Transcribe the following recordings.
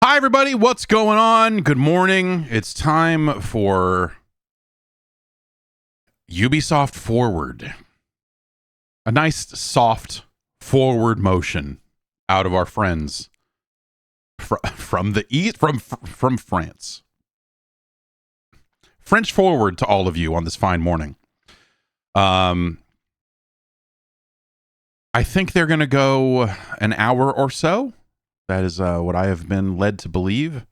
Hi, everybody. What's going on? Good morning. It's time for Ubisoft Forward. A nice, soft forward motion out of our friends from the east, from France. French forward to all of you on this fine morning. I think they're going to go an hour or so. That is what I have been led to believe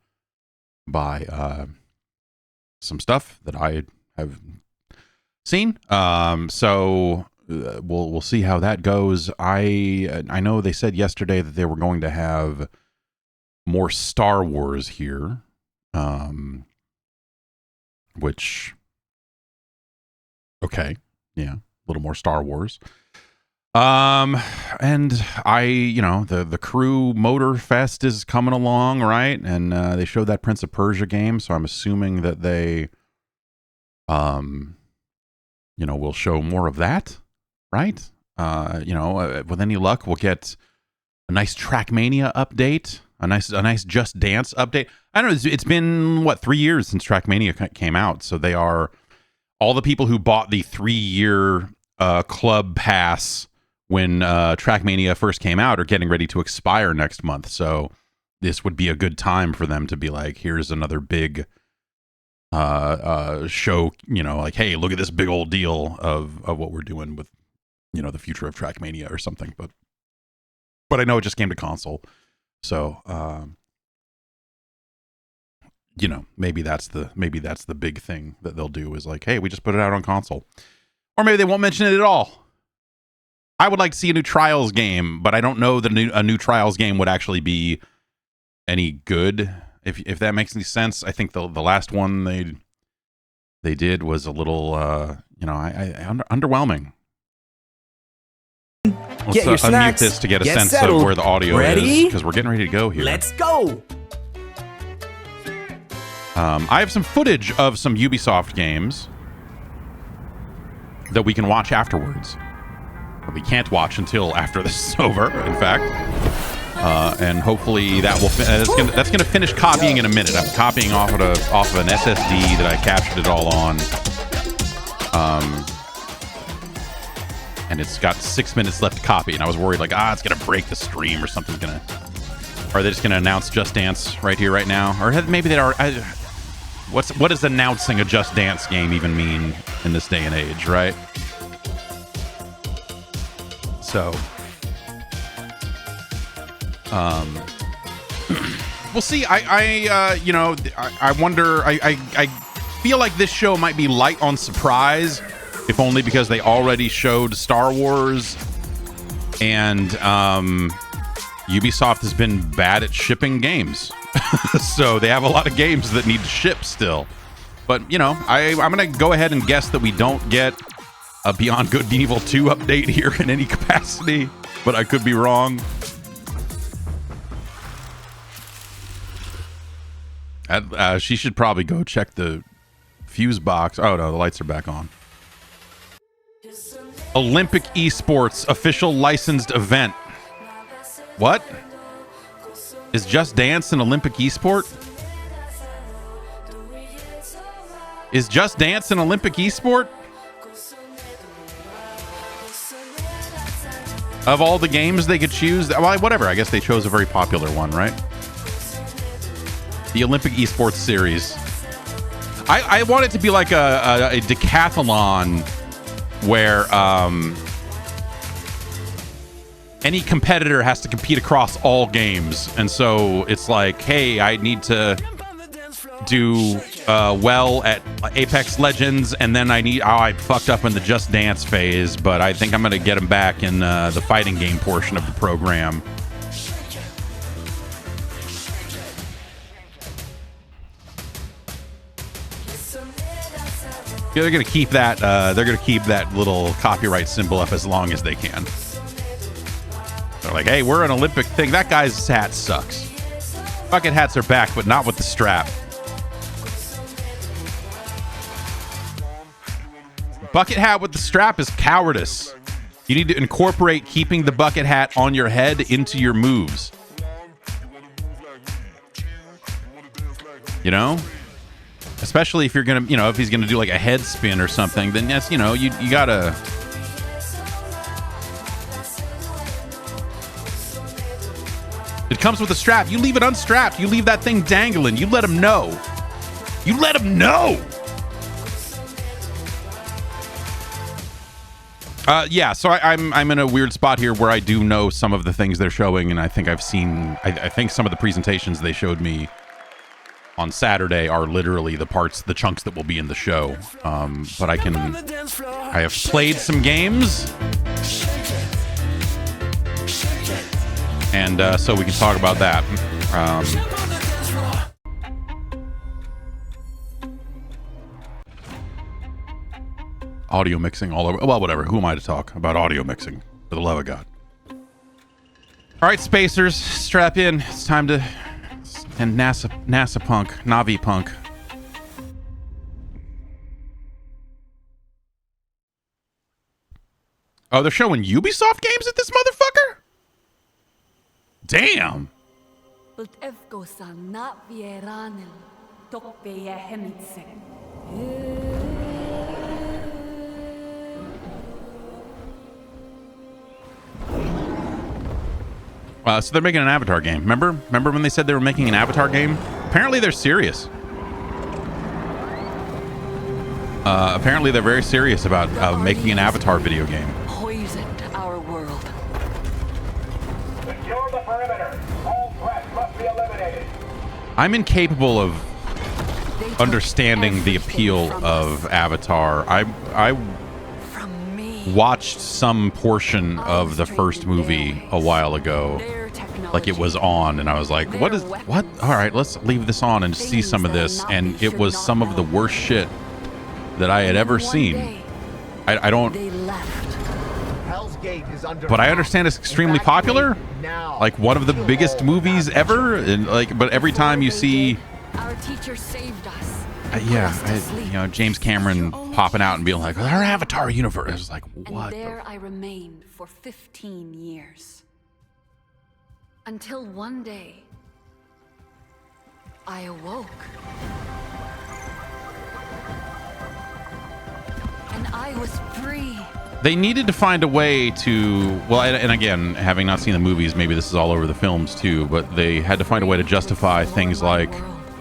by some stuff that I have seen. So we'll see how that goes. I know they said yesterday that they were going to have more Star Wars here, which okay, yeah, a little more Star Wars. And the Crew Motorfest is coming along, right? And they showed that Prince of Persia game, so I'm assuming that they, will show more of that, right? With any luck, we'll get a nice Trackmania update, a nice Just Dance update. I don't know, it's been, 3 years since Trackmania came out, so they are, all the people who bought the 3-year club pass when Trackmania first came out are getting ready to expire next month. So this would be a good time for them to be like, here's another big show, like, hey, look at this big old deal of what we're doing with, the future of Trackmania or something. But I know it just came to console. So, maybe that's the big thing that they'll do is like, hey, we just put it out on console. Or maybe they won't mention it at all. I would like to see a new Trials game, but I don't know that a new Trials game would actually be any good. If that makes any sense. I think the last one they did was a little, underwhelming. Let's get your unmute snacks, this to get a sense settled. of where the audio is, because we're getting ready to go here. Let's go. I have some footage of some Ubisoft games that we can watch afterwards. We can't watch until after this is over, in fact. And hopefully that will that's gonna finish copying in a minute. I'm copying off of an SSD that I captured it all on. And it's got 6 minutes left to copy, and I was worried it's gonna break the stream or something's gonna. Are they just gonna announce Just Dance right here, right now? Or maybe they are. What does announcing a Just Dance game even mean in this day and age, right? So, we'll see. I wonder. I feel like this show might be light on surprise, if only because they already showed Star Wars, and Ubisoft has been bad at shipping games, so they have a lot of games that need to ship still. But I'm gonna go ahead and guess that we don't get a Beyond Good and Evil 2 update here in any capacity, but I could be wrong. She should probably go check the fuse box. Oh no, the lights are back on. Olympic Esports official licensed event. What? Is Just Dance an Olympic esport? Is Just Dance an Olympic esport? Of all the games they could choose, well, whatever. I guess they chose a very popular one, right? The Olympic Esports Series. I want it to be like a decathlon where any competitor has to compete across all games. And so it's like, hey, I need to do well at Apex Legends, and then I fucked up in the Just Dance phase, but I think I'm going to get him back in the fighting game portion of the program. Yeah, they're going to keep that. They're going to keep that little copyright symbol up as long as they can. They're like, hey, we're an Olympic thing. That guy's hat sucks. Bucket hats are back, but not with the strap. Bucket hat with the strap is cowardice. You need to incorporate keeping the bucket hat on your head into your moves. You know? Especially if you're going to, you know, if he's going to do like a head spin or something, then yes, you know, you got to... It comes with a strap. You leave it unstrapped. You leave that thing dangling. You let him know. You let him know. Yeah, so I'm in a weird spot here where I do know some of the things they're showing, and I think I've seen... I think some of the presentations they showed me on Saturday are literally the chunks that will be in the show. But I have played some games, and so we can talk about that. Audio mixing all over. Well, whatever. Who am I to talk about audio mixing? For the love of God. All right, spacers, strap in. It's time to... And NASA punk, Navi punk. Oh, they're showing Ubisoft games at this motherfucker? Damn. So they're making an Avatar game. Remember when they said they were making an Avatar game? Apparently they're serious. Apparently they're very serious about making an Avatar video game. Poisoned our world. Secure the perimeter. All threats must be eliminated. I'm incapable of understanding the appeal of Avatar. I watched some portion of the first movie a while ago, like it was on, and I was like, what? All right, let's leave this on and see some of this, and it was some of the worst shit that I had ever seen. I don't, but I understand it's extremely popular, like one of the biggest movies ever, and like, but every time you see, Our teacher saved us. you know, James Cameron popping out and being like, our Avatar universe. I was like, what? And there I remained for 15 years. Until one day, I awoke. And I was free. They needed to find a way to, well, and again, having not seen the movies, maybe this is all over the films too, but they had to find a way to justify things like,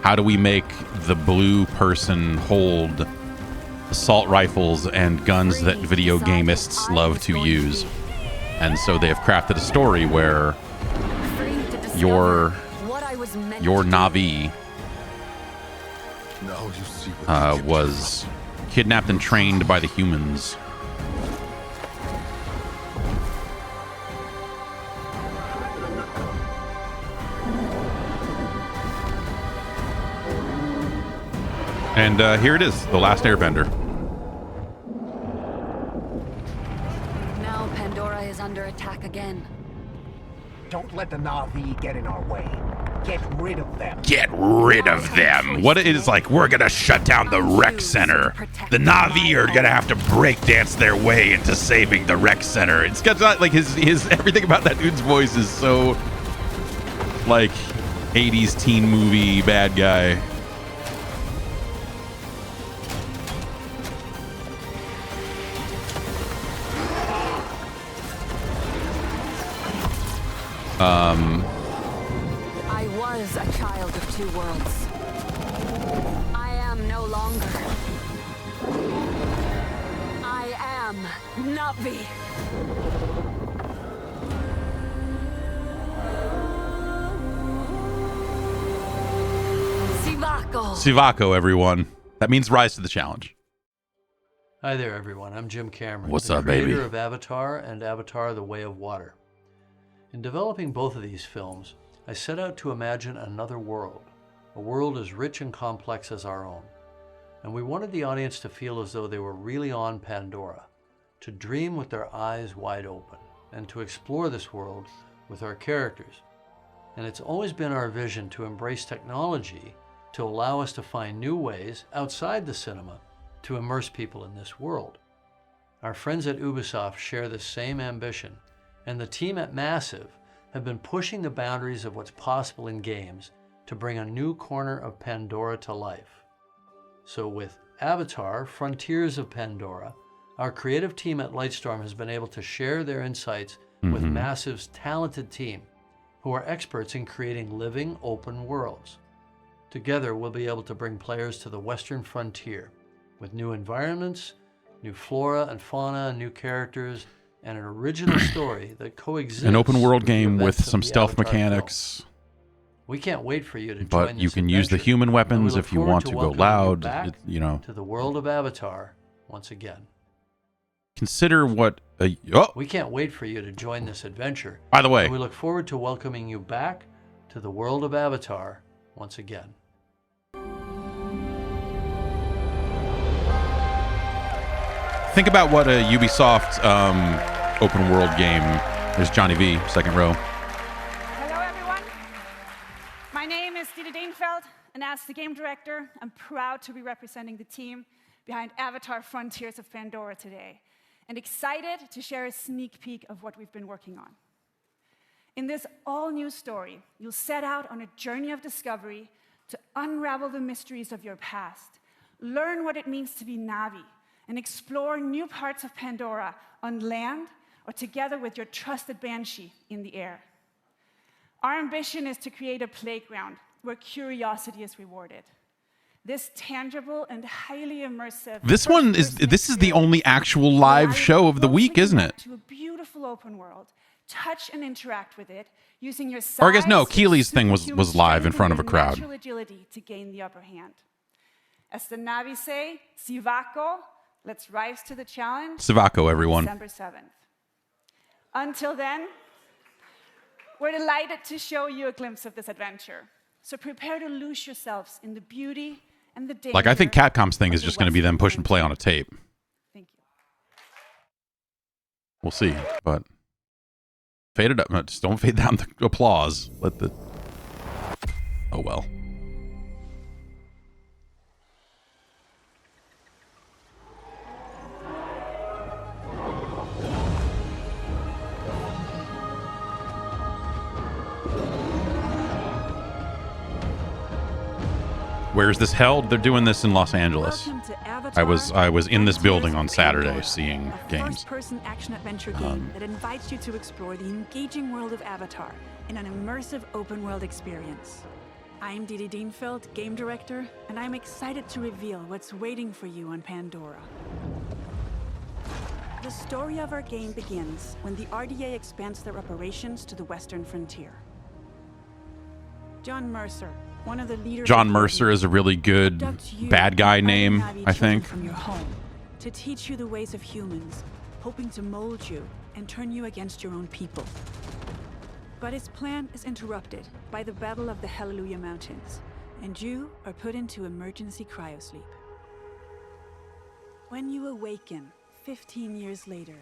how do we make the blue person hold assault rifles and guns that video gamists love to use? And so they have crafted a story where your Navi was kidnapped and trained by the humans. And here it is, The Last Airbender. Now Pandora is under attack again. Don't let the Na'vi get in our way. Get rid of them. Get rid of them. What it is like, we're gonna shut down the rec center. The Na'vi are gonna have to breakdance their way into saving the rec center. It's got like his everything about that dude's voice is so like 80s teen movie bad guy. I was a child of two worlds. I am no longer. I am Navi. Sivako. Sivako, everyone. That means rise to the challenge. Hi there, everyone. I'm Jim Cameron. What's the up, baby? Creator of Avatar and Avatar: The Way of Water. In developing both of these films, I set out to imagine another world, a world as rich and complex as our own. And we wanted the audience to feel as though they were really on Pandora, to dream with their eyes wide open, and to explore this world with our characters. And it's always been our vision to embrace technology to allow us to find new ways outside the cinema to immerse people in this world. Our friends at Ubisoft share the same ambition, and the team at Massive have been pushing the boundaries of what's possible in games to bring a new corner of Pandora to life. So with Avatar: Frontiers of Pandora, our creative team at Lightstorm has been able to share their insights with Massive's talented team, who are experts in creating living, open worlds. Together, we'll be able to bring players to the Western frontier with new environments, new flora and fauna, new characters, and an original story that coexists. An open world the game with events of some the stealth Avatar mechanics. film. We can't wait for you to join But you this can use the adventure, human and we weapons look if you forward want to to go welcoming you loud. back You know, to the world of Avatar once again. consider what a... Oh, We can't wait for you to join this adventure. by the way, And we look forward to welcoming you back to the world of Avatar once again. think about what a Ubisoft open world game. There's Johnny V, second row. Hello, everyone. My name is Didi Dienfeld, and as the game director, I'm proud to be representing the team behind Avatar: Frontiers of Pandora today, and excited to share a sneak peek of what we've been working on. In this all-new story, you'll set out on a journey of discovery to unravel the mysteries of your past, learn what it means to be Na'vi, and explore new parts of Pandora on land or together with your trusted Banshee in the air. Our ambition is to create a playground where curiosity is rewarded. This tangible and highly immersive... This is the only actual live show of the week, isn't it? ...to a beautiful open world. Touch and interact with it using your size... Or I guess no, Keely's thing was superhuman live in strength, front of a and crowd. natural agility to gain the upper hand. As the Na'vi say, Sivako, let's rise to the challenge. Sivako, everyone. December 7th. Until then, we're delighted to show you a glimpse of this adventure. So prepare to lose yourselves in the beauty and the danger. Like, I think Capcom's thing of is the just going to be them Western push and play on a frontier. tape. Thank you. We'll see, but fade it up. No, just don't fade down the applause. Let the... Oh, well. Where's this held? They're doing this in Los Angeles. Welcome to Avatar: I was in this building on Frontiers of Saturday Pandora, seeing a games. first-person action-adventure game that invites you to explore the engaging world of Avatar in an immersive open-world experience. I'm Didi Dienfeld, game director, and I'm excited to reveal what's waiting for you on Pandora. The story of our game begins when the RDA expands their operations to the western frontier. John Mercer, one of the leaders John of the Mercer is a really good abducts you bad guy and name, Na'vi I children think. from your home to teach you the ways of humans, hoping to mold you and turn you against your own people. But his plan is interrupted by the Battle of the Hallelujah Mountains, and you are put into emergency cryosleep. When you awaken 15 years later,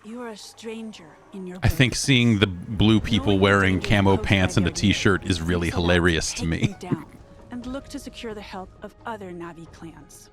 you are a stranger in your I think birthplace. seeing the blue people Knowing the wearing danger camo posed by pants and a their t-shirt leader, is really you set out hilarious to take me. them down and look to secure the help of other Na'vi clans.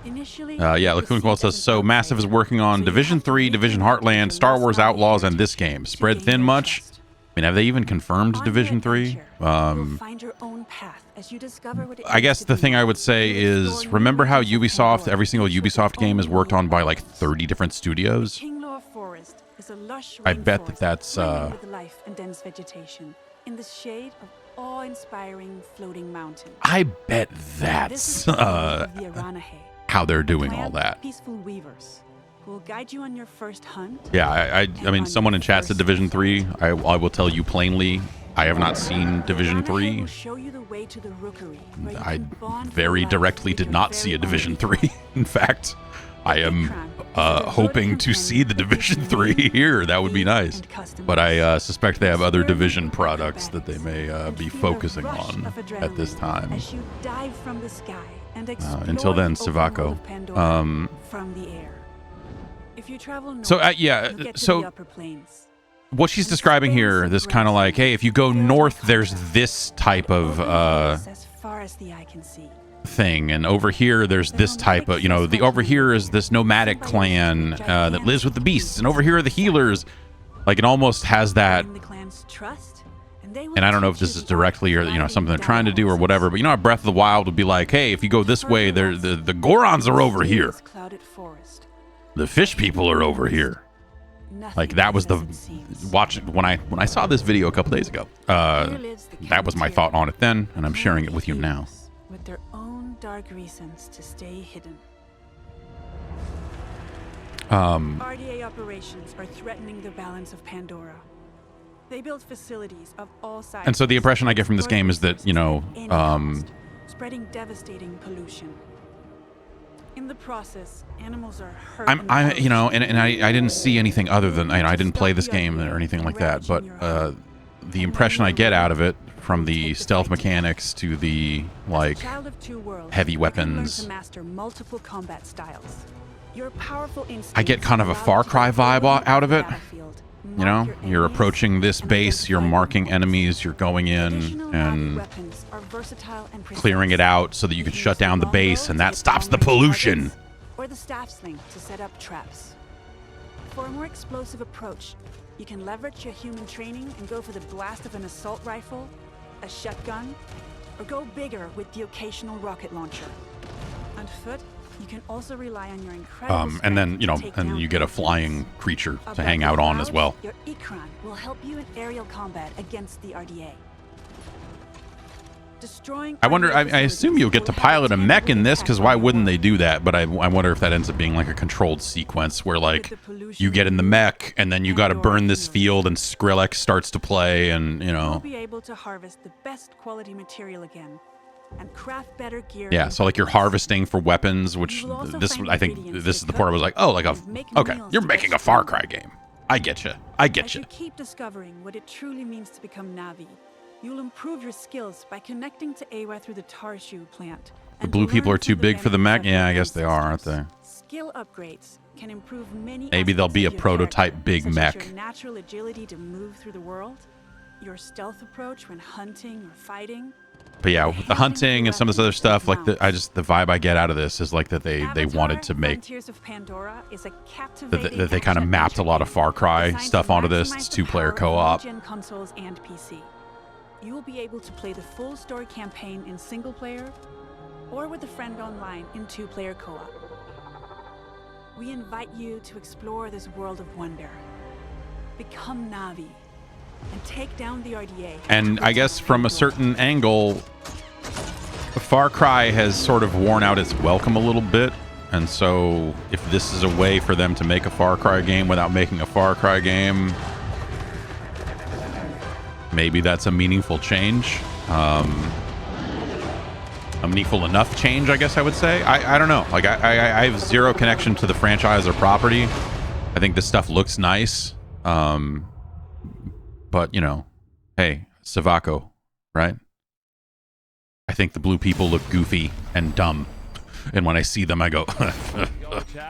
Initially, Yeah, you Lacuna proceed says, as an so Massive is outsider, working on so you Division have to 3, make Division your way through Heartland, the Star lost Wars Na'vi Outlaws, and this heritage game. to Spread gain thin their much? trust. I mean, have they even confirmed On your Division 3? adventure, you'll find your own path as you discover what it I means guess to the be thing I Na'vi. would say You is, explore new remember how regions of Ubisoft, Pandora every single with your Ubisoft game is own worked on by like weapons. 30 different studios? Kinglore Forest is a lush I bet rainforest that that's, brimming with life and dense vegetation in the shade of awe-inspiring floating mountains. I bet This is that's the home of the Aranahe, how they're a doing clan all of that. Peaceful weavers who will guide you on your first hunt. Yeah, I mean, on someone in your chat said first Division 3. I will tell you plainly, I have not seen Division Aranahe 3. will show you the way to the rookery, where you I can bond for very life directly with did your not see very a Division own 3. people. In fact, I am hoping to see the Division 3 here. That would be nice. But I suspect they have other Division products that they may be focusing on at this time. As you dive from the sky and Until then, explore the open Sivako. world of Pandora from the air. If you travel north, So, yeah, you'll get to so the upper plains. what she's describing here, this kind of like, hey, if you go north, there's this type of As far as the eye can see. thing, and over here there's this type of, the over here is this nomadic clan that lives with the beasts, and over here are the healers. Like, it almost has that Gain the clan's trust and And I don't know if this is directly or, you know, something they're trying to do or whatever, but you know how Breath of the Wild would be like, hey, if you go this way, the Gorons are over here. The fish people are over here. Like, that was the when I saw this video a couple days ago. That was my thought on it then, and I'm sharing it with you now. With their own dark reasons to stay hidden. RDA operations are threatening the balance of Pandora. They build facilities of all sizes. And so the impression I get from this game is that, you know, spreading devastating pollution. In the process, animals are hurt. I you know, and I didn't see anything other than, you know, I didn't play this game or anything like that, but the impression I get out of it, from the stealth mechanics to the like heavy weapons, I get kind of a Far Cry vibe out of it. You know, you're approaching this base, you're marking enemies, you're going in and clearing it out so that you can shut down the base, and that stops the pollution. Or the staff sling to set up traps. For a more explosive approach, you can leverage your human training and go for the blast of an assault rifle, a shotgun, or go bigger with the occasional rocket launcher. On foot, you can also rely on your incredible and then, you know, and you get a flying creature to hang out on as well. Your Ikran will help you in aerial combat against the RDA. Destroying I wonder, I assume you'll get to pilot a mech in this, because why wouldn't they do that? But I wonder if that ends up being like a controlled sequence where, like, you get in the mech and then you got to burn this field and Skrillex starts to play, and, you know. You'll be able to harvest the best quality material again and craft better gear. Yeah, so like you're harvesting for weapons, which this, I think this is the part I was like, oh, like okay, you're making a Far Cry game. I get you. I get you. As you keep discovering what it truly means to become Navi, you'll improve your skills by connecting to Awa through the Tarshu plant. The blue people are too big for the mech? Yeah, I guess they are, aren't they? Skill upgrades can improve many. Maybe there'll be a prototype big mech. Your natural agility to move through the world, your stealth approach when hunting or fighting. But yeah, with the hunting and some of this other stuff, like the vibe I get out of this is like that they wanted to make that they kind of mapped a lot of Far Cry stuff onto this. It's 2-player co-op. Consoles and PC. You will be able to play the full story campaign in single player or with a friend online in 2-player co-op. We invite you to explore this world of wonder. Become Navi and take down the RDA. And I guess from a certain angle, Far Cry has sort of worn out its welcome a little bit. And so if this is a way for them to make a Far Cry game without making a Far Cry game, maybe that's a meaningful change. A meaningful enough change, I guess I would say. I don't know. Like, I have zero connection to the franchise or property. I think this stuff looks nice. But, you know, hey, Sivako, right? I think the blue people look goofy and dumb. And when I see them, I go,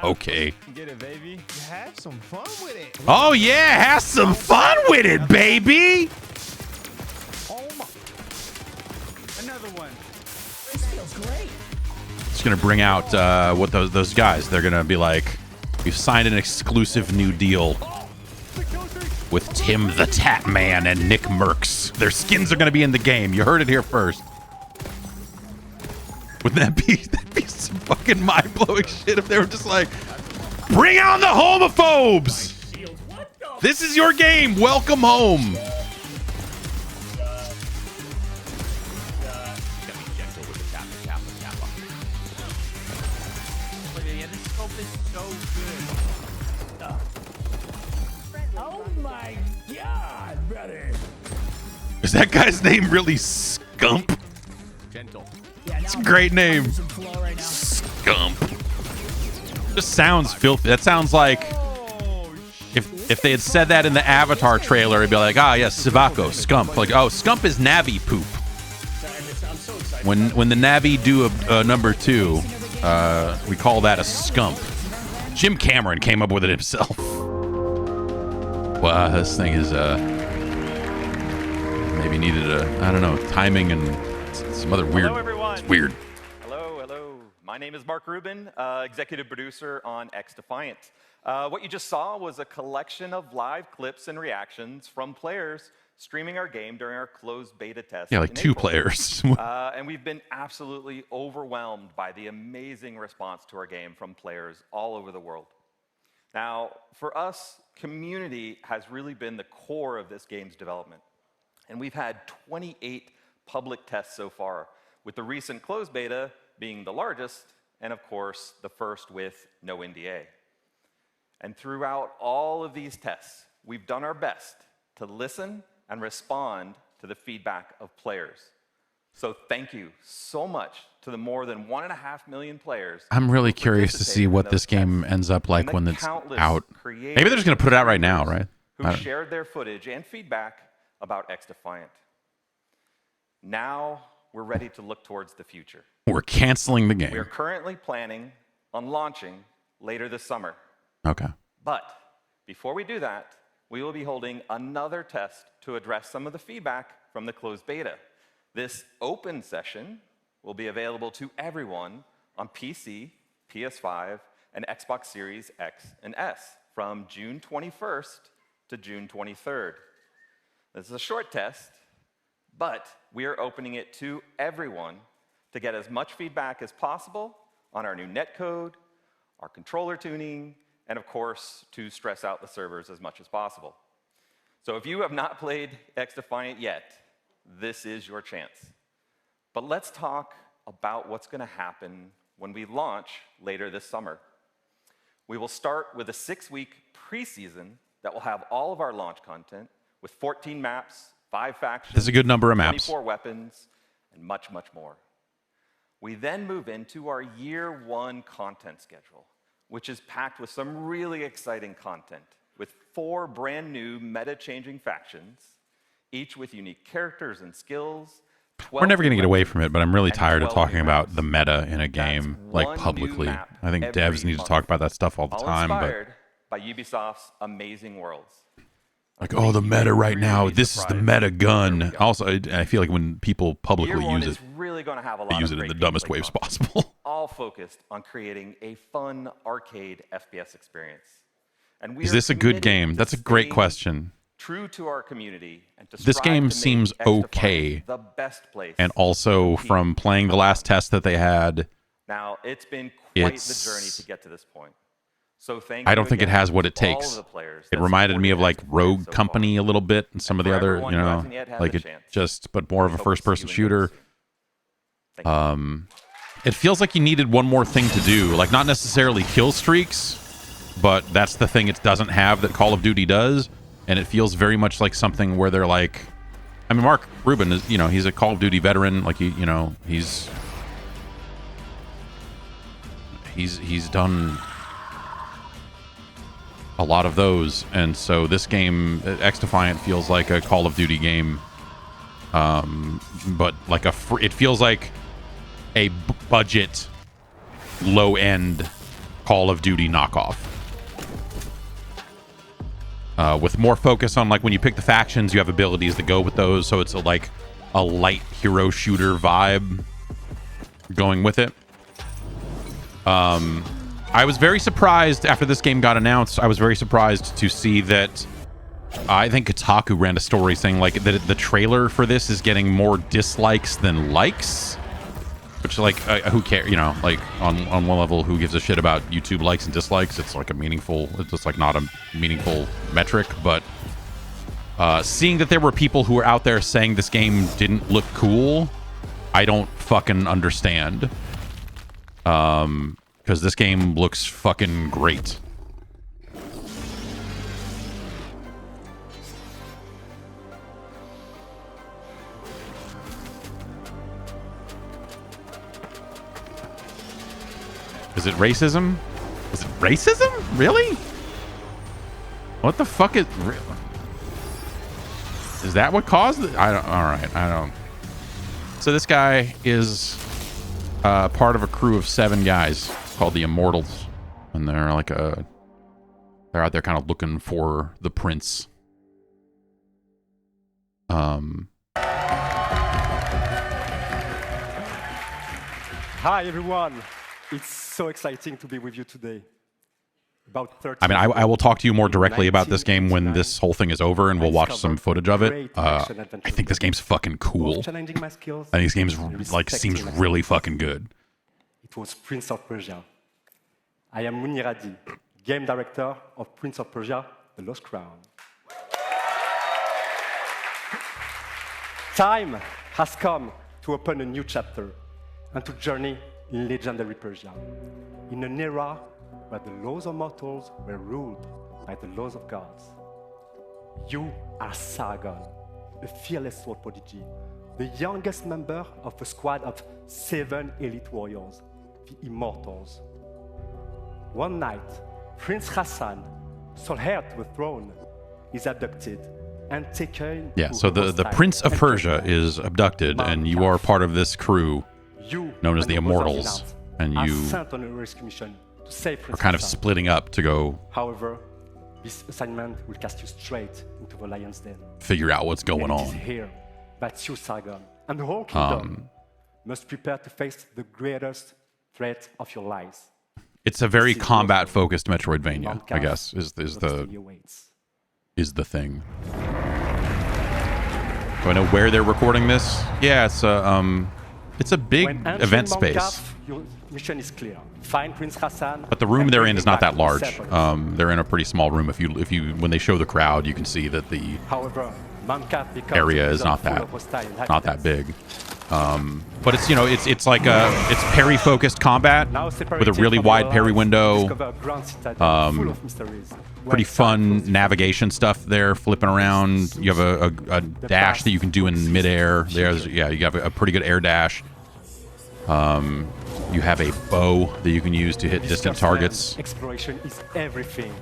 okay. Get it, baby. Have some fun with it. Oh, yeah, have some fun with it, baby. Oh, my. Another one. This feels great. It's going to bring out what those guys, they're going to be like, we've signed an exclusive new deal with Tim the Tat Man and Nick Merckx. Their skins are going to be in the game. You heard it here first. Wouldn't that'd be some fucking mind-blowing shit if they were just like, bring on the homophobes! This is your game. Welcome home. Oh my god, brother. Is that guy's name really Scump? Gentle. It's a great name. Scump. Just sounds filthy. That sounds like if they had said that in the Avatar trailer, it'd be like, ah, yes, Sivako, Scump. Like, oh, Scump is Navi poop. When the Navi do a number 2, we call that a Scump. Jim Cameron came up with it himself. Wow, this thing is maybe needed I don't know, timing and some other weird. Hello, everyone. It's weird. Hello. My name is Mark Rubin, executive producer on XDefiant. What you just saw was a collection of live clips and reactions from players streaming our game during our closed beta test. Yeah, like in 2 April. players. And we've been absolutely overwhelmed by the amazing response to our game from players all over the world. Now, for us, community has really been the core of this game's development. And we've had 28 public tests so far, with the recent closed beta being the largest, and of course, the first with no NDA. And throughout all of these tests, we've done our best to listen and respond to the feedback of players. So thank you so much to the more than 1.5 million players. I'm really curious to see what this game ends up like when it's out. Maybe they're just going to put it out right now, right? Who shared their footage and feedback about XDefiant. Now we're ready to look towards the future. We're canceling the game. We're currently planning on launching later this summer. Okay. But before we do that, we will be holding another test to address some of the feedback from the closed beta. This open session will be available to everyone on PC, PS5, and Xbox Series X and S from June 21st to June 23rd. This is a short test, but we are opening it to everyone to get as much feedback as possible on our new netcode, our controller tuning, and of course, to stress out the servers as much as possible. So if you have not played XDefiant yet, this is your chance. But let's talk about what's going to happen when we launch later this summer. We will start with a 6-week preseason that will have all of our launch content with 14 maps, 5 factions, That's a good number of maps, 24 weapons, and much, much more. We then move into our year 1 content schedule, which is packed with some really exciting content, with 4 brand new meta-changing factions, each with unique characters and skills. We're never going to get away from it, but I'm really tired of talking about the meta in a game, like publicly. I think devs need to talk about that stuff all the time. Inspired by Ubisoft's amazing worlds. Like, oh, the meta right now, this is the meta gun. Also, I feel like when people publicly use it, really going to have a lot they use it in the dumbest ways possible. All focused on creating a fun arcade FPS experience. And is this a good game? That's a great question. True to our community, and to this game seems okay, the best place. And also from playing the last test that they had, now it's been quite the journey to get to this point. So I don't think it has what it takes. It reminded me of like Rogue Company a little bit, and some of the other, you know, like it just, but more of a first-person shooter. It feels like you needed one more thing to do, like not necessarily kill streaks, but that's the thing it doesn't have that Call of Duty does. And it feels very much like something where they're like, I mean, Mark Rubin is, you know, he's a Call of Duty veteran. Like, you know, he's done a lot of those. And so this game, XDefiant, feels like a Call of Duty game. But like it feels like a budget, low-end Call of Duty knockoff. With more focus on, like, when you pick the factions, you have abilities that go with those, so it's like a light hero shooter vibe going with it. I was very surprised after this game got announced. I was very surprised to see that I think Kotaku ran a story saying like that the trailer for this is getting more dislikes than likes. Which, like, who cares? You know, like, on one level, who gives a shit about YouTube likes and dislikes? It's like it's just like not a meaningful metric. But seeing that there were people who were out there saying this game didn't look cool, I don't fucking understand. Because this game looks fucking great. Is it racism? Is it racism? Really? What the fuck is that what caused it? I don't. All right, I don't. So this guy is part of a crew of 7 guys called the Immortals, and they're like they're out there kind of looking for the prince. Hi everyone. It's so exciting to be with you today. I mean, I will talk to you more directly about this game when this whole thing is over, and we'll watch some footage of it. I think this game's fucking cool. I think this game's like seems really fucking good. It was Prince of Persia. I am Muniradi, game director of Prince of Persia: The Lost Crown. Time has come to open a new chapter and to journey in legendary Persia, in an era where the laws of mortals were ruled by the laws of gods. You are Sargon, a fearless sword prodigy, the youngest member of a squad of 7 elite warriors, the Immortals. One night, Prince Hassan, sole heir to the throne, is abducted and taken. Yeah, so the Prince of Persia is abducted, and you are part of this crew known as the Immortals, and you are kind of splitting up to go. However, this assignment will cast you straight into the lion's den. Figure out what's going on. It is here that you, Sargon, and the whole kingdom must prepare to face the greatest threat of your lives. It's a very combat-focused Metroidvania, I guess, is the thing. Do I know where they're recording this? Yeah, it's a big event space. Your mission is clear. Find Prince Hassan. But the room they're in is not that large. They're in a pretty small room. If you when they show the crowd, you can see that the area is not that big. But it's it's like it's parry-focused combat with a really wide parry window. Pretty fun navigation stuff there, flipping around. You have a dash that you can do in midair. You have a pretty good air dash. You have a bow that you can use to hit distant targets. Exploration is everything.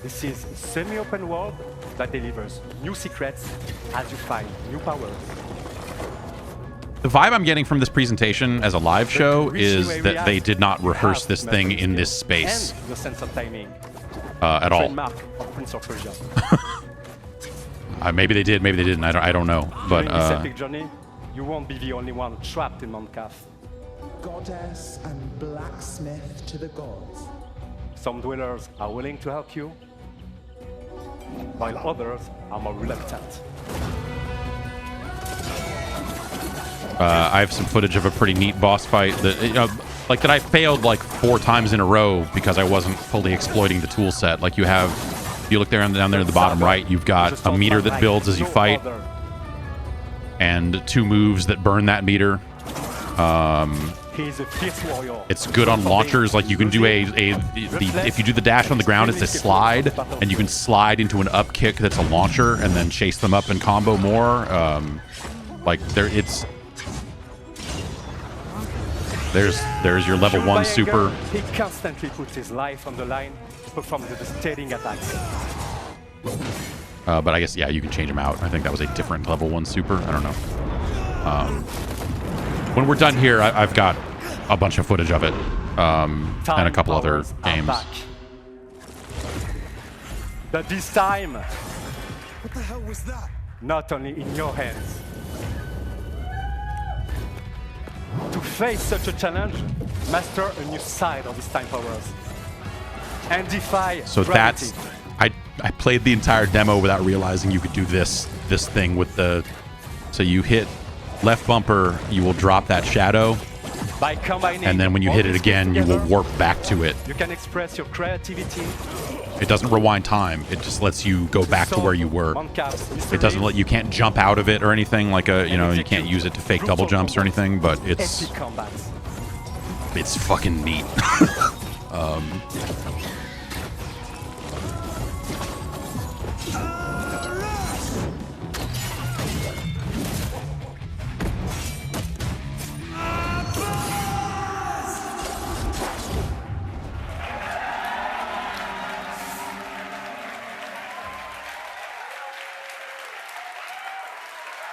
This is a semi-open world that delivers new secrets as you find new powers. The vibe I'm getting from this presentation as a live show is that they did not rehearse this thing in this space at all. Maybe they did, maybe they didn't. I don't know. But during this epic journey, you won't be the only one trapped in Mount Kaf. Goddess and blacksmith to the gods. Some dwellers are willing to help you, while others are more reluctant. I have some footage of a pretty neat boss fight that I failed like 4 times in a row because I wasn't fully exploiting the tool set. Like you look down there at the bottom right, you've got a meter that builds as you fight, and 2 moves that burn that meter. It's good on launchers. Like you can do if you do the dash on the ground, it's a slide, and you can slide into an up kick that's a launcher, and then chase them up and combo more. There's your level 1 super. He constantly puts his life on the line to perform the devastating attacks. But I guess, yeah, you can change them out. I think that was a different level 1 super. I don't know. When we're done here, I've got a bunch of footage of it and a couple other games. But this time, What the hell was that? not only in your hands. To face such a challenge, master a new side of his time powers and defy gravity. I played the entire demo without realizing you could do this thing with so you hit left bumper, you will drop that shadow, by combining, and then when you hit it again, you will warp back to it. You can express your creativity. It doesn't rewind time. It just lets you go back to where you were. It doesn't you can't jump out of it or anything like you can't use it to fake double jumps or anything, but it's fucking neat.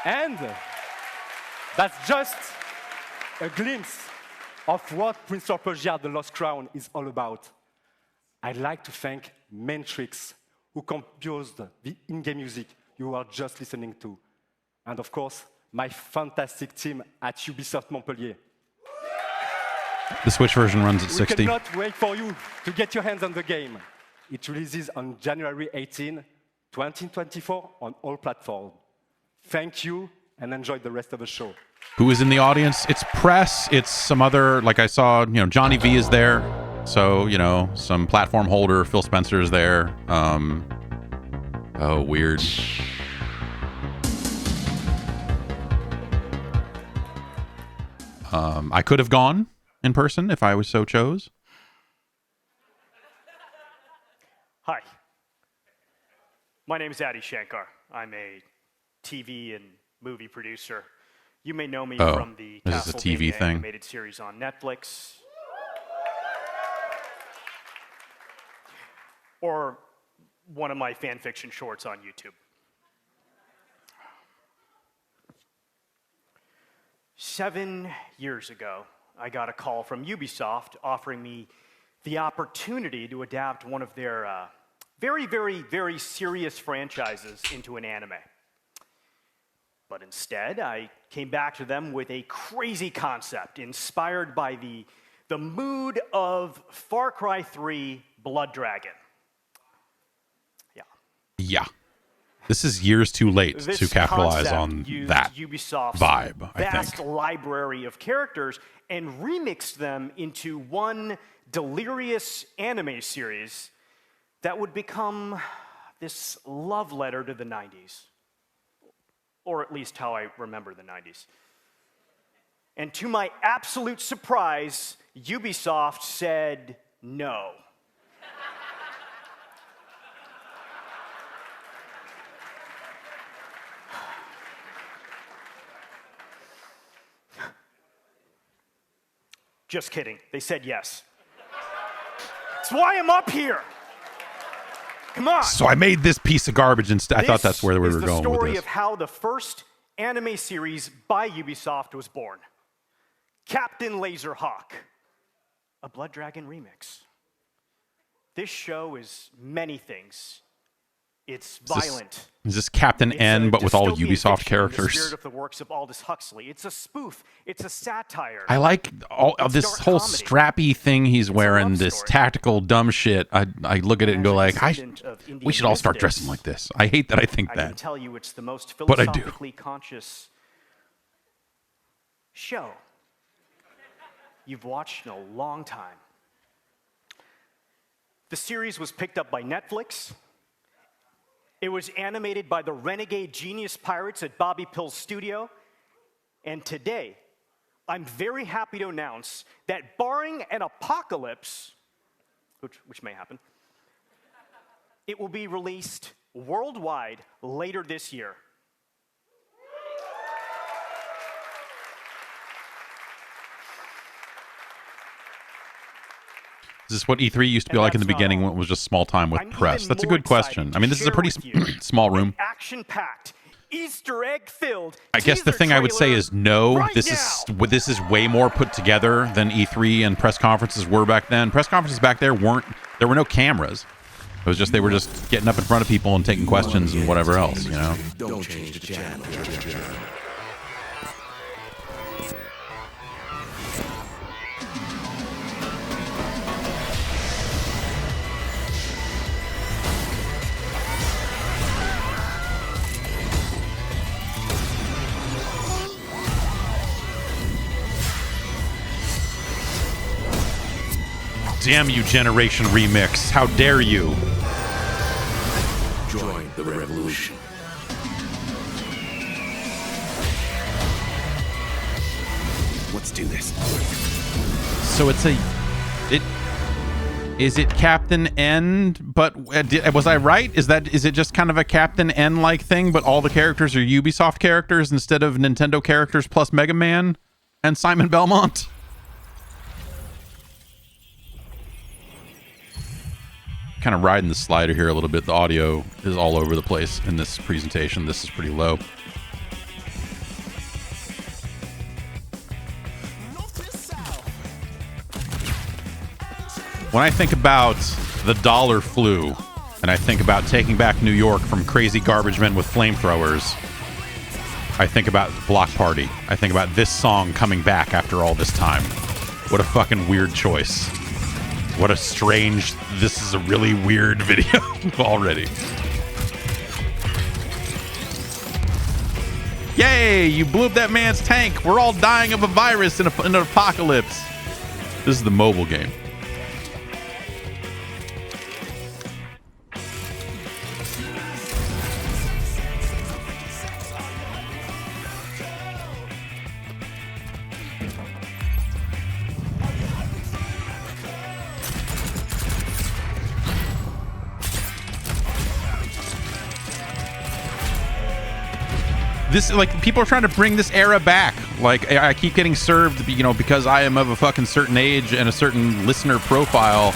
And that's just a glimpse of what Prince of Persia: The Lost Crown is all about. I'd like to thank Matrix, who composed the in-game music you are just listening to. And of course, my fantastic team at Ubisoft Montpellier. The Switch version runs at We 60. cannot wait for you to get your hands on the game. It releases on January 18, 2024 on all platforms. Thank you and enjoy the rest of the show. Who is in the audience? It's press. It's some other, like I saw, Johnny V is there. So, some platform holder. Phil Spencer is there. Oh, weird. I could have gone in person if I was so chose. Hi. My name is Adi Shankar. I'm a TV and movie producer. You may know me from the this is a TV thing. Animated series on Netflix. Or one of my fan fiction shorts on YouTube. 7 years ago, I got a call from Ubisoft offering me the opportunity to adapt one of their very, very, very serious franchises into an anime. But instead, I came back to them with a crazy concept inspired by the mood of Far Cry 3 Blood Dragon. Yeah. This is years too late to capitalize on that Ubisoft's vibe, I vast think. library of characters and remixed them into one delirious anime series that would become this love letter to the 90s. Or at least how I remember the 90s. And to my absolute surprise, Ubisoft said no. Just kidding. They said yes. That's why I'm up here. Come on. So I made this piece of garbage instead. I thought that's where we were going with This is the story this. of how the first anime series by Ubisoft was born. Captain Laserhawk, a Blood Dragon remix. This show is many things. It's violent. Is this Captain N, but with all Ubisoft characters? The spirit of the works of Aldous Huxley. It's a spoof. It's a satire. I like all of this whole strappy thing he's wearing, this tactical dumb shit. I look at it and go like, we should all start dressing like this. I hate that I think I can that. tell you it's the most But I do. philosophically conscious show you've watched in a long time. The series was picked up by Netflix. It was animated by the renegade genius pirates at Bobby Pill's studio. And today, I'm very happy to announce that barring an apocalypse, which may happen, it will be released worldwide later this year. Is this what E3 used to be like in the beginning when it was just small time with press? That's a good question. I mean, this is a pretty small room. Action-packed, Easter egg-filled. I guess the thing I would say is no. This is way more put together than E3 and press conferences were back then. Press conferences back there were no cameras. It was just they were just getting up in front of people and taking questions and whatever else, you know. Don't change the channel. Damn you, Generation Remix. How dare you? Join the revolution. Let's do this. So is it Captain N, but was I right? Is it just kind of a Captain N like thing, but all the characters are Ubisoft characters instead of Nintendo characters plus Mega Man and Simon Belmont? Kind of riding the slider here a little bit. The audio is all over the place in this presentation. This is pretty low. When I think about the dollar flu, and I think about taking back New York from crazy garbage men with flamethrowers, I think about Block Party. I think about this song coming back after all this time. What a fucking weird choice. What a strange, this is a really weird video already. Yay, you blew up that man's tank. We're all dying of a virus in an apocalypse. This is the mobile game. This, like, people are trying to bring this era back. Like, I keep getting served, you know, because I am of a fucking certain age and a certain listener profile.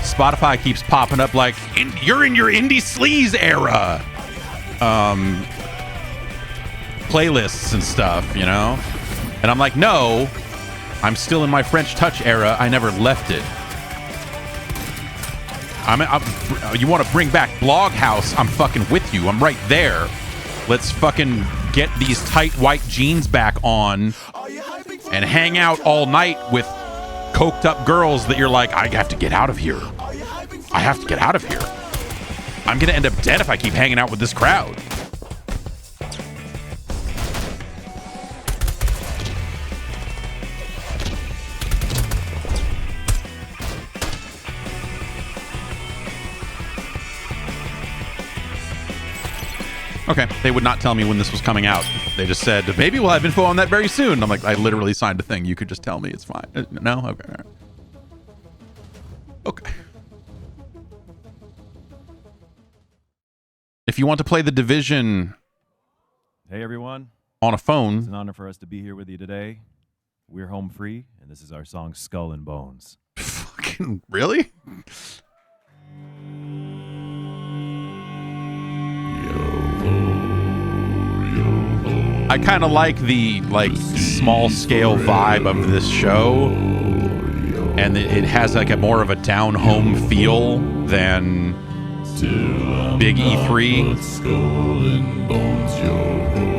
Spotify keeps popping up like, you're in your indie sleaze era. Playlists and stuff, you know? And I'm like, no, I'm still in my French Touch era. I never left it. You want to bring back Bloghouse? I'm fucking with you. I'm right there. Let's fucking get these tight white jeans back on and hang out all night with coked up girls that you're like, I have to get out of here. I have to get out of here. I'm going to end up dead if I keep hanging out with this crowd. Okay, they would not tell me when this was coming out. They just said, maybe we'll have info on that very soon. I'm like, I literally signed a thing. You could just tell me. It's fine. No? Okay. All right. Okay. If you want to play The Division... Hey, everyone. On a phone... It's an honor for us to be here with you today. We're home free, and this is our song, Skull and Bones. Fucking... Really? I kind of like the small scale vibe of this show, and it has like a more of a down home feel than big E3.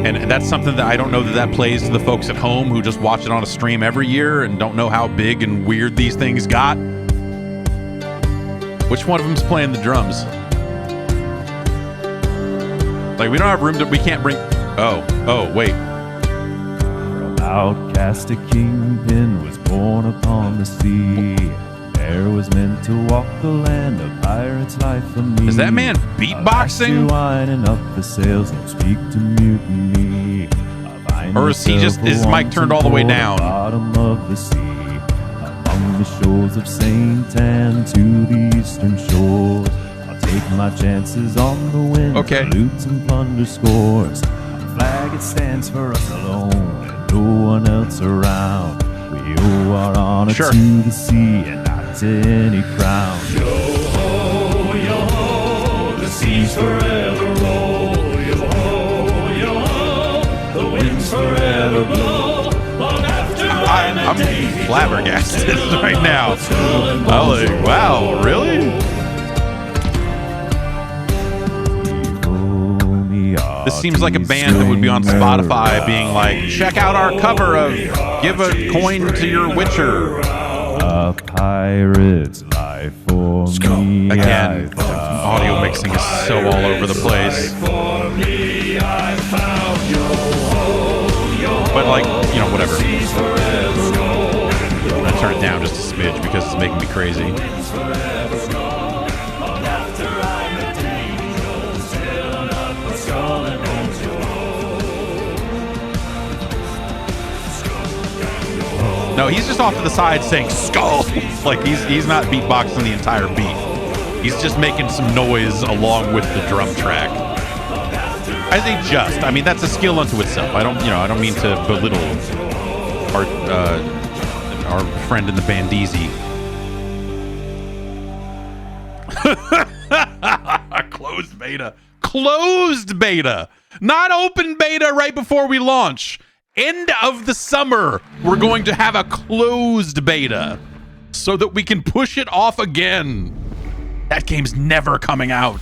And that's something that I don't know that plays to the folks at home who just watch it on a stream every year and don't know how big and weird these things got. Which one of them's playing the drums? Like, we don't have room we can't bring... Oh, wait. From outcast a kingpin was born upon the sea. There was meant to walk the land of pirates' life for me. Is that man beatboxing? Winding up the sails and speak to mutiny. Or is he just, is his mic turned all the way down? Bottom of the sea, among the shores of Saint Anne to the eastern shores. I'll take my chances on the wind. Okay. Loots and plunder scores. Flag, it stands for us alone and no one else around. We owe our honor to the sea and not to any crown. Yo-ho, the seas forever roll. Yo-ho, the winds forever blow. Long after I'm flabbergasted right now. I'm like, wow, really? This seems like a band that would be on Spotify being like, check out our cover of Give a Coin to Your Witcher. A pirate's life for me. Again, audio mixing is so all over the place. But like, you know, whatever. I'm gonna turn it down just a smidge because it's making me crazy. No, he's just off to the side saying skull. Like he's not beatboxing the entire beat. He's just making some noise along with the drum track. I say just. I mean, that's a skill unto itself. I don't mean to belittle our friend in the Bandeezy. Closed beta. Closed beta. Not open beta right before we launch. End of the summer, we're going to have a closed beta so that we can push it off again. That game's never coming out.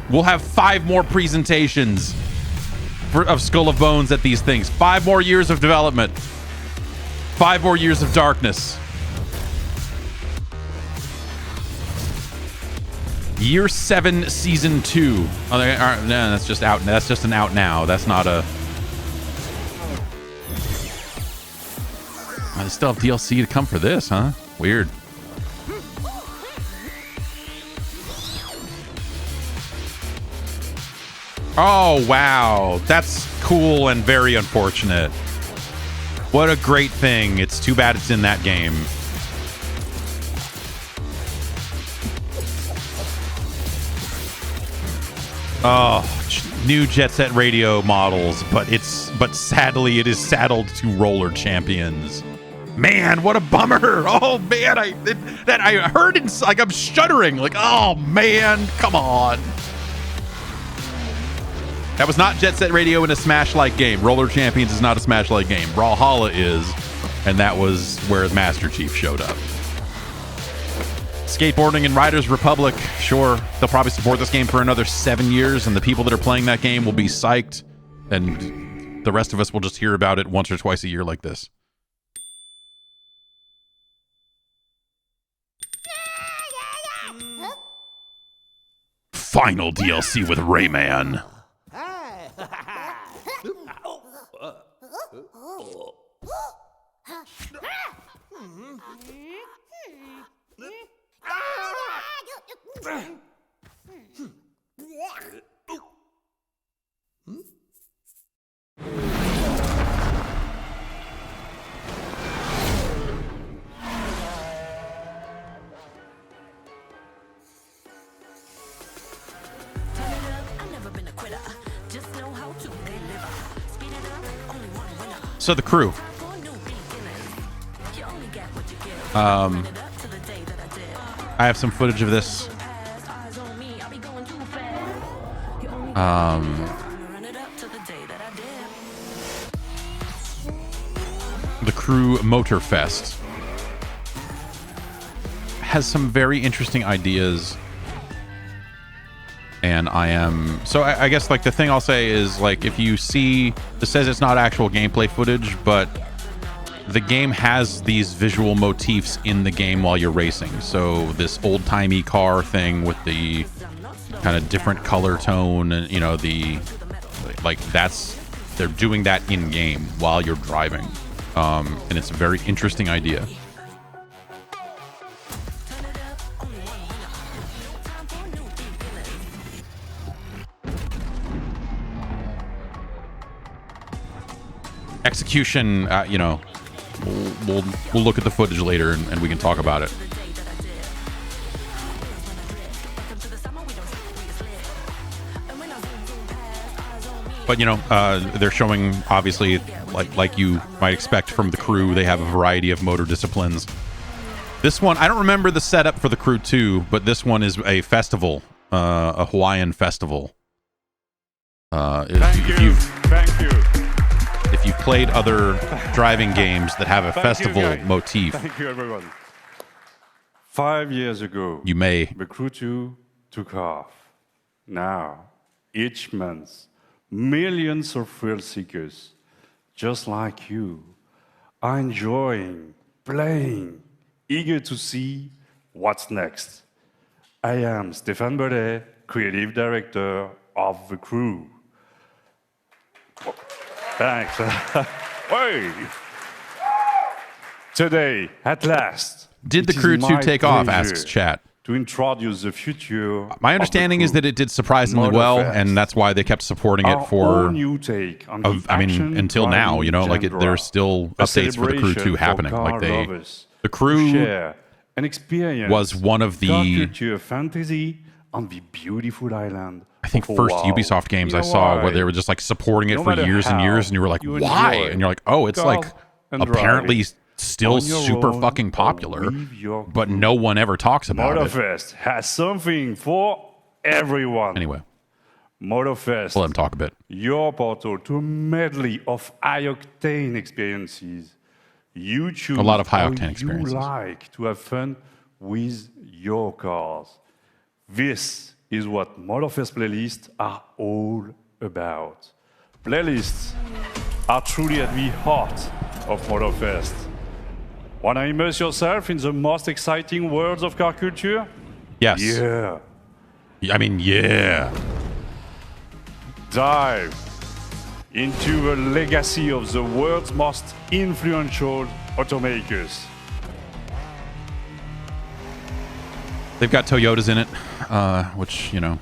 We'll have 5 more presentations of Skull of Bones at these things. 5 more years of development. 5 more years of darkness. Year 7, Season 2. Oh, no, that's just out. That's just an out now. That's not a... Oh, they still have DLC to come for this, huh? Weird. Oh, wow. That's cool and very unfortunate. What a great thing. It's too bad it's in that game. Oh, new Jet Set Radio models, but sadly it is saddled to roller champions. Man, what a bummer! Oh man, I heard it, like I'm shuddering. Like, oh man, come on. That was not Jet Set Radio in a Smash-like game. Roller Champions is not a Smash-like game. Brawlhalla is, and that was where Master Chief showed up. Skateboarding and Riders Republic, sure, they'll probably support this game for another 7 years, and the people that are playing that game will be psyched, and the rest of us will just hear about it once or twice a year like this. Final DLC with Rayman. So the crew. I have some footage of this. The Crew Motorfest has some very interesting ideas. And I guess like the thing I'll say is like if you see, it says it's not actual gameplay footage, but the game has these visual motifs in the game while you're racing. So this old-timey car thing with the kind of different color tone and, you know, they're doing that in game while you're driving. And it's a very interesting idea. Execution, you know, we'll look at the footage later and we can talk about it. But, you know, they're showing, obviously, like you might expect from the Crew, they have a variety of motor disciplines. This one, I don't remember the setup for the Crew 2, but this one is a festival, a Hawaiian festival. Thank you. If you've played other driving games that have a festival motif. Thank you, everyone. 5 years ago, the Crew 2 took off. Now, each month, millions of thrill seekers, just like you, are enjoying, playing, eager to see what's next. I am Stéphane Bellet, creative director of the Crew. Thanks. Hey. Today, at last, did the Crew 2 take off? Asks chat. To introduce the future. My understanding is that it did surprisingly well, and that's why they kept supporting it for. New take on until now, you know, like there's still updates for the Crew 2 happening. Like the Crew was one of the fantasy on the beautiful island. I think first Ubisoft games I saw where they were just like supporting it for years and years, and you were like, why? And you're like, oh, it's like apparently still super fucking popular, but no one ever talks about it. Motorfest has something for everyone. Anyway, Motorfest. Let him talk a bit. Your portal to a medley of high-octane experiences. You choose a lot of high-octane experiences. You like to have fun with your cars. This is what Motorfest playlists are all about. Playlists are truly at the heart of Motorfest. Wanna immerse yourself in the most exciting worlds of car culture? Yes. Yeah. I mean, yeah. Dive into a legacy of the world's most influential automakers. They've got Toyotas in it, which, you know,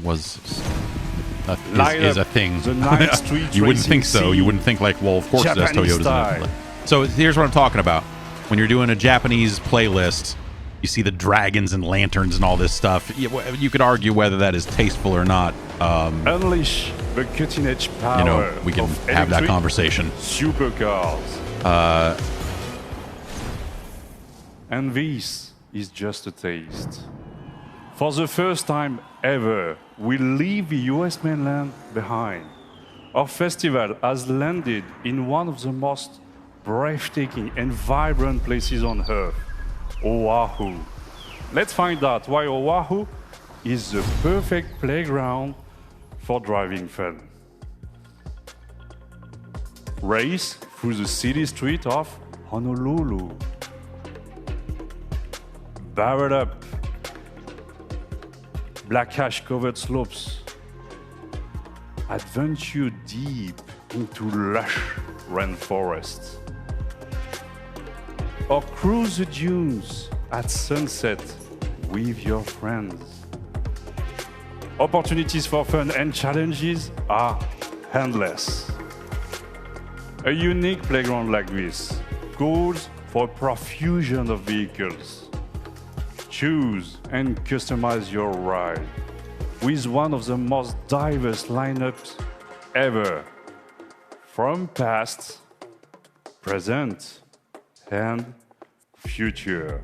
is a thing. You wouldn't think so. You wouldn't think like, well, of course it has Toyotas in it. So here's what I'm talking about. When you're doing a Japanese playlist, you see the dragons and lanterns and all this stuff. You could argue whether that is tasteful or not. Unleash the cutting-edge power. You know, we can have that conversation. Supercars. And this is just a taste. For the first time ever, we leave the US mainland behind. Our festival has landed in one of the most breathtaking and vibrant places on Earth, Oahu. Let's find out why Oahu is the perfect playground for driving fun. Race through the city street of Honolulu. Barrel up black ash-covered slopes. Adventure deep into lush rainforests. Or cruise the dunes at sunset with your friends. Opportunities for fun and challenges are endless. A unique playground like this calls for a profusion of vehicles. Choose and customize your ride with one of the most diverse lineups ever, from past, present, and future.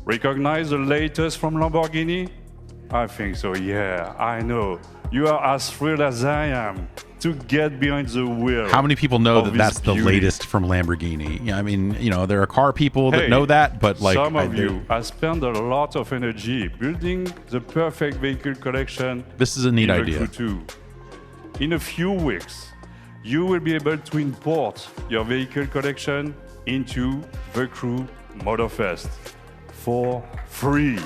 Recognize the latest from Lamborghini? I think so, yeah, I know. You are as thrilled as I am to get behind the wheel. How many people know that that's beauty. the latest from Lamborghini? Yeah, I mean, you know, there are car people that know that, but like some of you have spent a lot of energy building the perfect vehicle collection. This is a neat idea. Crew 2. In a few weeks, you will be able to import your vehicle collection into the Crew Motorfest for free.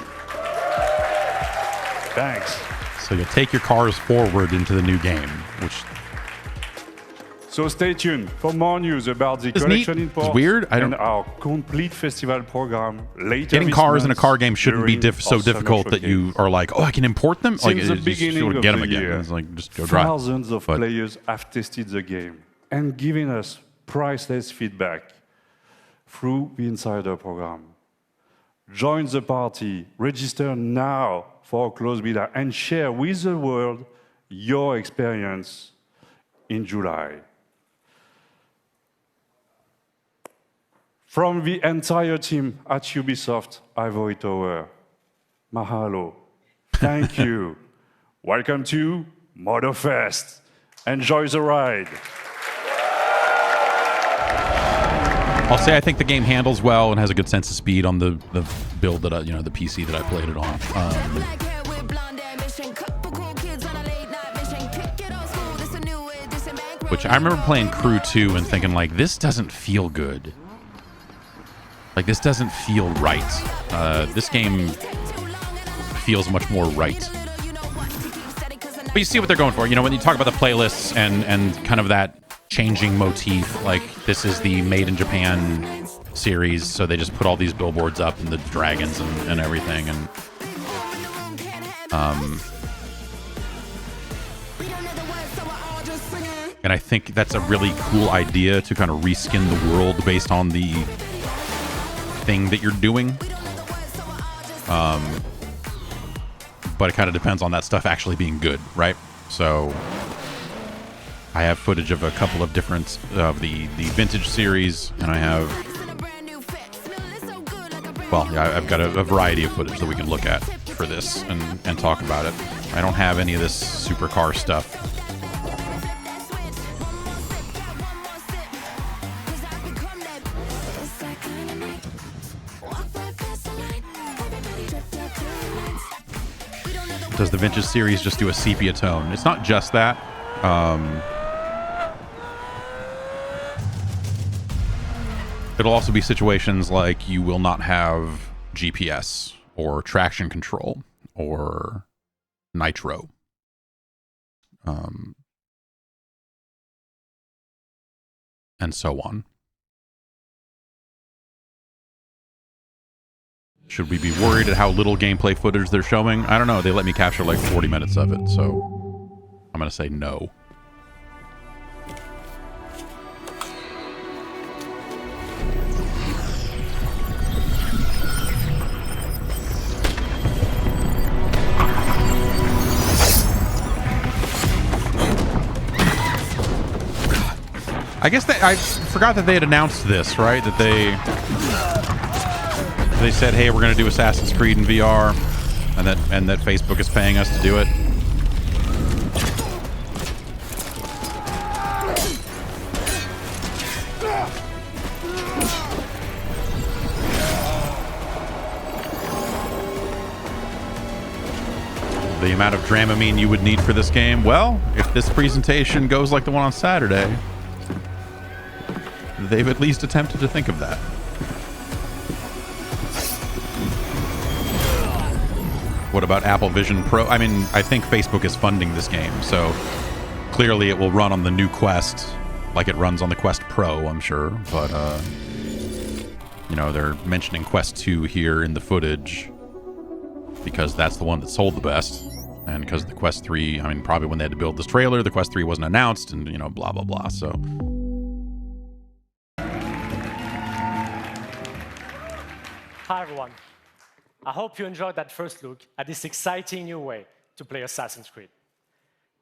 Thanks. So you'll take your cars forward into the new game, which. So stay tuned for more news about the collection import and our complete festival program later. Getting cars in a car game shouldn't be so difficult that you are like, oh, I can import them. Since the beginning of get them the again. year, It's like, just go drive. thousands of players have tested the game and given us priceless feedback through the Insider program. Join the party, register now for a closed beta, and share with the world your experience in July. From the entire team at Ubisoft Ivory Tower, mahalo, thank you. Welcome to Motorfest. Enjoy the ride. I'll say I think the game handles well and has a good sense of speed on the build that the PC that I played it on. Which I remember playing Crew 2 and thinking like, this doesn't feel good. Like, this doesn't feel right. This game feels much more right. But you see what they're going for. You know, when you talk about the playlists and kind of that changing motif, like this is the Made in Japan series, so they just put all these billboards up and the dragons and everything. And I think that's a really cool idea to kind of reskin the world based on the thing that you're doing. But it kind of depends on that stuff actually being good, right? So I have footage of a couple of different of the vintage series, and I have, well, yeah, I've got a variety of footage that we can look at for this and talk about it. I don't have any of this supercar stuff. Does the vintage series just do a sepia tone? It's not just that. It'll also be situations like you will not have GPS or traction control or nitro. And so on. Should we be worried at how little gameplay footage they're showing? I don't know. They let me capture like 40 minutes of it, so I'm going to say no. I guess I forgot that they had announced this, right? That they said, "Hey, we're going to do Assassin's Creed in VR," and that Facebook is paying us to do it. The amount of Dramamine you would need for this game? Well, if this presentation goes like the one on Saturday, they've at least attempted to think of that. What about Apple Vision Pro? I mean, I think Facebook is funding this game, so clearly it will run on the new Quest like it runs on the Quest Pro, I'm sure. But, you know, they're mentioning Quest 2 here in the footage because that's the one that sold the best. And because the Quest 3, I mean, probably when they had to build this trailer, the Quest 3 wasn't announced and, you know, blah, blah, blah. So... Hi everyone. I hope you enjoyed that first look at this exciting new way to play Assassin's Creed.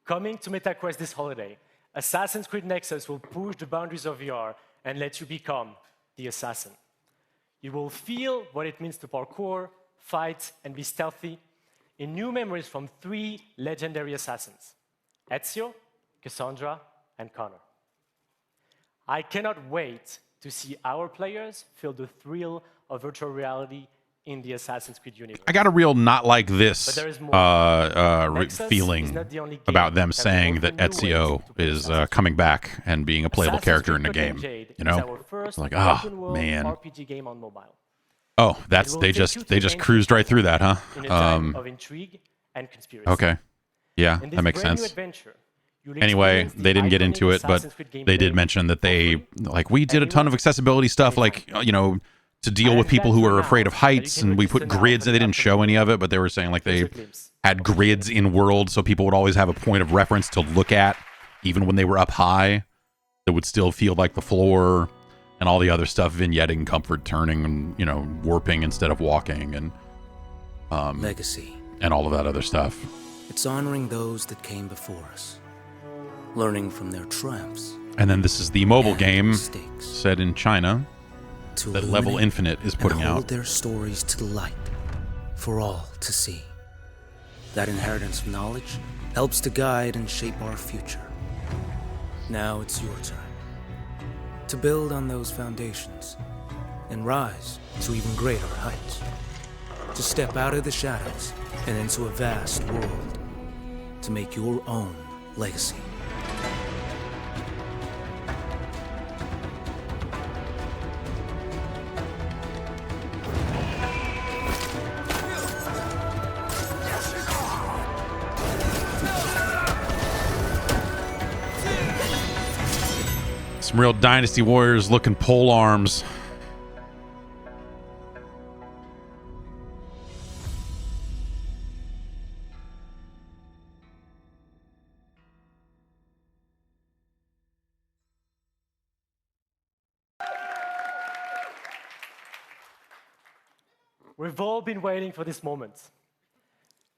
Coming to MetaQuest this holiday, Assassin's Creed Nexus will push the boundaries of VR and let you become the assassin. You will feel what it means to parkour, fight, and be stealthy in new memories from 3 legendary assassins, Ezio, Cassandra, and Connor. I cannot wait to see our players feel the thrill of virtual reality in the Assassin's Creed universe. I got a real not like this feeling about them saying that Ezio is coming back and being a playable character in the game. You know, like, oh man. RPG game on mobile. Oh, that's they just cruised right through that, huh? In a time of intrigue and conspiracy. Okay, yeah, that makes sense. Anyway, they didn't get into it, but they did mention that they we did a ton of accessibility stuff, like, you know, to deal with people who are afraid of heights, and we put grids. They didn't show any of it, but they were saying like they had grids in world, so people would always have a point of reference to look at, even when they were up high. That would still feel like the floor, and all the other stuff, vignetting, comfort, turning, and, you know, warping instead of walking, and legacy, and all of that other stuff. It's honoring those that came before us, learning from their triumphs. And then this is the mobile game set in China that Level Infinite is putting out. Hold their stories to the light for all to see. That inheritance of knowledge helps to guide and shape our future. Now it's your turn to build on those foundations and rise to even greater heights. To step out of the shadows and into a vast world. To make your own legacy. Some real Dynasty Warriors looking pole arms. We've all been waiting for this moment.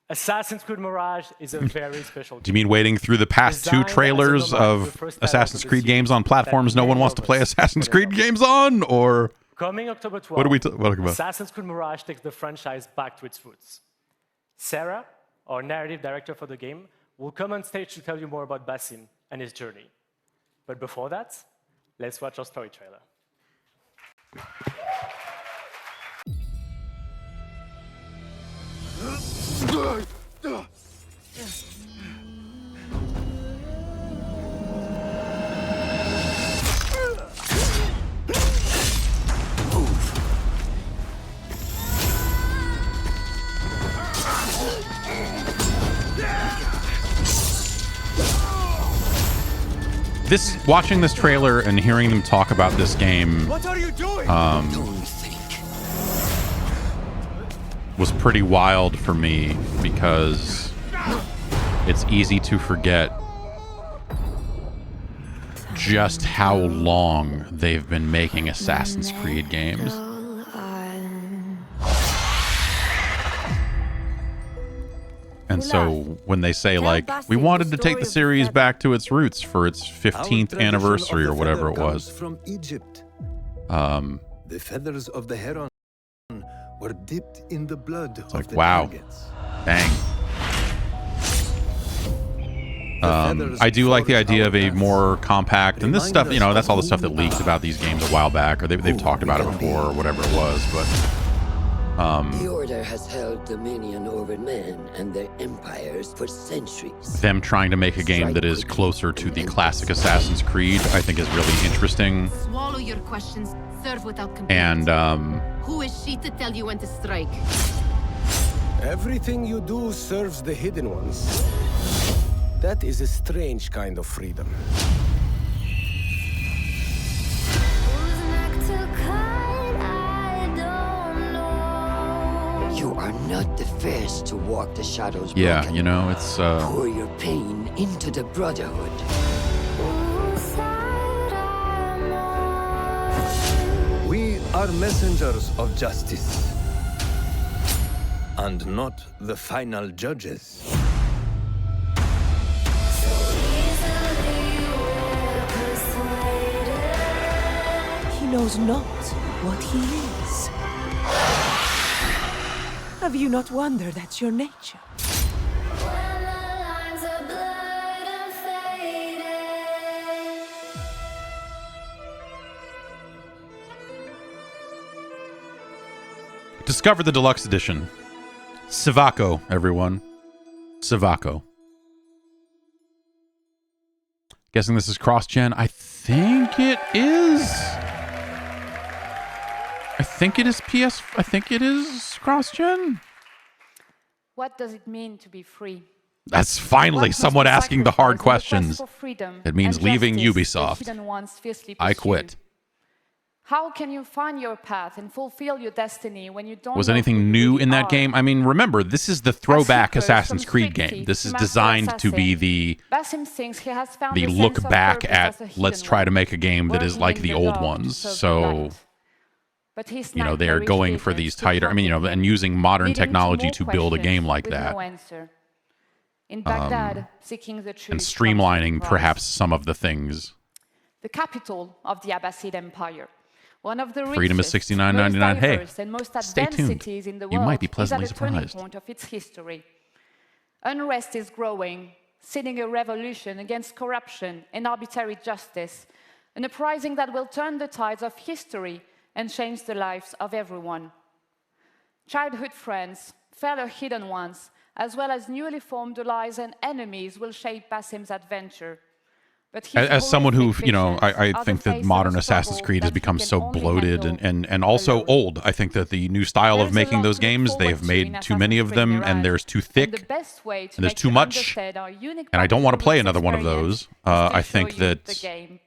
Assassin's Creed Mirage is a very special game. Do you mean waiting through the past 2 trailers of Assassin's Creed games on platforms no one wants to play Assassin's Creed games on? Or coming October 12th, what are we talking about? Assassin's Creed Mirage takes the franchise back to its roots. Sarah, our narrative director for the game, will come on stage to tell you more about Basim and his journey. But before that, let's watch our story trailer. watching this trailer and hearing them talk about this game, What are you doing? Was pretty wild for me because it's easy to forget just how long they've been making Assassin's Creed games. And so when they say, like, we wanted to take the series back to its roots for its 15th anniversary or whatever it was. From Egypt. The feathers of the heron were dipped in the blood of the targets. Dang. I do like the idea of a more compact, and this stuff, you know, that's all the stuff that leaked about these games a while back, or they've talked about it before, or whatever it was, but... the Order has held dominion over men and their empires for centuries. Them trying to make a game that is closer to the classic Assassin's Creed, I think is really interesting. Swallow your questions, serve without complaint. And, who is she to tell you when to strike? Everything you do serves the hidden ones. That is a strange kind of freedom. You are not the first to walk the shadows. Yeah, broken. you know, it's... Pour your pain into the Brotherhood. We are messengers of justice. And not the final judges. He knows not what he is. Have you not wondered at your nature? Discover the deluxe edition. Sivako, everyone. Sivako. Guessing this is cross-gen. I think it is. I think it is PS. I think it is cross-gen. What does it mean to be free? That's finally someone asking the hard questions. It means leaving Ubisoft. I quit. How can you find your path and fulfill your destiny when you don't Was know anything who new you in that are? game? I mean, remember, this is the throwback seeker Assassin's from Creed strictly game. This is to master designed to be assassin. Basim thinks he has found the a look sense of back purpose at as a let's hidden try to one, make a game that is working like in the the old dark to ones. serve the So, light. But his you know, they are nightmarish going for visions these to tighter, I mean, you know, and using modern leading to technology more to build a questions game like with that. no answer. In Baghdad, seeking the truth And comes with a streamlining price. perhaps some of the things. The capital of the Abbasid Empire. One of the Freedom is richest, $69.99. most Hey, diverse and most stay advanced tuned. cities in the You world might be pleasantly is at a turning surprised. point of its history. Unrest is growing, seeding a revolution against corruption and arbitrary justice, an uprising that will turn the tides of history and change the lives of everyone. Childhood friends, fellow hidden ones, as well as newly formed allies and enemies will shape Basim's adventure. But his As someone who, horrific you know, visions I are the think that face of modern a Assassin's struggle Creed has that he become can so only bloated handle and also alone. old. I think that the new style of There's a making lot those to look games, they have forward to in made too many of Assassin's them, Creed and Mirage. there's too And thick, the best way to and there's make too you much, understand our unique and I don't want to play Battlefield another one of experience those. is to I show think you the that game.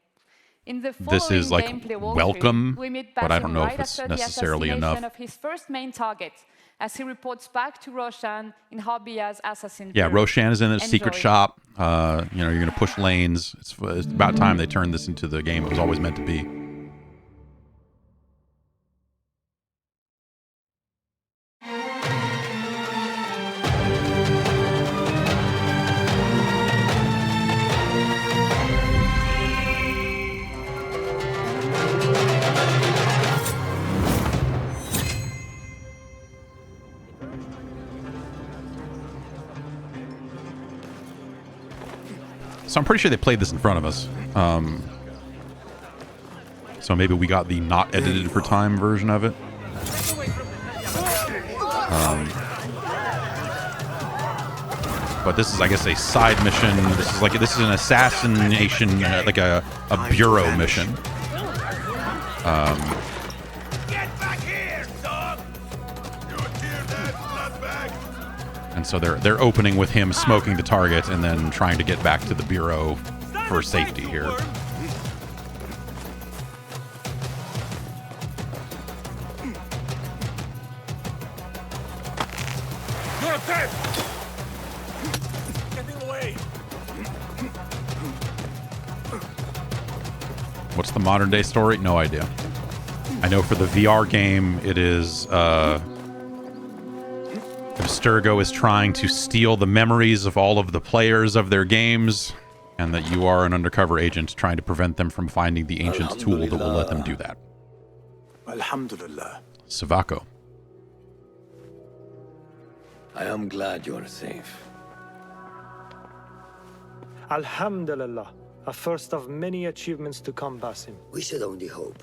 In the this is like following gameplay walkthrough, welcome, we meet but I Basim don't know right if it's after the necessarily assassination enough. of his first main target, as he reports back to Roshan in Harbiya's assassin. Yeah, bureau. Roshan is in a secret Enjoy. shop. You know, you're going to push lanes. It's about time they turned this into the game it was always meant to be. So I'm pretty sure they played this in front of us. So maybe we got the not edited for time version of it. But this is, I guess, a side mission. This is an assassination, like a bureau mission. And so they're opening with him smoking the target and then trying to get back to the bureau for safety here. You're dead! Getting away! What's the modern day story? No idea. I know for the VR game, it is Abstergo is trying to steal the memories of all of the players of their games, and that you are an undercover agent trying to prevent them from finding the ancient tool that will let them do that. Alhamdulillah. Sivako. I am glad you are safe. Alhamdulillah. A first of many achievements to come, Basim. We should only hope.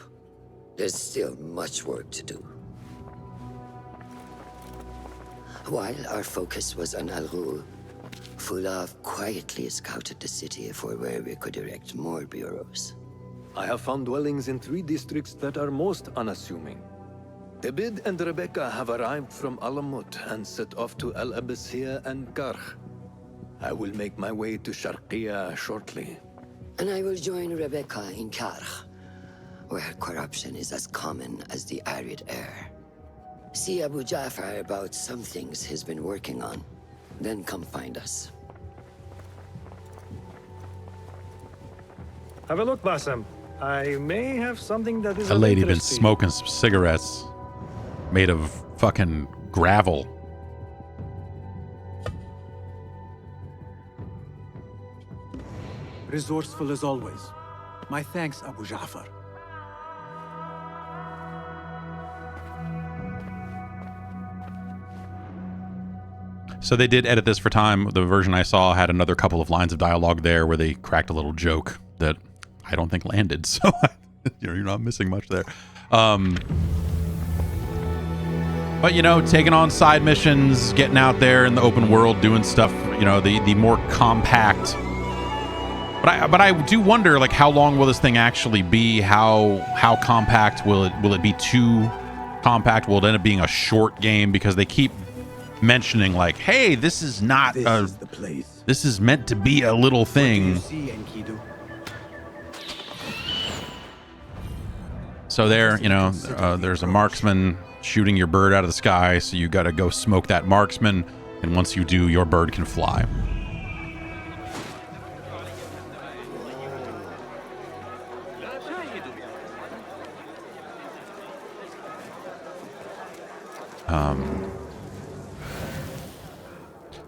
There's still much work to do. While our focus was on Al Ghul, Fulaf quietly scouted the city for where we could erect more bureaus. I have found dwellings in 3 districts that are most unassuming. Abid and Rebecca have arrived from Alamut and set off to Al Abyssiya and Karh. I will make my way to Sharqiya shortly. And I will join Rebecca in Karh, where corruption is as common as the arid air. See Abu Ja'far about some things he's been working on. Then come find us. Have a look, Basim. I may have something that is A of lady been interest to you. smoking some cigarettes made of fucking gravel. Resourceful as always. My thanks, Abu Ja'far. So they did edit this for time. The version I saw had another couple of lines of dialogue there where they cracked a little joke that I don't think landed. So you're not missing much there. But, you know, taking on side missions, getting out there in the open world, doing stuff, you know, the more compact. But I do wonder, like, how long will this thing actually be? How compact will it be? Too compact? Will it end up being a short game? Because they keep mentioning, like, hey, this is not the place. This is meant to be a little thing. So there, you know, there's a marksman shooting your bird out of the sky, so you got to go smoke that marksman, and once you do, your bird can fly.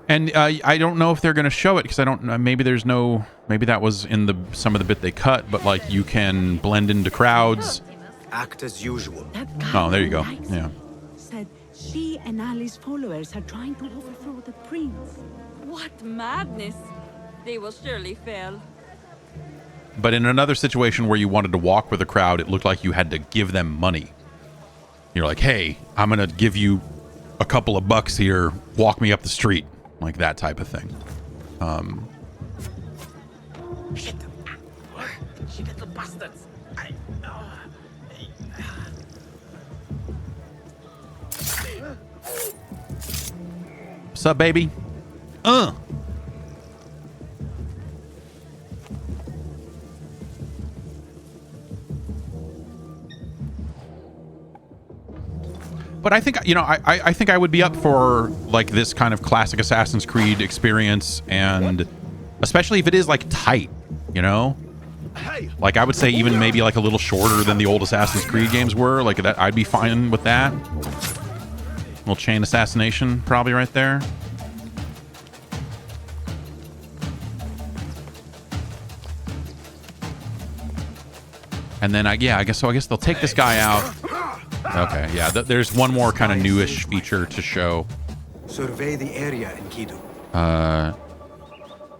And I don't know if they're going to show it because I don't know. Maybe there's no. Maybe that was in some of the bit they cut. But like you can blend into crowds. Act as usual. Oh, there you go. Yeah. Said she and Ali's followers are trying to overthrow the prince. What madness! They will surely fail. But in another situation where you wanted to walk with a crowd, it looked like you had to give them money. You're like, hey, I'm going to give you a couple of bucks here. Walk me up the street. Like that type of thing. Shit. She little bastards. What's up, baby? But I think, you know, I think I would be up for like this kind of classic Assassin's Creed experience, and especially if it is like tight, you know? Like I would say even maybe like a little shorter than the old Assassin's Creed games were. Like that, I'd be fine with that. Little chain assassination probably right there. And then I guess they'll take this guy out. Okay, yeah, there's one more kind of newish feature to show. Survey the area in Kido.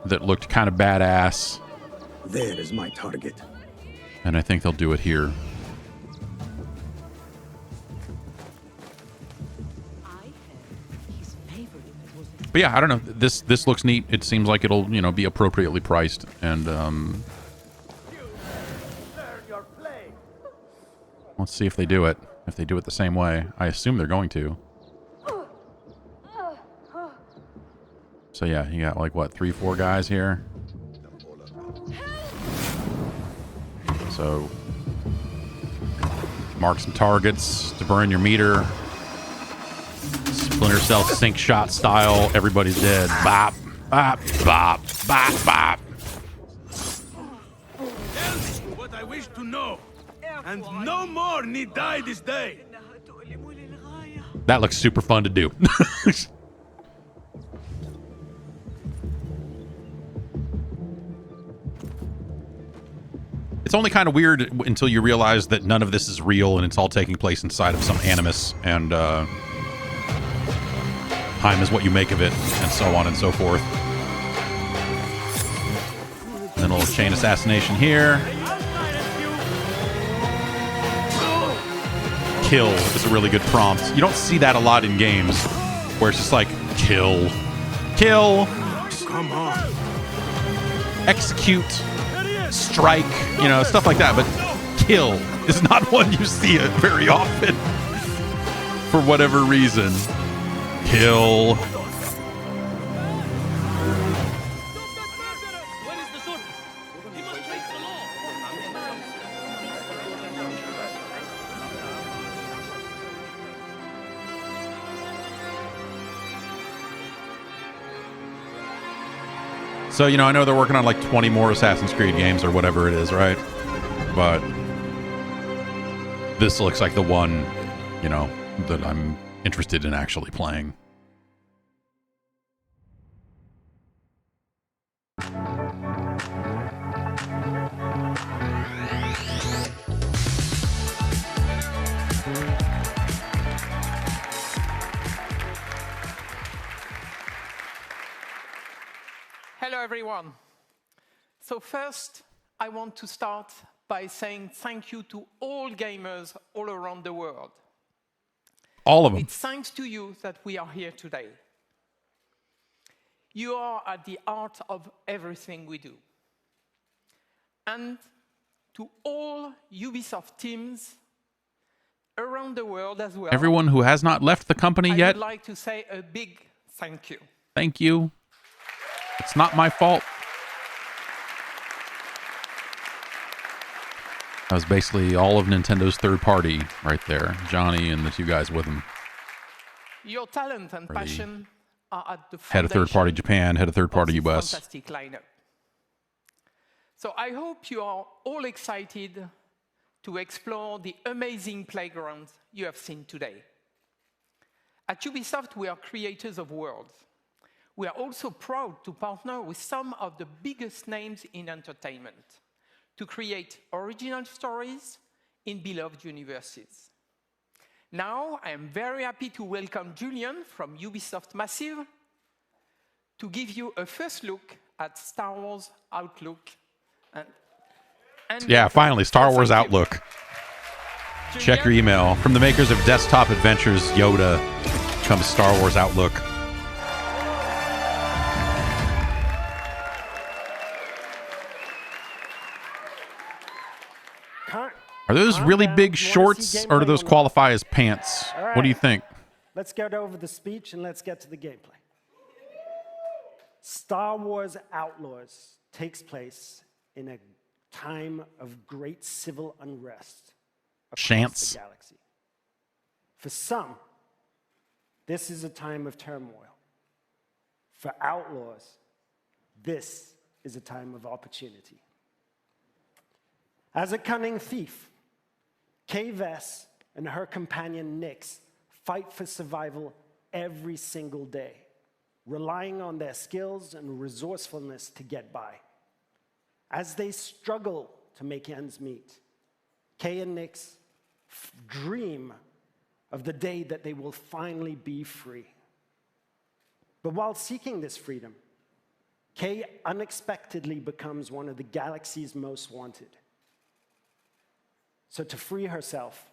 That looked kind of badass. There is my target. And I think they'll do it here. But yeah, I don't know. This looks neat. It seems like it'll, you know, be appropriately priced, and let's see if they do it. If they do it the same way, I assume they're going to. So yeah, you got like what, 3-4 guys here. So, mark some targets to burn your meter. Splinter Cell sync shot style. Everybody's dead. Bop, bop, bop, bop, bop. Tell me what I wish to know, and no more need die this day. That looks super fun to do. It's only kind of weird until you realize that none of this is real and it's all taking place inside of some animus, and time is what you make of it, and so on and so forth. Then a little chain assassination here. Kill is a really good prompt. You don't see that a lot in games, where it's just like, kill, kill, come on, execute, strike, you know, stuff like that. But kill is not one you see it very often for whatever reason. Kill. So, you know, I know they're working on like 20 more Assassin's Creed games or whatever it is, right? But this looks like the one, you know, that I'm interested in actually playing. Hello, everyone. So first, I want to start by saying thank you to all gamers all around the world. All of them. It's thanks to you that we are here today. You are at the heart of everything we do. And to all Ubisoft teams around the world as well. Everyone who has not left the company yet. I would like to say a big thank you. Thank you. It's not my fault. That was basically all of Nintendo's third party right there. Johnny and the two guys with him. Your talent and passion are at the head of third party Japan, head of third party US. Fantastic lineup. So I hope you are all excited to explore the amazing playground you have seen today. At Ubisoft, we are creators of worlds. We are also proud to partner with some of the biggest names in entertainment to create original stories in beloved universes. Now, I am very happy to welcome Julian from Ubisoft Massive to give you a first look at Star Wars Outlook. Yeah, finally, Star Wars Outlook. Check your email. From the makers of Desktop Adventures Yoda comes Star Wars Outlook. Are those really big shorts, or do those qualify as pants? Right. What do you think? Let's get over the speech and let's get to the gameplay. Star Wars Outlaws takes place in a time of great civil unrest across the galaxy. For some, this is a time of turmoil. For Outlaws, this is a time of opportunity. As a cunning thief, Kay Vess and her companion Nyx fight for survival every single day, relying on their skills and resourcefulness to get by. As they struggle to make ends meet, Kay and Nyx dream of the day that they will finally be free. But while seeking this freedom, Kay unexpectedly becomes one of the galaxy's most wanted. So to free herself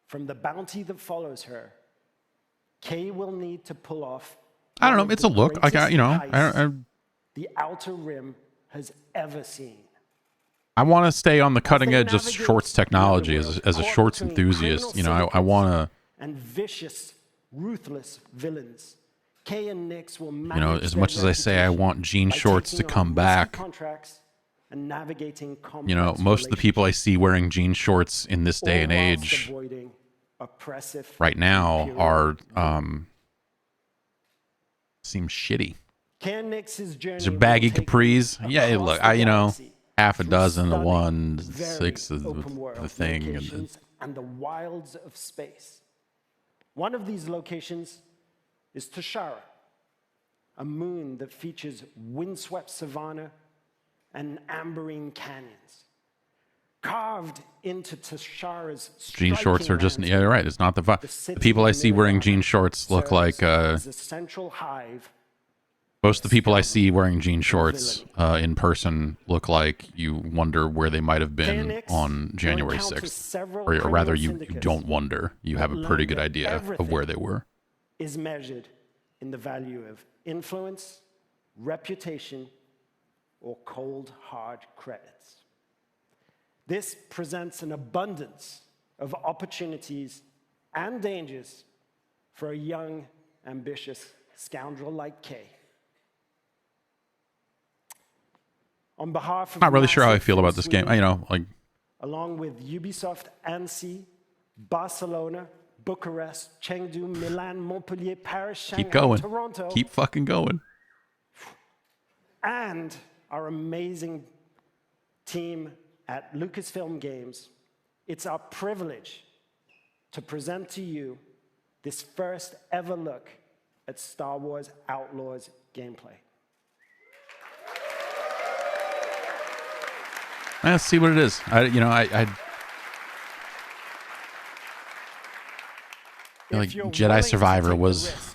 from the bounty that follows her, Kay will need to pull off. I don't know. It's a look. I got, you know, the Outer Rim has ever seen. I want to stay on the cutting edge of shorts technology as a shorts enthusiast. You know, I want to. And vicious, ruthless villains. Kay and Nyx will you know, as much as I say I want jean shorts to come back, and navigating complex You know, most of the people I see wearing jean shorts in this day and age right now are seem shitty. These are baggy capris. Yeah, look, you know, half a dozen of one, 6 of the thing, and the wilds of space. One of these locations is Toshara, a moon that features windswept savanna and amberine canyons. Carved into Toshara's jean shorts are just, yeah, you're right. It's not the vibe. The people I see wearing jean shorts look like most of the people I see wearing jean shorts in person look like you wonder where they might have been on January 6th. Or rather, you don't wonder. You have a pretty good idea of where they were. Is measured in the value of influence, reputation, or cold, hard credits. This presents an abundance of opportunities and dangers for a young, ambitious scoundrel like Kay. On behalf of not really sure how I feel about this game. You know, like along with Ubisoft, Annecy, Barcelona, Bucharest, Chengdu, Milan, Montpellier, Paris, Shanghai, keep going. Toronto. Keep fucking going. And our amazing team at Lucasfilm Games, it's our privilege to present to you this first ever look at Star Wars Outlaws gameplay. Let's see what it is. I feel like Jedi Survivor was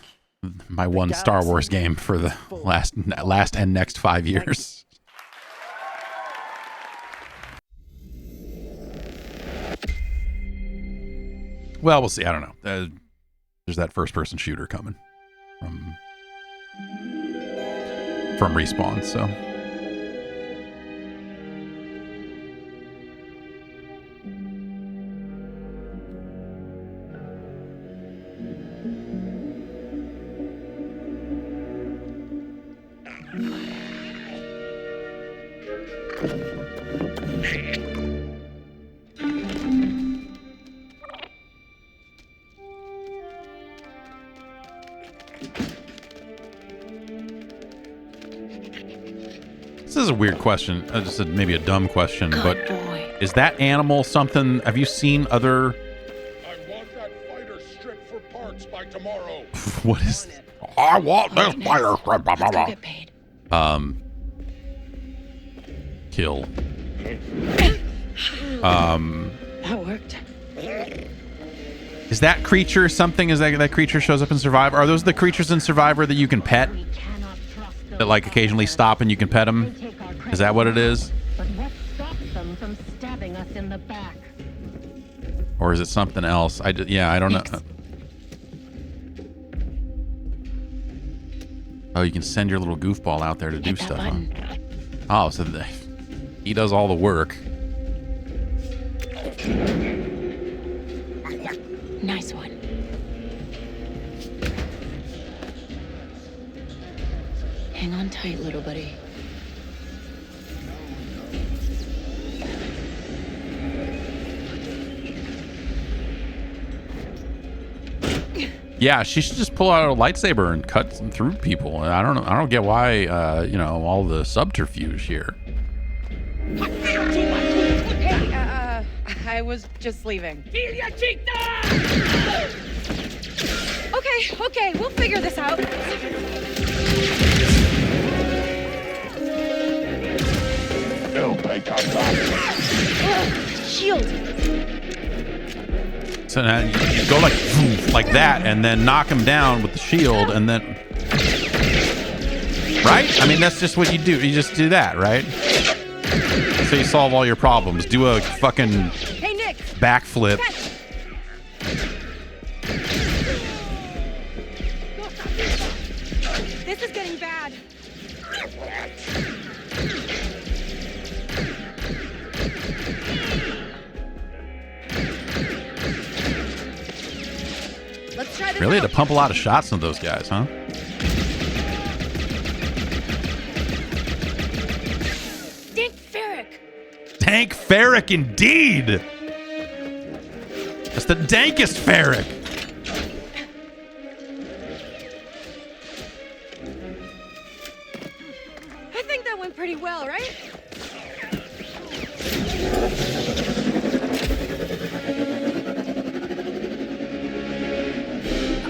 my one Star Wars game for the last and next 5 years. Well, we'll see. I don't know. There's that first-person shooter coming from Respawn, so. This is a weird question. Just maybe a dumb question, but is that animal something? Have you seen other? I want that fighter stripped for parts by tomorrow. What is? I want this fighter stripped. Blah, blah, blah. Get paid. Kill. That worked. Is that creature something? Is that creature shows up in Survivor? Are those the creatures in Survivor that you can pet? That like occasionally stop and you can pet them? Is that what it is? But what stops them from stabbing us in the back? Or is it something else? I don't know. Oh, you can send your little goofball out there to do stuff. Huh? Oh, so he does all the work. Nice one. Hang on tight, little buddy. Yeah, she should just pull out a lightsaber and cut through people. I don't get why, all the subterfuge here. Hey, I was just leaving. Okay, we'll figure this out. Shield. So now you go like that, and then knock him down with the shield, and then, right? I mean, that's just what you do. You just do that, right? So you solve all your problems. Do a fucking backflip. This is getting bad. Let's try this Really out. had to pump a lot of shots into those guys, huh? Think fair. dank Ferric indeed. That's the dankest Ferric. I think that went pretty well, right?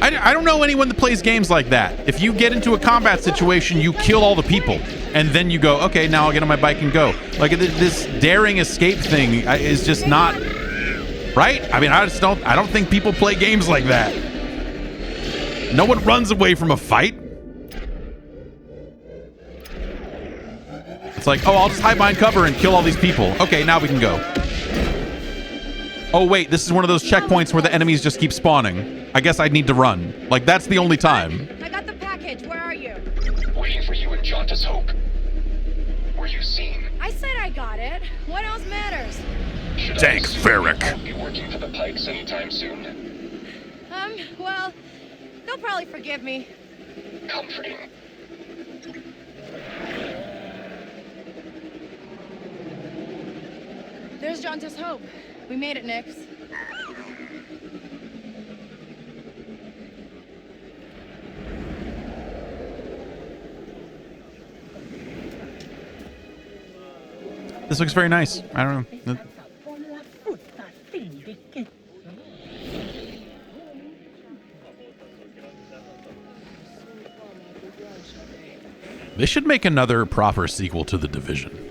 I don't know anyone that plays games like that. If you get into a combat situation, you kill all the people, and then you go, okay, now I'll get on my bike and go. Like this daring escape thing is just not right. I mean, I don't think people play games like that. No one runs away from a fight. It's like, oh, I'll just hide behind cover and kill all these people. Okay, now we can go. Oh, wait, this is one of those checkpoints where the enemies just keep spawning. I guess I'd need to run. Like, that's the only time. I got the package. Where are you? Waiting for you in Jaunta's Hope. Were you seen? I said I got it. What else matters? Thanks, Ferric. Won't be working for the Pikes anytime soon. Well, they'll probably forgive me. Comforting. There's Jaunta's Hope. We made it, Nix. This looks very nice. I don't know. They should make another proper sequel to The Division.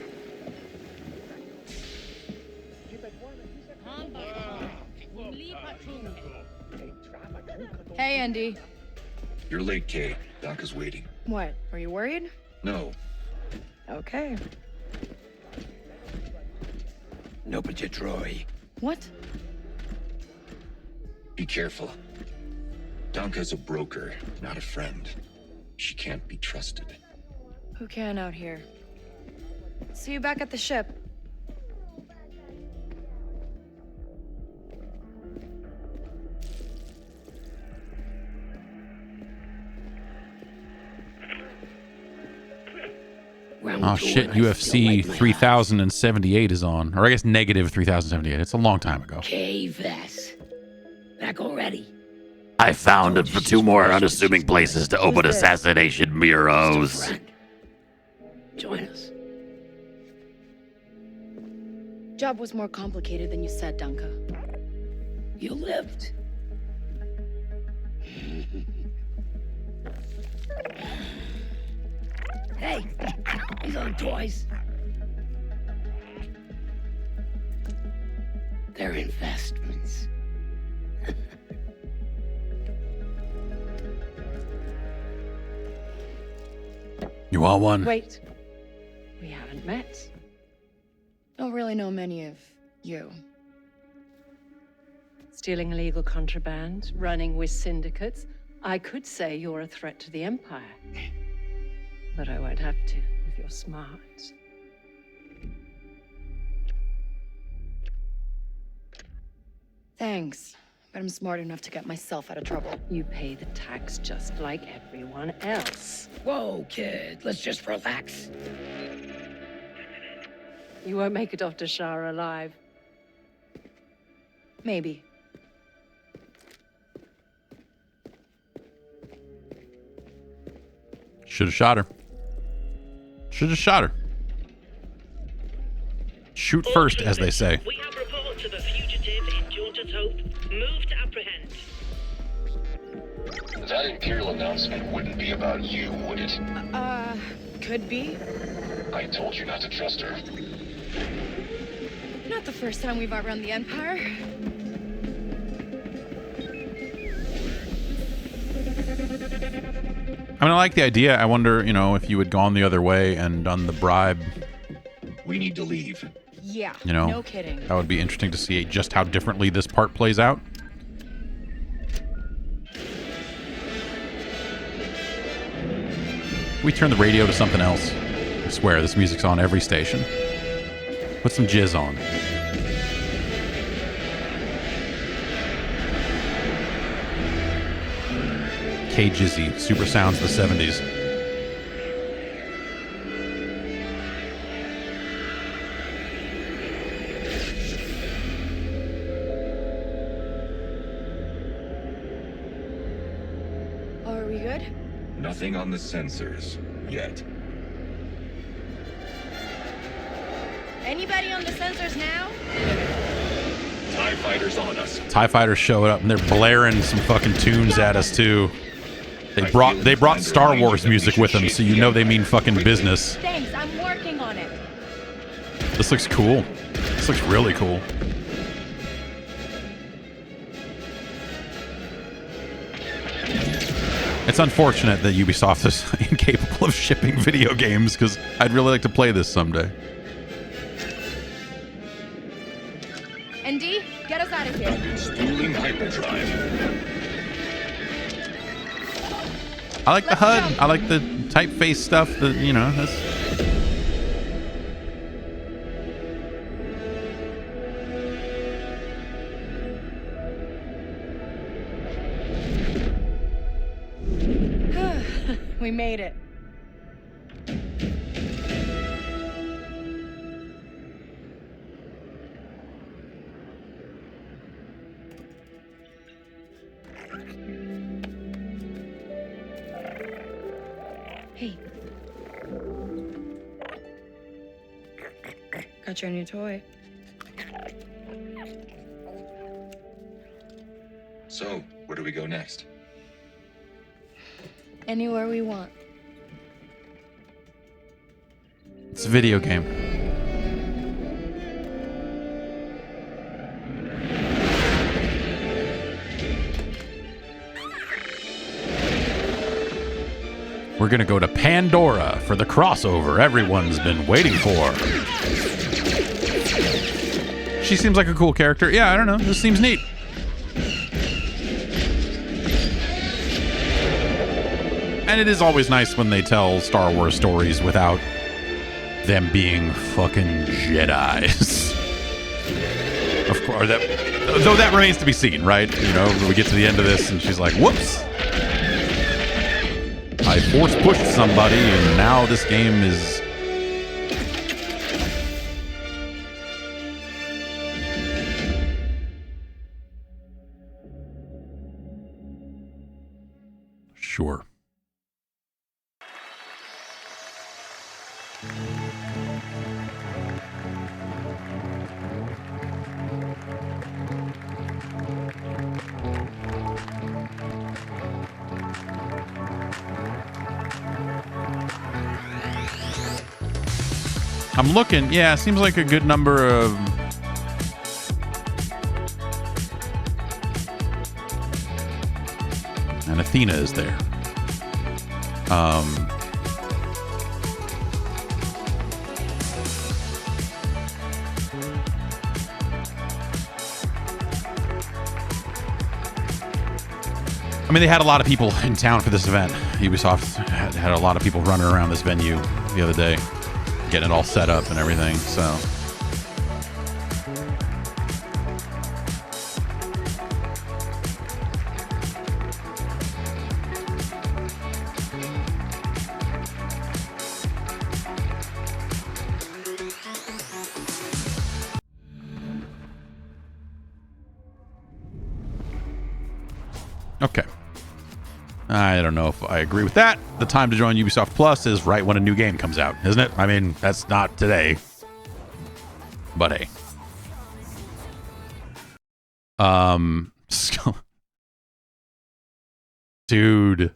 Hey, Andy. You're late, Kay. Doc is waiting. What? Are you worried? No. Okay. No, but you Troy. What? Be careful. Donka's a broker, not a friend. She can't be trusted. Who can out here? See you back at the ship. Oh shit, UFC 3078 is on. Or I guess negative 3078. It's a long time ago. K-Vess. Back already. I found it for 2 more unassuming places to open assassination bureaus. Join us. Job was more complicated than you said, Danka. You lived. Hey, these aren't toys. They're investments. You want one? Wait. We haven't met. Don't really know many of you. Stealing illegal contraband, running with syndicates. I could say you're a threat to the Empire. But I won't have to if you're smart. Thanks, but I'm smart enough to get myself out of trouble. You pay the tax just like everyone else. Whoa, kid, let's just relax. You won't make it off to Shara alive. Maybe. Should have shot her. Should have shot her. Shoot first, as they say. We have reports of a fugitive in Jaunta's Hope. Move to apprehend. That Imperial announcement wouldn't be about you, would it? Could be. I told you not to trust her. Not the first time we've outrun the Empire. I mean, I like the idea. I wonder, if you had gone the other way and done the bribe. We need to leave. Yeah, no kidding. That would be interesting to see just how differently this part plays out. We turn the radio to something else. I swear, this music's on every station. Put some jizz on. K-Jizzy, super sounds of the 70s. good? Nothing on the sensors yet. Anybody on the sensors now? TIE fighters on us. TIE fighters showed up and they're blaring some fucking tunes at us too. They brought Star Wars music with them, so you know they mean fucking business. Thanks, I'm working on it. This looks cool. This looks really cool. It's unfortunate that Ubisoft is incapable of shipping video games, because I'd really like to play this someday. ND, get us out of here. Spooling hyperdrive. I like the HUD. I like the typeface stuff. That, you know, that's. We made it. Hey. Got your new toy. So, where do we go next? Anywhere we want. It's a video game. We're gonna go to Pandora for the crossover everyone's been waiting for. She seems like a cool character. Yeah, I don't know. This seems neat. And it is always nice when they tell Star Wars stories without them being fucking Jedis. Of course, though that remains to be seen, right? You know, when we get to the end of this and she's like, whoops. I force pushed somebody and now this game is... Sure. I'm looking. Yeah, seems like a good number of... And Athena is there. I mean, they had a lot of people in town for this event. Ubisoft had a lot of people running around this venue the other day, getting it all set up and everything, so... Okay. I don't know if I agree with that. The time to join Ubisoft Plus is right when a new game comes out, isn't it? I mean, that's not today. But hey. Dude.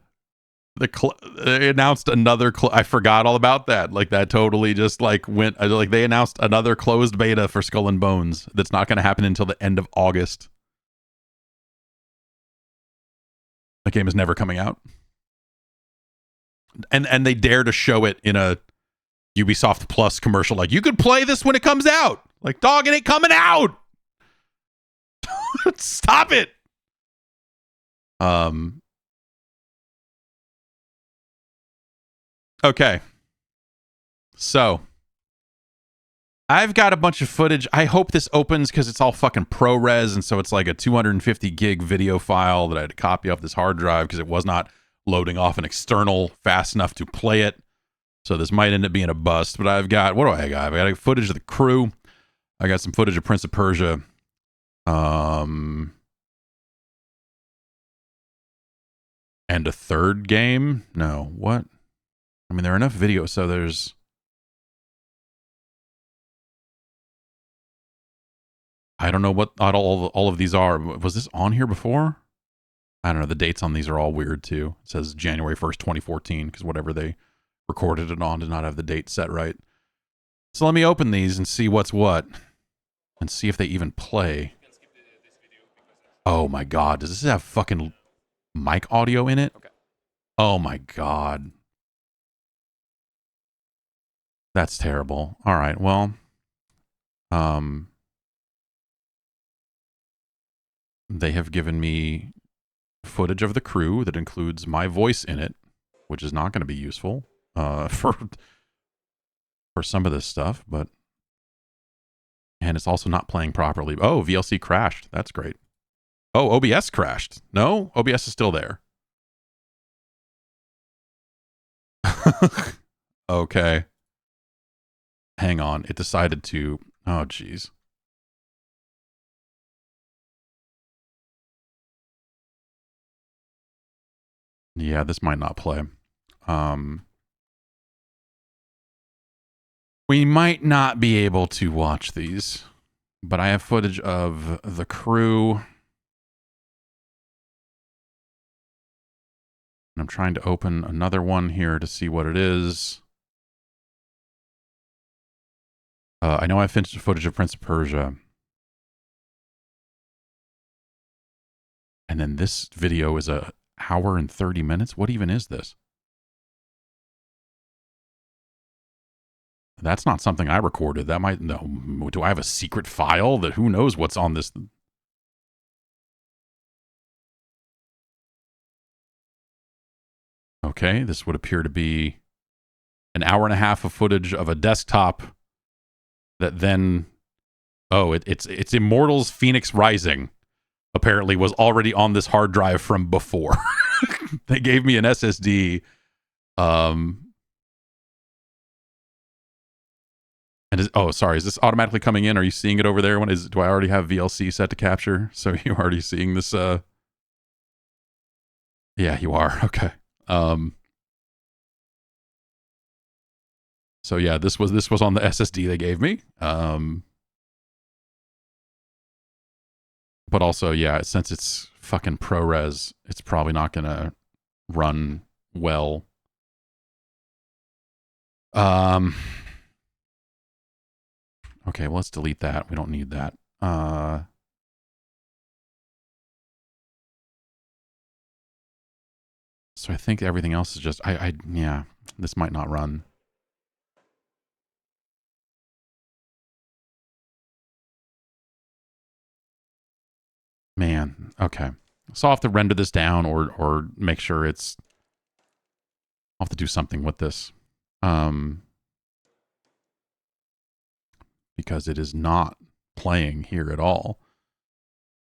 They announced another... I forgot all about that. Like, that totally just, like, went... Like, they announced another closed beta for Skull and Bones that's not going to happen until the end of August. The game is never coming out. And they dare to show it in a Ubisoft Plus commercial. Like, you could play this when it comes out. Like, dog, it ain't coming out. Stop it. Okay. So, I've got a bunch of footage. I hope this opens because it's all fucking ProRes, and so it's like a 250 gig video file that I had to copy off this hard drive because it was not loading off an external fast enough to play it. So this might end up being a bust, but I've got... What do I got? I got footage of the crew. I got some footage of Prince of Persia. And a third game? No. What? I mean, there are enough videos, so there's... I don't know what all of these are. Was this on here before? I don't know. The dates on these are all weird, too. It says January 1st, 2014, because whatever they recorded it on did not have the date set right. So let me open these and see what's what. And see if they even play. Oh, my God. Does this have fucking mic audio in it? Okay. Oh, my God. That's terrible. All right, well. They have given me footage of the crew that includes my voice in it, which is not going to be useful for some of this stuff, but and it's also not playing properly. Oh, VLC crashed. That's great. Oh, OBS crashed. No, OBS is still there. Okay. Hang on. It decided to... Oh, geez. Yeah, this might not play. We might not be able to watch these, but I have footage of the crew. And I'm trying to open another one here to see what it is. I know I finished the footage of Prince of Persia. And then this video is a hour and 30 minutes. What even is this? That's not something I recorded. That might... No. Do I have a secret file that who knows what's on this? Okay, this would appear to be an hour and a half of footage of a desktop that then... Oh, it's Immortals Phoenix Rising. Apparently was already on this hard drive from before. They gave me an SSD. And oh, sorry. Is this automatically coming in? Are you seeing it over there? Do I already have VLC set to capture? So you're already seeing this? Yeah, you are. Okay. So yeah, this was on the SSD they gave me. But also, yeah, since it's fucking ProRes, it's probably not gonna run well. Okay, well, let's delete that. We don't need that. So I think everything else is just... yeah, this might not run. Man, okay. So I'll have to render this down or make sure it's... I'll have to do something with this. Because it is not playing here at all.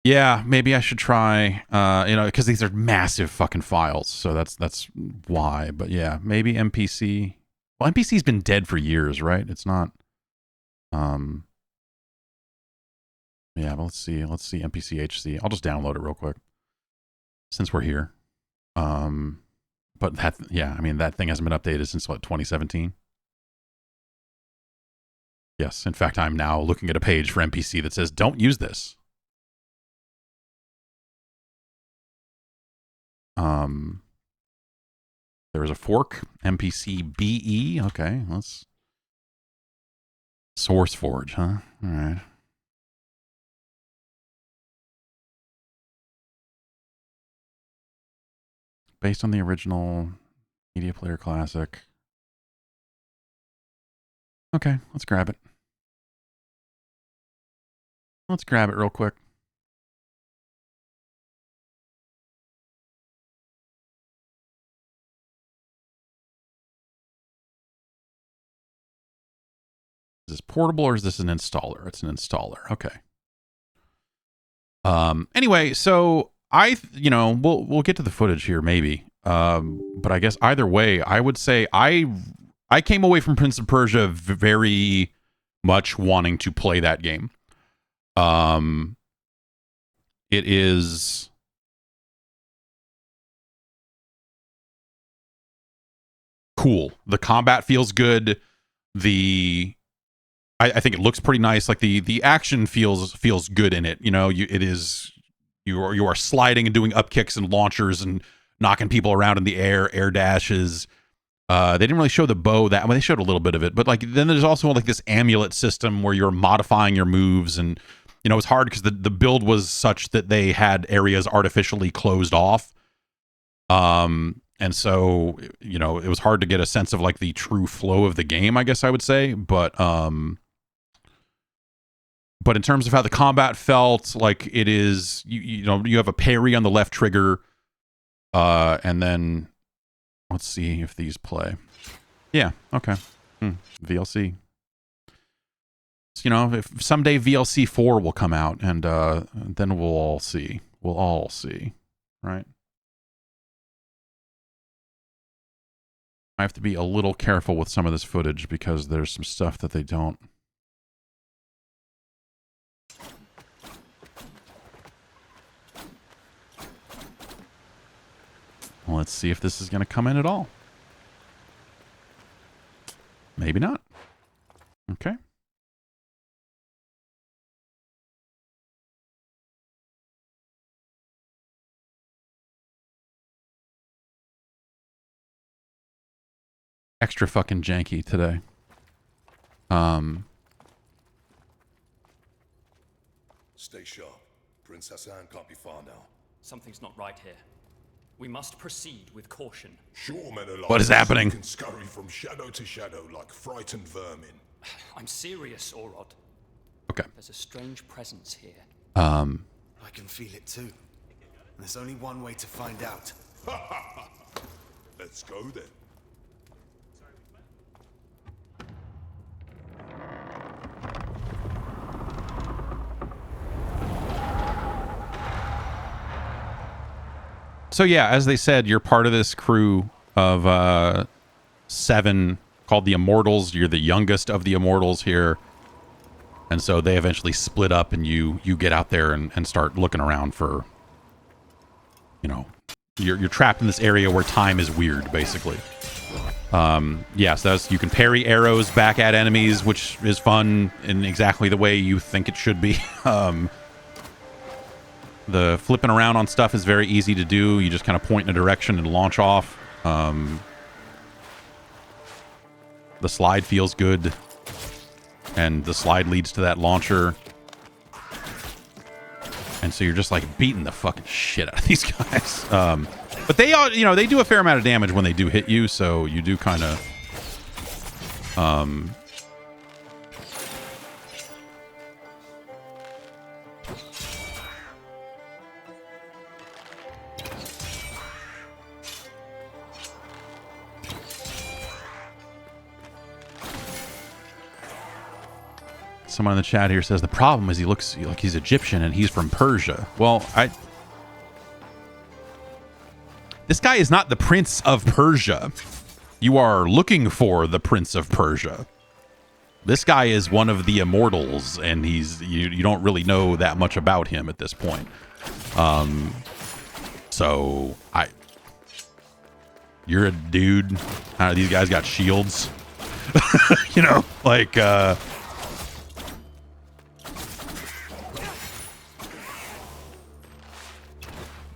Yeah, maybe I should try, because these are massive fucking files. So that's why. But yeah, maybe MPC. Well, MPC's been dead for years, right? It's not... Yeah, but let's see MPC-HC. I'll just download it real quick since we're here. But that, yeah, I mean, that thing hasn't been updated since, what, 2017? Yes, in fact, I'm now looking at a page for MPC that says, don't use this. There is a fork, MPC-BE. Okay, let's... SourceForge, huh? All right. Based on the original Media Player Classic. Okay, let's grab it. Let's grab it real quick. Is this portable or is this an installer? It's an installer. Okay. Anyway, so we'll get to the footage here maybe. But I guess either way, I would say I came away from Prince of Persia very much wanting to play that game. It is cool. The combat feels good. I think it looks pretty nice. Like the action feels good in it. You know, you are sliding and doing up kicks and launchers and knocking people around in the air dashes. They didn't really show the bow that. I mean, they showed a little bit of it, but like then there's also like this amulet system where you're modifying your moves, and you know it's hard because the build was such that they had areas artificially closed off. And so you know it was hard to get a sense of like the true flow of the game, I guess I would say. But in terms of how the combat felt, like it is, you know, you have a parry on the left trigger, and then. Let's see if these play. Yeah, okay. VLC. So, you know, if someday VLC 4 will come out, and then we'll all see. We'll all see, right? I have to be a little careful with some of this footage because there's some stuff that they don't. Well, let's see if this is going to come in at all. Maybe not. Okay. Extra fucking janky today. Stay sharp. Prince Hassan can't be far now. Something's not right here. We must proceed with caution. Sure, men are like what is happening? Can scurry from shadow to shadow like frightened vermin. I'm serious, Orod. Okay. There's a strange presence here. I can feel it too. There's only one way to find out. Let's go then. So yeah, as they said, you're part of this crew of 7 called the Immortals. You're the youngest of the Immortals here. And so they eventually split up and you get out there and start looking around for, you know, you're trapped in this area where time is weird, basically. Yes, you can parry arrows back at enemies, which is fun in exactly the way you think it should be. The flipping around on stuff is very easy to do. You just kind of point in a direction and launch off. The slide feels good. And the slide leads to that launcher. And so you're just like beating the fucking shit out of these guys. But they all, you know, they do a fair amount of damage when they do hit you. So you do kind of... Someone in the chat here says the problem is he looks like he's Egyptian and he's from Persia. Well, this guy is not the Prince of Persia. You are looking for the Prince of Persia. This guy is one of the Immortals, and you don't really know that much about him at this point. So you're a dude. These guys got shields. You know, like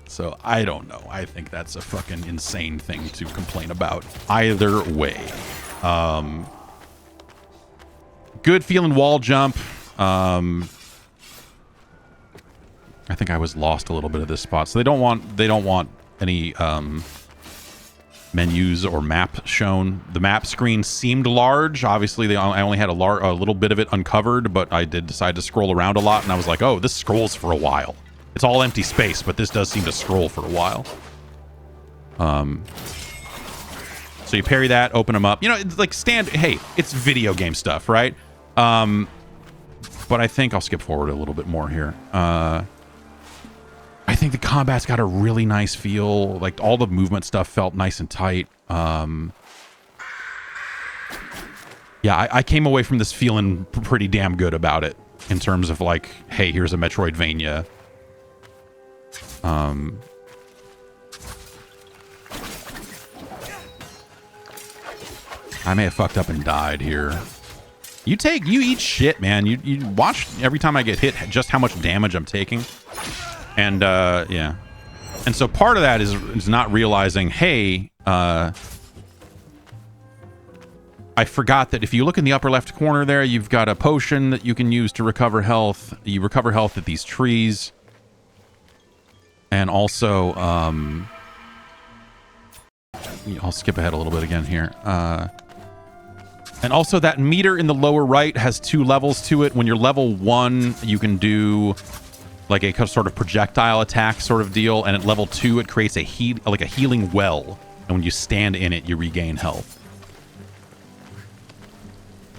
so I don't know. I think that's a fucking insane thing to complain about. Either way. Good feeling wall jump. I think I was lost a little bit at this spot. So they don't want any menus or map shown. The map screen seemed large. Obviously, I only had a little bit of it uncovered, but I did decide to scroll around a lot, and I was like, oh, this scrolls for a while. It's all empty space, but this does seem to scroll for a while. So you parry that, open them up. You know, it's like hey, it's video game stuff, right? But I think I'll skip forward a little bit more here. I think the combat's got a really nice feel. Like all the movement stuff felt nice and tight. Yeah, I came away from this feeling pretty damn good about it in terms of like, hey, here's a Metroidvania. I may have fucked up and died here. You eat shit, man. You watch every time I get hit just how much damage I'm taking. And, yeah. And so part of that is not realizing, hey, I forgot that if you look in the upper left corner there, you've got a potion that you can use to recover health. You recover health at these trees. And also, I'll skip ahead a little bit again here. And also that meter in the lower right has 2 levels to it. When you're level 1, you can do like a sort of projectile attack sort of deal. And at level 2, it creates a healing well. And when you stand in it, you regain health.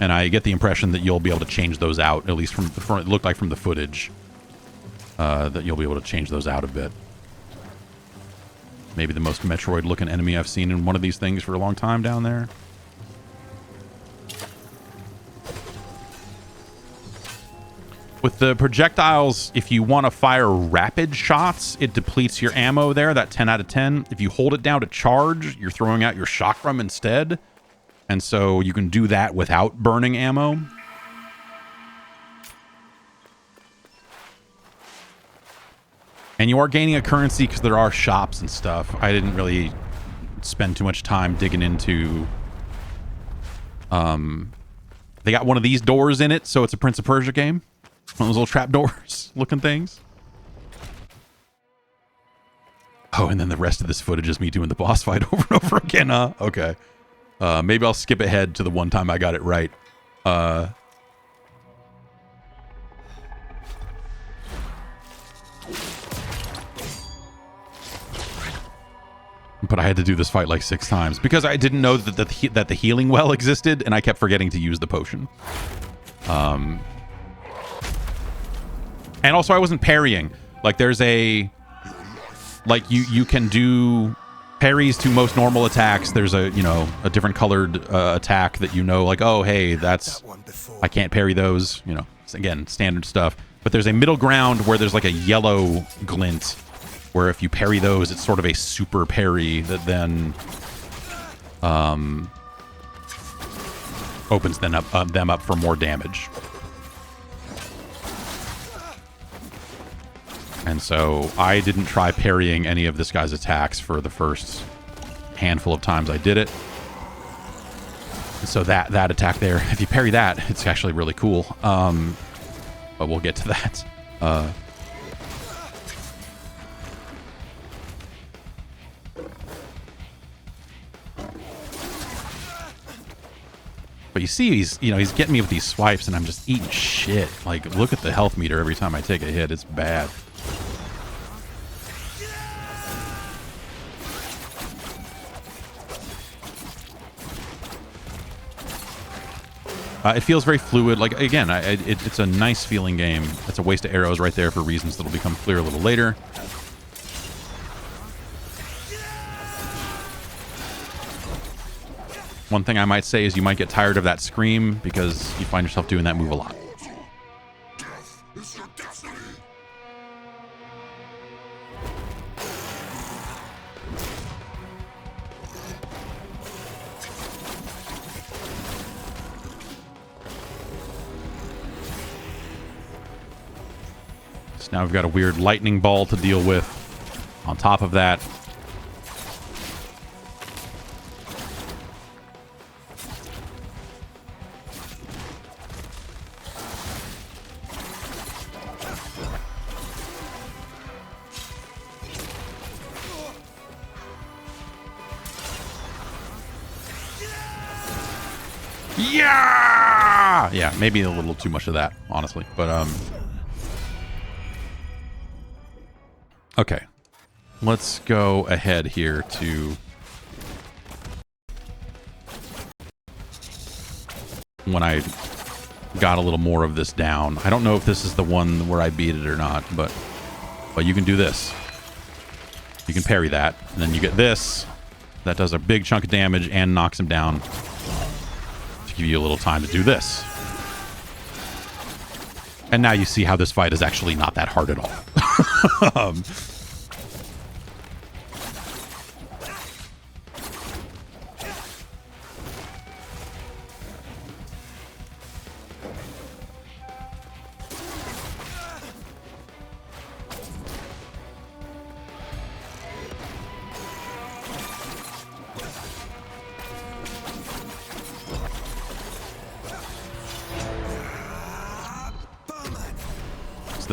And I get the impression that you'll be able to change those out, at least from it looked like from the footage, that you'll be able to change those out a bit. Maybe the most Metroid-looking enemy I've seen in one of these things for a long time down there. With the projectiles, if you want to fire rapid shots, it depletes your ammo there, that 10 out of 10. If you hold it down to charge, you're throwing out your chakram instead. And so you can do that without burning ammo. And you are gaining a currency because there are shops and stuff. I didn't really spend too much time digging into... They got one of these doors in it, so it's a Prince of Persia game. One of those little trapdoors looking things. Oh, and then the rest of this footage is me doing the boss fight over and over again, huh? Okay. Maybe I'll skip ahead to the one time I got it right. But I had to do this fight like 6 times because I didn't know that the healing well existed, and I kept forgetting to use the potion. And also I wasn't parrying. Like there's a... Like you can do parries to most normal attacks. There's a, you know, a different colored attack that you know, like, oh, hey, that's... I can't parry those. You know, again, standard stuff. But there's a middle ground where there's like a yellow glint where if you parry those, it's sort of a super parry that then opens them up for more damage. And so I didn't try parrying any of this guy's attacks for the first handful of times I did it. And so that attack there, if you parry that, it's actually really cool. But we'll get to that. But you see, he's getting me with these swipes, and I'm just eating shit. Like, look at the health meter every time I take a hit. It's bad. It feels very fluid. Like, again, it's a nice feeling game. It's a waste of arrows right there for reasons that'll become clear a little later. One thing I might say is you might get tired of that scream because you find yourself doing that move a lot. So now we've got a weird lightning ball to deal with on top of that. Yeah, maybe a little too much of that, honestly. But okay, let's go ahead here to when I got a little more of this down. I don't know if this is the one where I beat it or not, but you can do this. You can parry that, and then you get this. That does a big chunk of damage and knocks him down. To give you a little time to do this. And now you see how this fight is actually not that hard at all.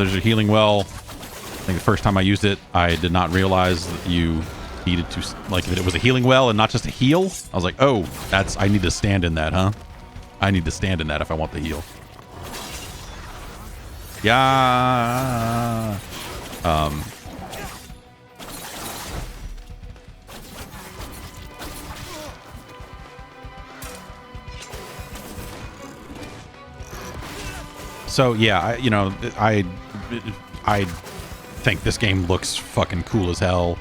There's a healing well. I think the first time I used it, I did not realize that you needed to, like, that it was a healing well and not just a heal. I was like, oh, I need to stand in that, huh? I need to stand in that if I want the heal. Yeah. So yeah, I think this game looks fucking cool as hell.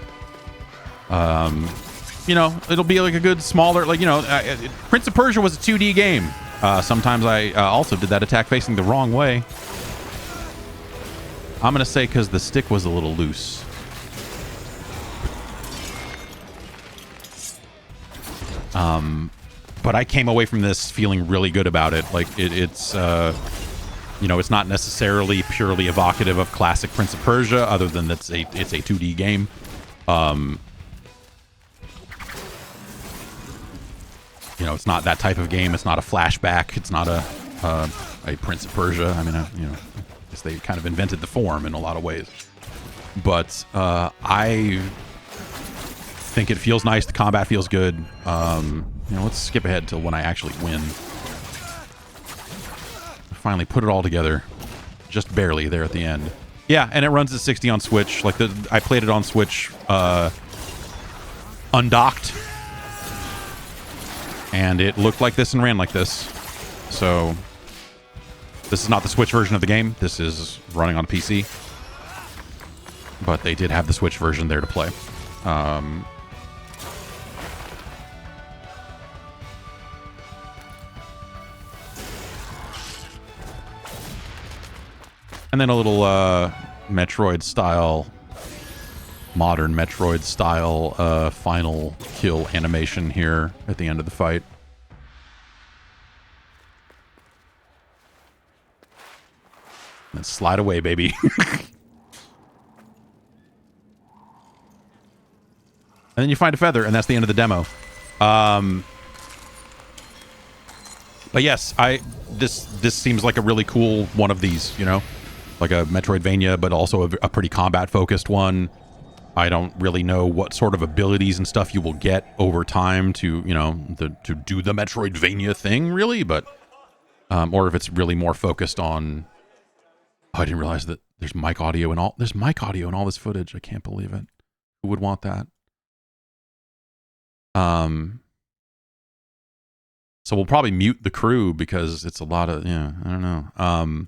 You know, it'll be like a good smaller, like, you know, Prince of Persia was a 2D game. Sometimes I also did that attack facing the wrong way. I'm gonna say because the stick was a little loose. But I came away from this feeling really good about it. Like it's you know, it's not necessarily purely evocative of classic Prince of Persia, other than it's a 2D game. You know, it's not that type of game. It's not a flashback. It's not a Prince of Persia. I mean, you know, I guess they kind of invented the form in a lot of ways. But I think it feels nice. The combat feels good. You know, let's skip ahead till when I actually win. Finally put it all together, just barely there at the end. Yeah, and it runs at 60 on Switch. Like I played it on Switch undocked, and it looked like this and ran like this. So this is not the Switch version of the game. This is running on a PC, but they did have the Switch version there to play. And then a little Metroid style, modern Metroid style final kill animation here at the end of the fight. And then slide away, baby. And then you find a feather, and that's the end of the demo. But yes, this seems like a really cool one of these, you know? Like a Metroidvania, but also a pretty combat-focused one. I don't really know what sort of abilities and stuff you will get over time to, you know, to do the Metroidvania thing, really, but or if it's really more focused on. Oh, I didn't realize that there's mic audio and all. There's mic audio in all this footage. I can't believe it. Who would want that? So we'll probably mute the crew because it's a lot of, yeah, I don't know.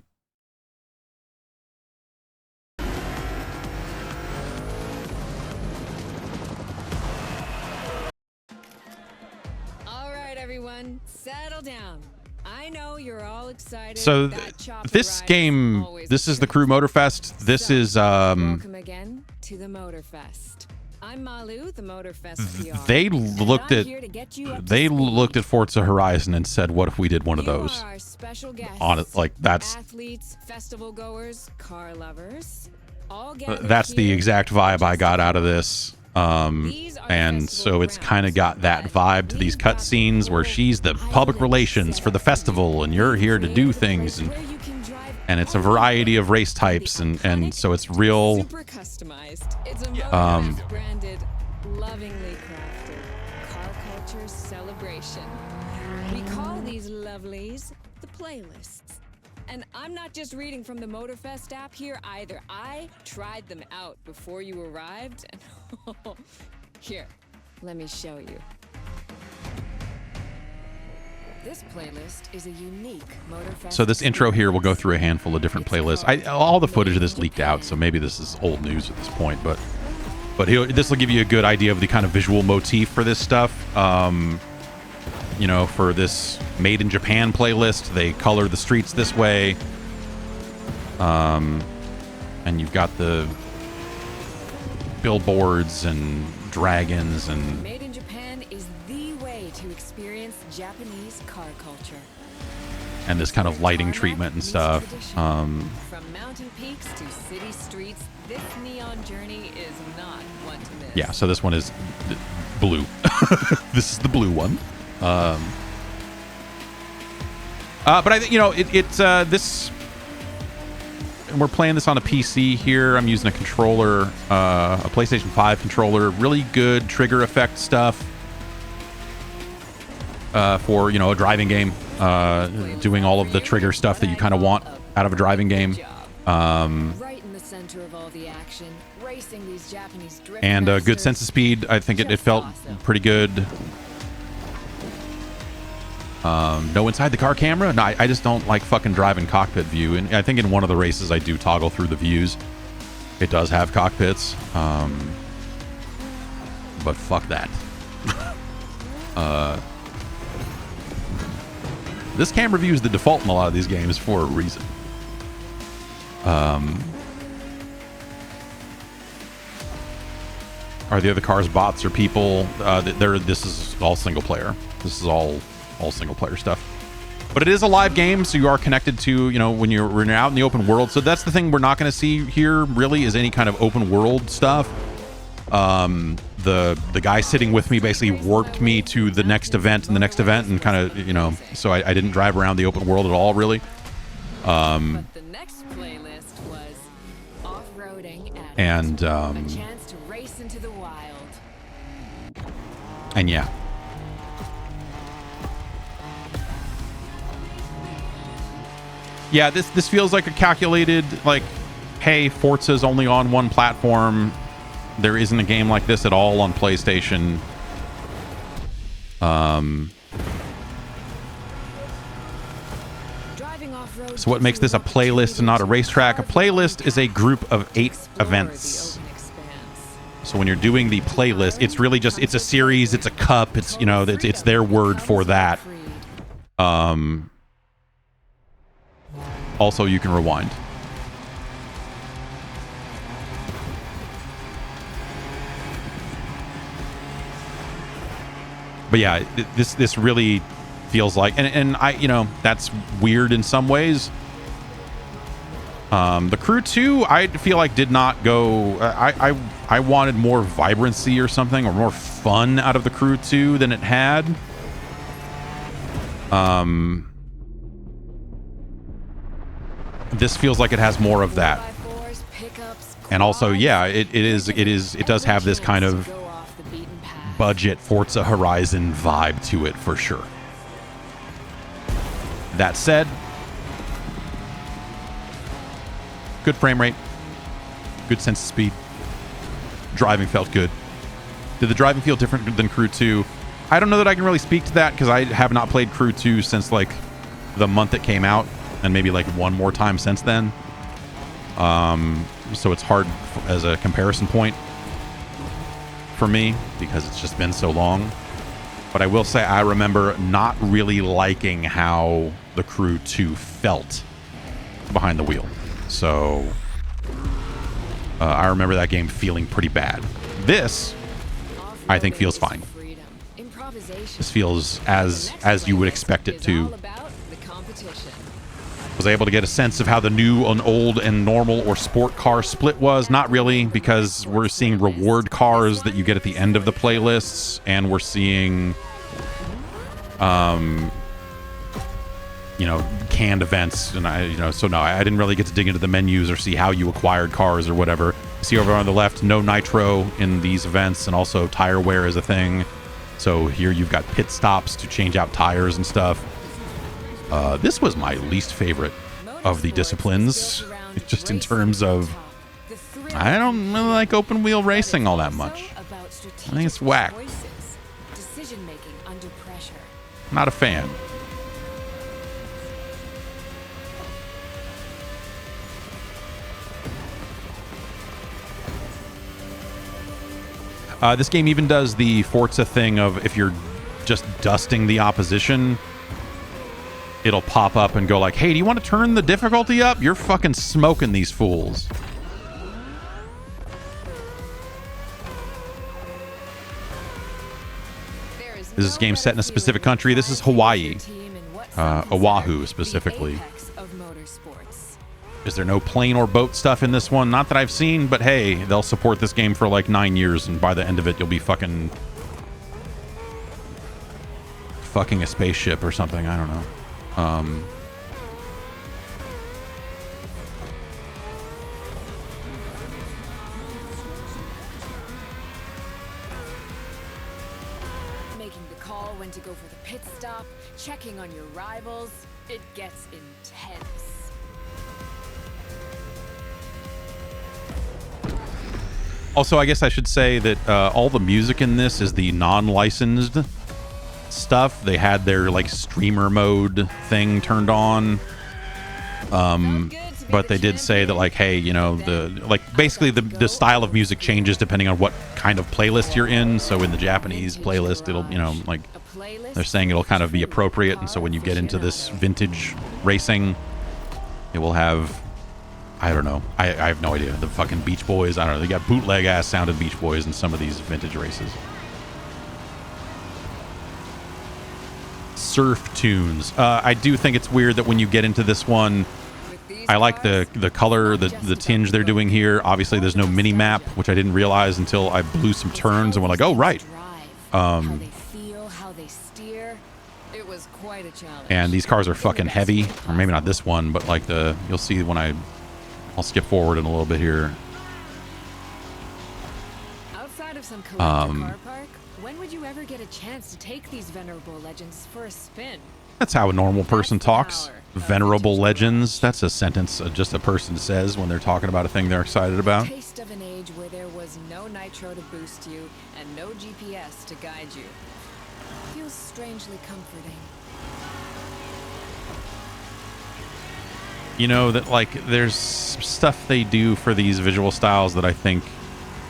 Settle down. I know you're all excited. So this game, this is the Crew Motorfest. This is welcome again to the Motorfest. I'm Malu, the Motorfest PR. They looked at Forza Horizon and said, "What if we did one of those?" Our special guests, on it, like that's athletes, festival goers, car lovers. All that's the exact vibe I got out of this. And so it's kind of got that vibe to these cutscenes where she's the public relations for the festival and you're here to do things, and it's a variety of race types, and so it's real super customized. It's a branded, lovingly crafted car culture celebration. We call these lovelies the playlists. And I'm not just reading from the Motorfest app here either. I tried them out before you arrived. And here, let me show you. This playlist is a unique Motorfest. So this intro here will go through a handful of different playlists. All the footage of this leaked out, so maybe this is old news at this point. But this will give you a good idea of the kind of visual motif for this stuff. You know, for this Made in Japan playlist, they color the streets this way. And you've got the billboards and dragons and... Made in Japan is the way to experience Japanese car culture. And this kind of lighting treatment and stuff. From mountain peaks to city streets, this neon journey is not one to miss. Yeah, so this one is blue. This is the blue one. But I think, you know, this we're playing this on a PC here. I'm using a controller, a PlayStation 5 controller. Really good trigger effect stuff for, you know, a driving game. Doing all of the trigger stuff that you kind of want out of a driving game. Right in the center of all the action, racing these Japanese drift And a good masters. sense of speed. I think it felt pretty good. No inside the car camera. No, I just don't like fucking driving cockpit view. And I think in one of the races I do toggle through the views. It does have cockpits. But fuck that. This camera view is the default in a lot of these games for a reason. Are the other cars bots or people? This is all single player. This is all single player stuff. But it is a live game, so you are connected to, you know, when you're out in the open world. So that's the thing we're not going to see here really is any kind of open world stuff. The guy sitting with me basically warped me to the next event and kind of, you know, so I didn't drive around the open world at all really. But the next playlist was off-roading and a chance to race into the wild. And yeah. Yeah, this feels like a calculated, like, hey, Forza's only on one platform. There isn't a game like this at all on PlayStation. So what makes this a playlist and not a racetrack? A playlist is a group of 8 events. So when you're doing the playlist, it's really just, it's a series, it's a cup, it's, you know, it's their word for that. Also, you can rewind. But yeah, this really feels like, and I, you know, that's weird in some ways. The Crew 2, I feel like did not go. I wanted more vibrancy or something, or more fun out of the Crew 2 than it had. This feels like it has more of that. And also, yeah, it does have this kind of budget Forza Horizon vibe to it for sure. That said, good frame rate, good sense of speed. Driving felt good. Did the driving feel different than Crew 2? I don't know that I can really speak to that because I have not played Crew 2 since like the month it came out, and maybe like one more time since then. So it's hard as a comparison point for me because it's just been so long. But I will say I remember not really liking how the Crew 2 felt behind the wheel. So I remember that game feeling pretty bad. This, I think, feels fine. This feels as you would expect it to. Was I able to get a sense of how the new and old and normal or sport car split was? Not really, because we're seeing reward cars that you get at the end of the playlists, and we're seeing you know, canned events, and so no, I didn't really get to dig into the menus or see how you acquired cars or whatever. See over on the left, no nitro in these events, and also tire wear is a thing. So here you've got pit stops to change out tires and stuff. This was my least favorite of the disciplines, just in terms of, I don't really like open wheel racing all that much. I think it's whack. Not a fan. This game even does the Forza thing of if you're just dusting the opposition, it'll pop up and go like, hey, do you want to turn the difficulty up? You're fucking smoking these fools. This is a game set in a specific country. This is Hawaii. Oahu specifically. Is there no plane or boat stuff in this one? Not that I've seen, but hey, they'll support this game for like 9 years, and by the end of it, you'll be fucking a spaceship or something. I don't know. call when to go for the pit stop, checking on your rivals. It gets intense. Also, I guess I should say that all the music in this is the non-licensed stuff. They had their like streamer mode thing turned on. But they did say that, like, hey, you know, basically the style of music changes depending on what kind of playlist you're in. So in the Japanese playlist, it'll, you know, like, they're saying it'll kind of be appropriate. And so when you get into this vintage racing, it will have, I don't know, I have no idea. The fucking Beach Boys, I don't know. They got bootleg ass sounding Beach Boys in some of these vintage races. Surf tunes. I do think it's weird that when you get into this one, I like the color, the tinge they're doing here. Obviously, there's no mini map, which I didn't realize until I blew some turns and went like, oh right. And these cars are fucking heavy, or maybe not this one, but like you'll see when I'll skip forward in a little bit here. Outside of some collector car park, when would you ever get a chance to take these venerable legends for a spin? That's how a normal person talks. Venerable legends. That's a sentence just a person says when they're talking about a thing they're excited about. Taste of an age where there was no nitro to boost you and no GPS to guide you. Feels strangely comforting. You know, that like there's stuff they do for these visual styles that I think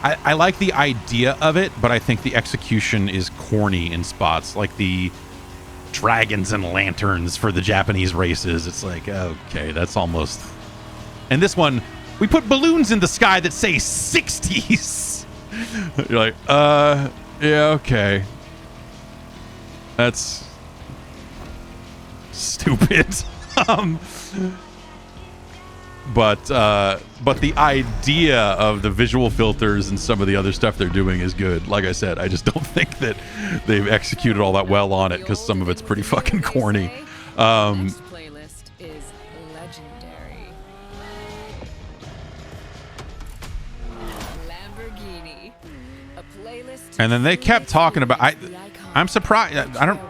I like the idea of it, but I think the execution is corny in spots. Like the dragons and lanterns for the Japanese races. It's like, okay, that's almost... And this one, we put balloons in the sky that say 60s. You're like, yeah, okay. That's stupid. But the idea of the visual filters and some of the other stuff they're doing is good. Like I said, I just don't think that they've executed all that well on it because some of it's pretty fucking corny. Playlist is legendary. Lamborghini, a playlist. And then they kept talking about. I'm surprised. I don't.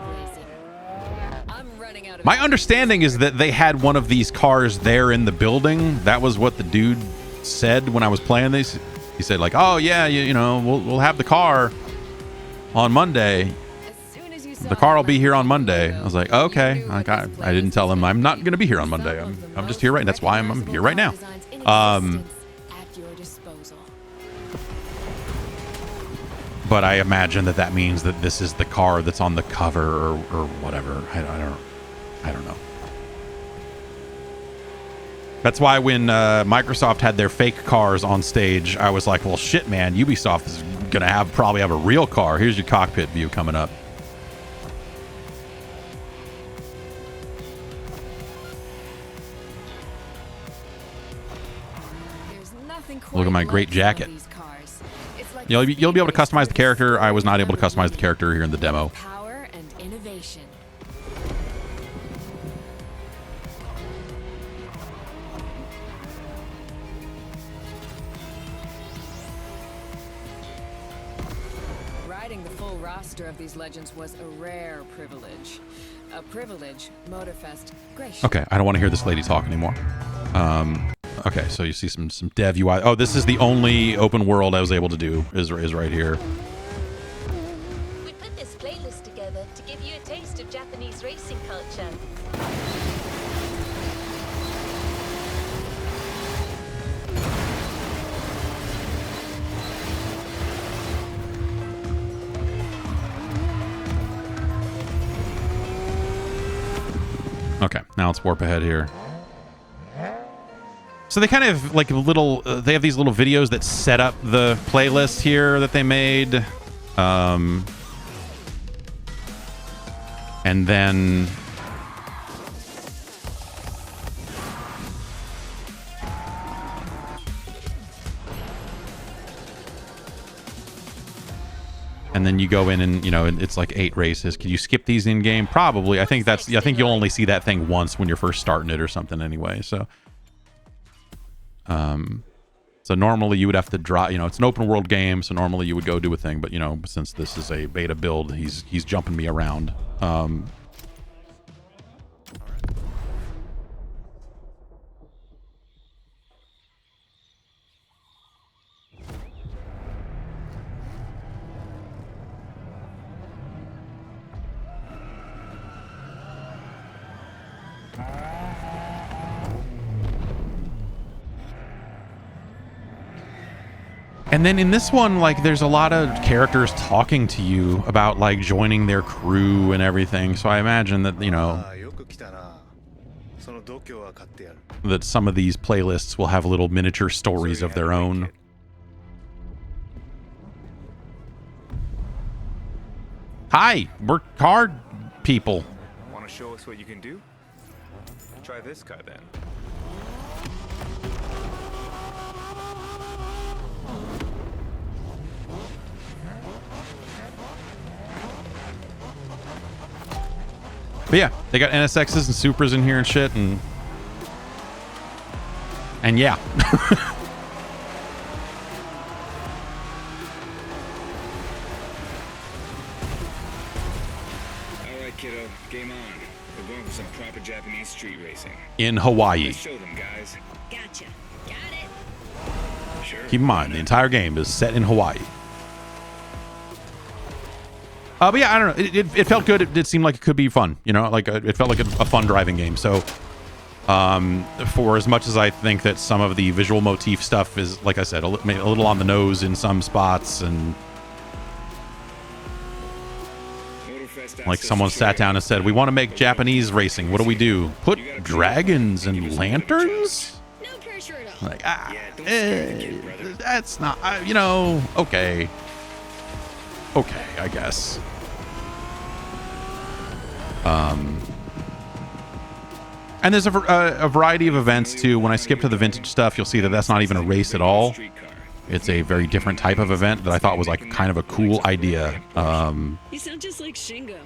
My understanding is that they had one of these cars there in the building. That was what the dude said when I was playing this. He said like, "Oh yeah, you know, we'll have the car on Monday. The car will be here on Monday." I was like, "Okay." Like I didn't tell him I'm not going to be here on Monday. I'm just here right. That's why I'm here right now. But I imagine that means that this is the car that's on the cover or whatever. I don't know. That's why when Microsoft had their fake cars on stage, I was like, well, shit, man, Ubisoft is going to probably have a real car. Here's your cockpit view coming up. Look at my great jacket. You'll be able to customize the character. I was not able to customize the character here in the demo. Power and innovation. Riding the full roster of these legends was a rare privilege. A privilege Motorfest graciously. Okay, I don't want to hear this lady talk anymore. Okay, so you see some dev UI. Oh, this is the only open world I was able to do is right here. We put this playlist together to give you a taste of Japanese racing culture. Okay, now let's warp ahead here. So they kind of like they have these little videos that set up the playlist here that they made. And then you go in and, you know, it's like 8 races. Can you skip these in game? Probably. I think you'll only see that thing once when you're first starting it or something anyway. So So normally you would have to drop, you know, it's an open world game, so normally you would go do a thing, but you know, since this is a beta build, he's jumping me around. And then in this one, like, there's a lot of characters talking to you about, like, joining their crew and everything. So I imagine that, you know, that some of these playlists will have little miniature stories of their own. Hi, we're card people. Want to show us what you can do? Try this guy then. But yeah, they got NSXs and Supras in here and shit, and yeah. Alright, kiddo, game on. We're going for some proper Japanese street racing. In Hawaii. Let's show them, guys. Gotcha. Got it. Sure. Keep in mind, the entire game is set in Hawaii. But yeah, I don't know. It felt good. It seemed like it could be fun. You know, like it felt like a fun driving game. So, for as much as I think that some of the visual motif stuff is, like I said, a little on the nose in some spots, and like someone sat down and said, "We want to make Japanese racing. What do we do? Put dragons and lanterns?" No pressure at all. Like, that's not, you know, okay, I guess. And there's a variety of events too. When I skip to the vintage stuff, you'll see that that's not even a race at all. It's a very different type of event that I thought was like kind of a cool idea. You sound just like Shingo.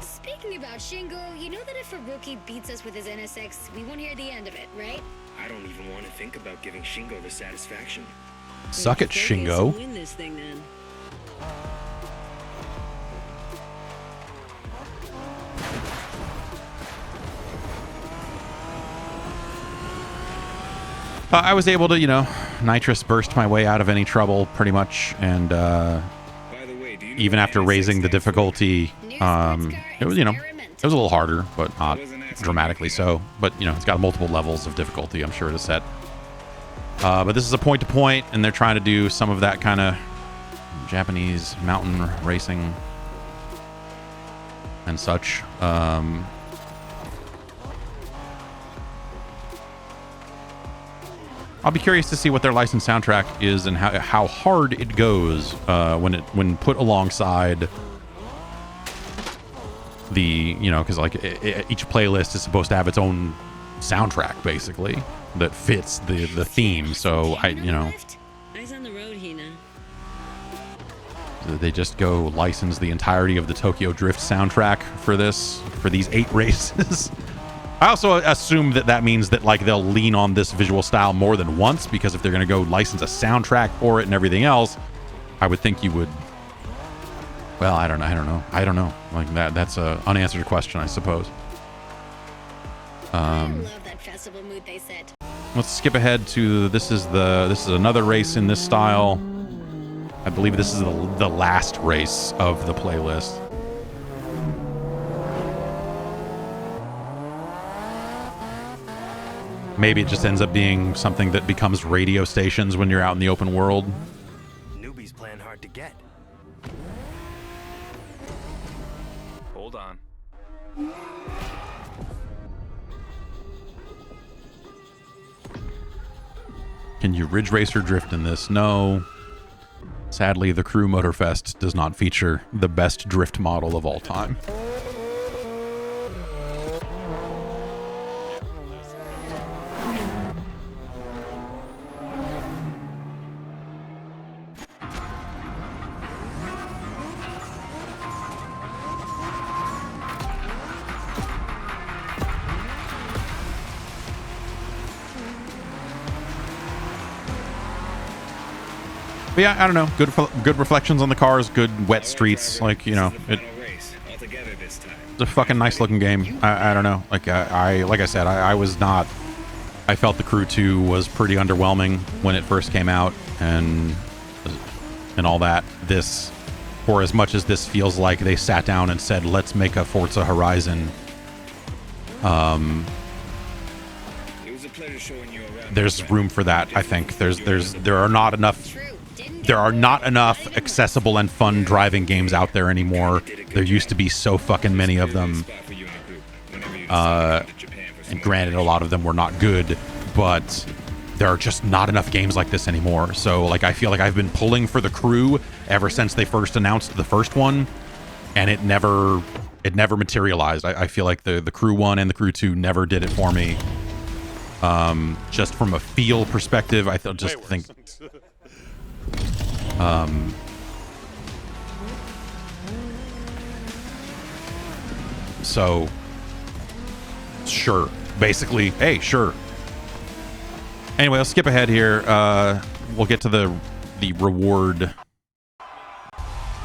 Speaking about Shingo, you know that if a rookie beats us with his NSX, we won't hear the end of it, right? I don't even want to think about giving Shingo the satisfaction. Suck it, Shingo. Win this thing then. I was able to, you know, nitrous burst my way out of any trouble pretty much, and even after raising the difficulty, it was, you know, it was a little harder, but not dramatically so. But you know, it's got multiple levels of difficulty, I'm sure, to set. But this is a point-to-point, and they're trying to do some of that kind of Japanese mountain racing and such. I'll be curious to see what their licensed soundtrack is and how hard it goes when put alongside the, you know, because like each playlist is supposed to have its own soundtrack basically that fits the theme. So you know, Eyes on the road, Hina. they just go license the entirety of the Tokyo Drift soundtrack for these 8 races. I also assume that means that like they'll lean on this visual style more than once, because if they're going to go license a soundtrack for it and everything else, I would think you would. Well, I don't know. Like that's a unanswered question, I suppose. I love that festival mood they set. Let's skip ahead to this is another race in this style. I believe this is the last race of the playlist. Maybe it just ends up being something that becomes radio stations when you're out in the open world. Newbies playing hard to get. Hold on. Can you Ridge Racer drift in this? No. Sadly, the Crew Motorfest does not feature the best drift model of all time. But yeah, I don't know. Good reflections on the cars, good wet streets. Like, you know, it's a fucking nice looking game. I don't know. Like I said, I was not. I felt the Crew 2 was pretty underwhelming when it first came out, and all that. This, for as much as this feels like they sat down and said, let's make a Forza Horizon. There's room for that. I think there are not enough accessible and fun driving games out there anymore. There used to be so fucking many of them. And granted, a lot of them were not good, but there are just not enough games like this anymore. So, like, I feel like I've been pulling for the Crew ever since they first announced the first one, and it never materialized. I feel like the Crew 1 and the Crew 2 never did it for me. Just from a feel perspective, I think. So, sure. Basically, hey, sure. Anyway, I'll skip ahead here. We'll get to the reward,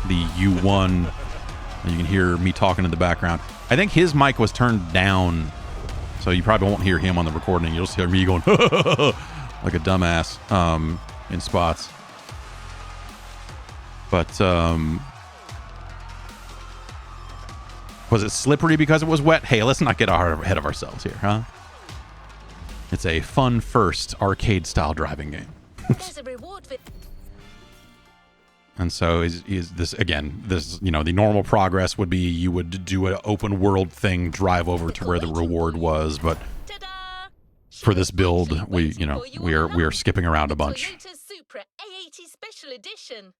the U1. You can hear me talking in the background. I think his mic was turned down, so you probably won't hear him on the recording. You'll just hear me going like a dumbass in spots. But was it slippery because it was wet? Hey, let's not get ahead of ourselves here, huh? It's a fun first arcade-style driving game. There's a reward for... And so is this, again, this, you know, the normal progress would be you would do an open world thing, drive over to where the reward was, but for this build, we are skipping around a bunch. Toyota Supra A80 Special Edition.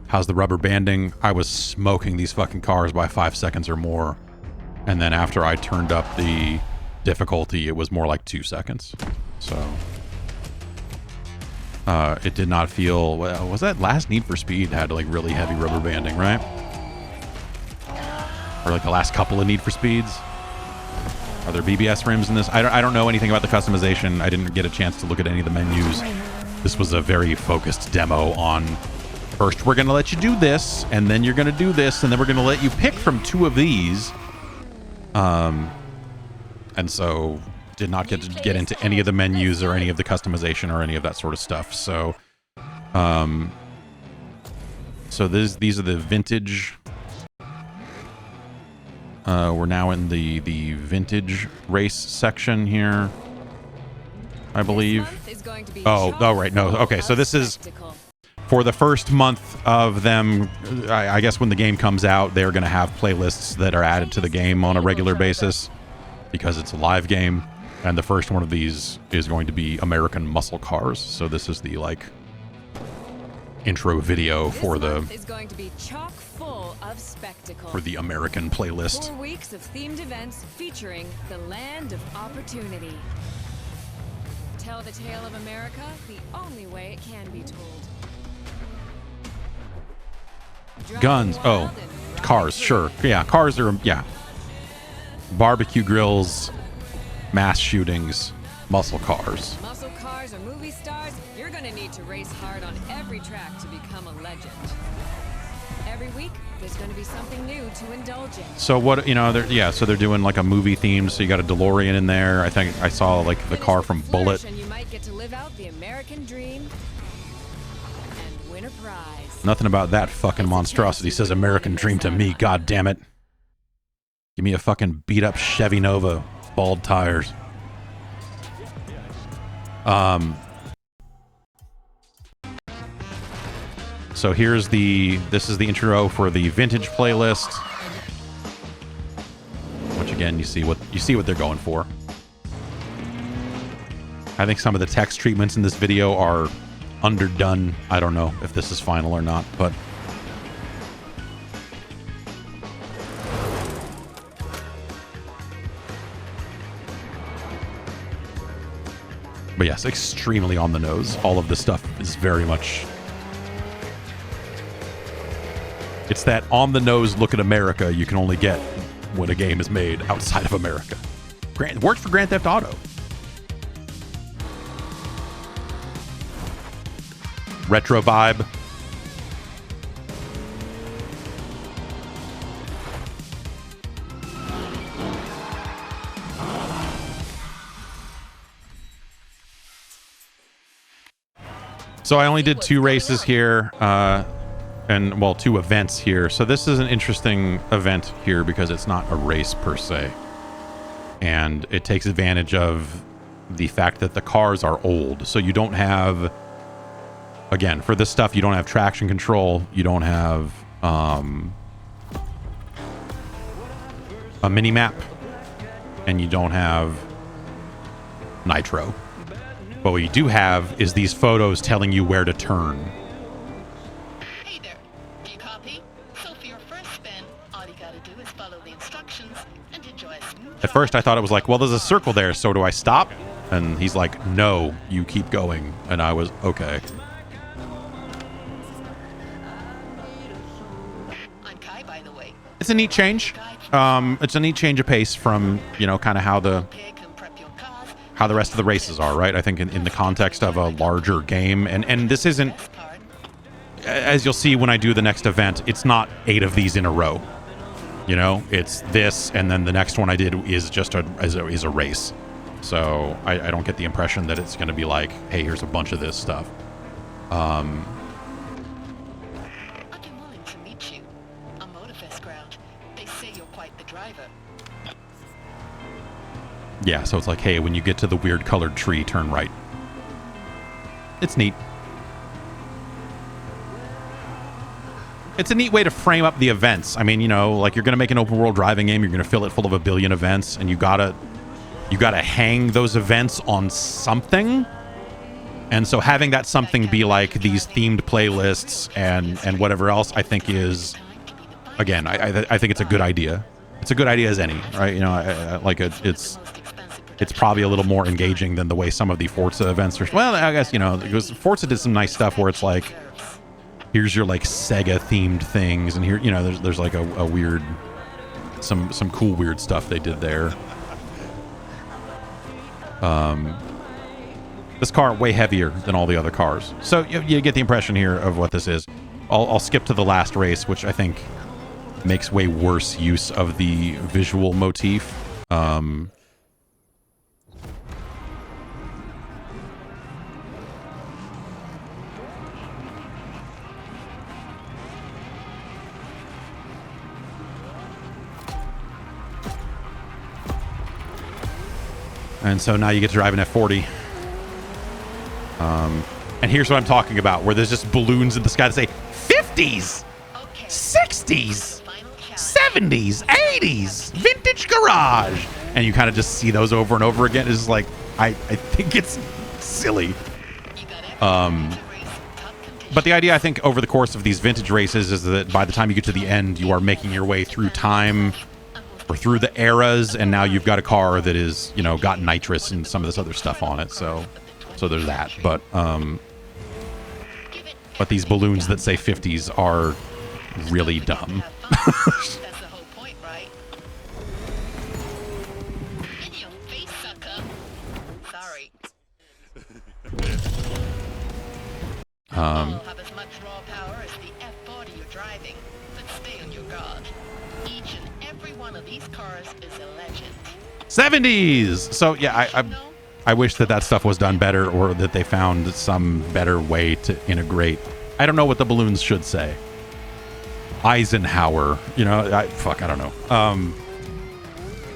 How's the rubber banding? I was smoking these fucking cars by 5 seconds or more. And then after I turned up the difficulty, it was more like 2 seconds. So it did not feel... was that last Need for Speed had like really heavy rubber banding, right? Or like the last couple of Need for Speeds? Are there BBS rims in this? I don't know anything about the customization. I didn't get a chance to look at any of the menus. This was a very focused demo on... First, we're going to let you do this, and then you're going to do this, and then we're going to let you pick from 2 of these. And so did not get to get into any of the menus or any of the customization or any of that sort of stuff. So, these are the vintage. We're now in the vintage race section here, I believe. Oh, right. No. Okay, so this is... For the first month of them, I guess when the game comes out, they're going to have playlists that are added to the game on a regular basis because it's a live game. And the first one of these is going to be American Muscle Cars. So this is the, like, intro video for the... is going to be chock full of spectacle. For the American playlist. 4 weeks of themed events featuring the land of opportunity. Tell the tale of America the only way it can be told. Guns. Oh, cars. Sure. Yeah, cars are, yeah. Barbecue grills, mass shootings, muscle cars. Muscle cars or movie stars, you're going to need to race hard on every track to become a legend. Every week, there's going to be something new to indulge in. So what, you know, so they're doing like a movie theme. So you got a DeLorean in there. I think I saw like the car from Bullet. And you might get to live out the American dream and win a prize. Nothing about that fucking monstrosity says American dream to me, god damn it. Give me a fucking beat up Chevy Nova, bald tires. So this is the intro for the vintage playlist. Which again, you see what they're going for. I think some of the text treatments in this video are underdone. I don't know if this is final or not, but yes, extremely on the nose. All of this stuff is very much It's that on-the-nose look at America you can only get when a game is made outside of America. Worked for Grand Theft Auto. Retro vibe. So I only did 2 races here, and well, 2 events here. So this is an interesting event here because it's not a race per se. And it takes advantage of the fact that the cars are old. So you don't have, again, for this stuff, you don't have traction control. You don't have a mini-map. And you don't have nitro. But what you do have is these photos telling you where to turn. Hey there. Do you copy? So for your first spin, all you gotta do is follow the instructions and enjoy a smooth At first I thought it was like, well, there's a circle there, so do I stop? And he's like, no, you keep going. And I was, okay. I'm Kai, by the way. It's a neat change. It's a neat change of pace from, you know, kind of how the rest of the races are, right? I think in the context of a larger game. And this isn't, as you'll see when I do the next event, it's not 8 of these in a row. You know, it's this, and then the next one I did is just a race. So I don't get the impression that it's going to be like, hey, here's a bunch of this stuff. I've been willing to meet you. On Motorfest ground, they say you're quite the driver. Yeah, so it's like, hey, when you get to the weird colored tree, turn right. It's neat. It's a neat way to frame up the events. I mean, you know, like you're going to make an open world driving game, you're going to fill it full of a billion events, and you gotta hang those events on something. And so having that something be like these themed playlists and whatever else, I think is, again, I think it's a good idea. It's a good idea as any, right? You know, it's probably a little more engaging than the way some of the Forza events are. Well, I guess, you know, because Forza did some nice stuff where it's like, here's your like Sega themed things, and here, you know, there's like a weird, some cool weird stuff they did there. This car way heavier than all the other cars, so you get the impression here of what this is. I'll skip to the last race, which I think makes way worse use of the visual motif. And so now you get to drive an F40. And here's what I'm talking about, where there's just balloons in the sky that say 50s, 60s, 70s, 80s, vintage garage. And you kind of just see those over and over again. It's just like, I think it's silly. But the idea, I think, over the course of these vintage races is that by the time you get to the end, you are making your way through time or through the eras, and now you've got a car that is, you know, got nitrous and some of this other stuff on it. So there's that. But these balloons that say 50s are really dumb. That's the whole point, right? In your face, sucker. Sorry. All have as much raw power as the F40 you're driving, but stay on your guard. Each and every one of these cars is a legend. 70s. So yeah, I wish that stuff was done better, or that they found some better way to integrate. I don't know what the balloons should say. Eisenhower, you know, I don't know.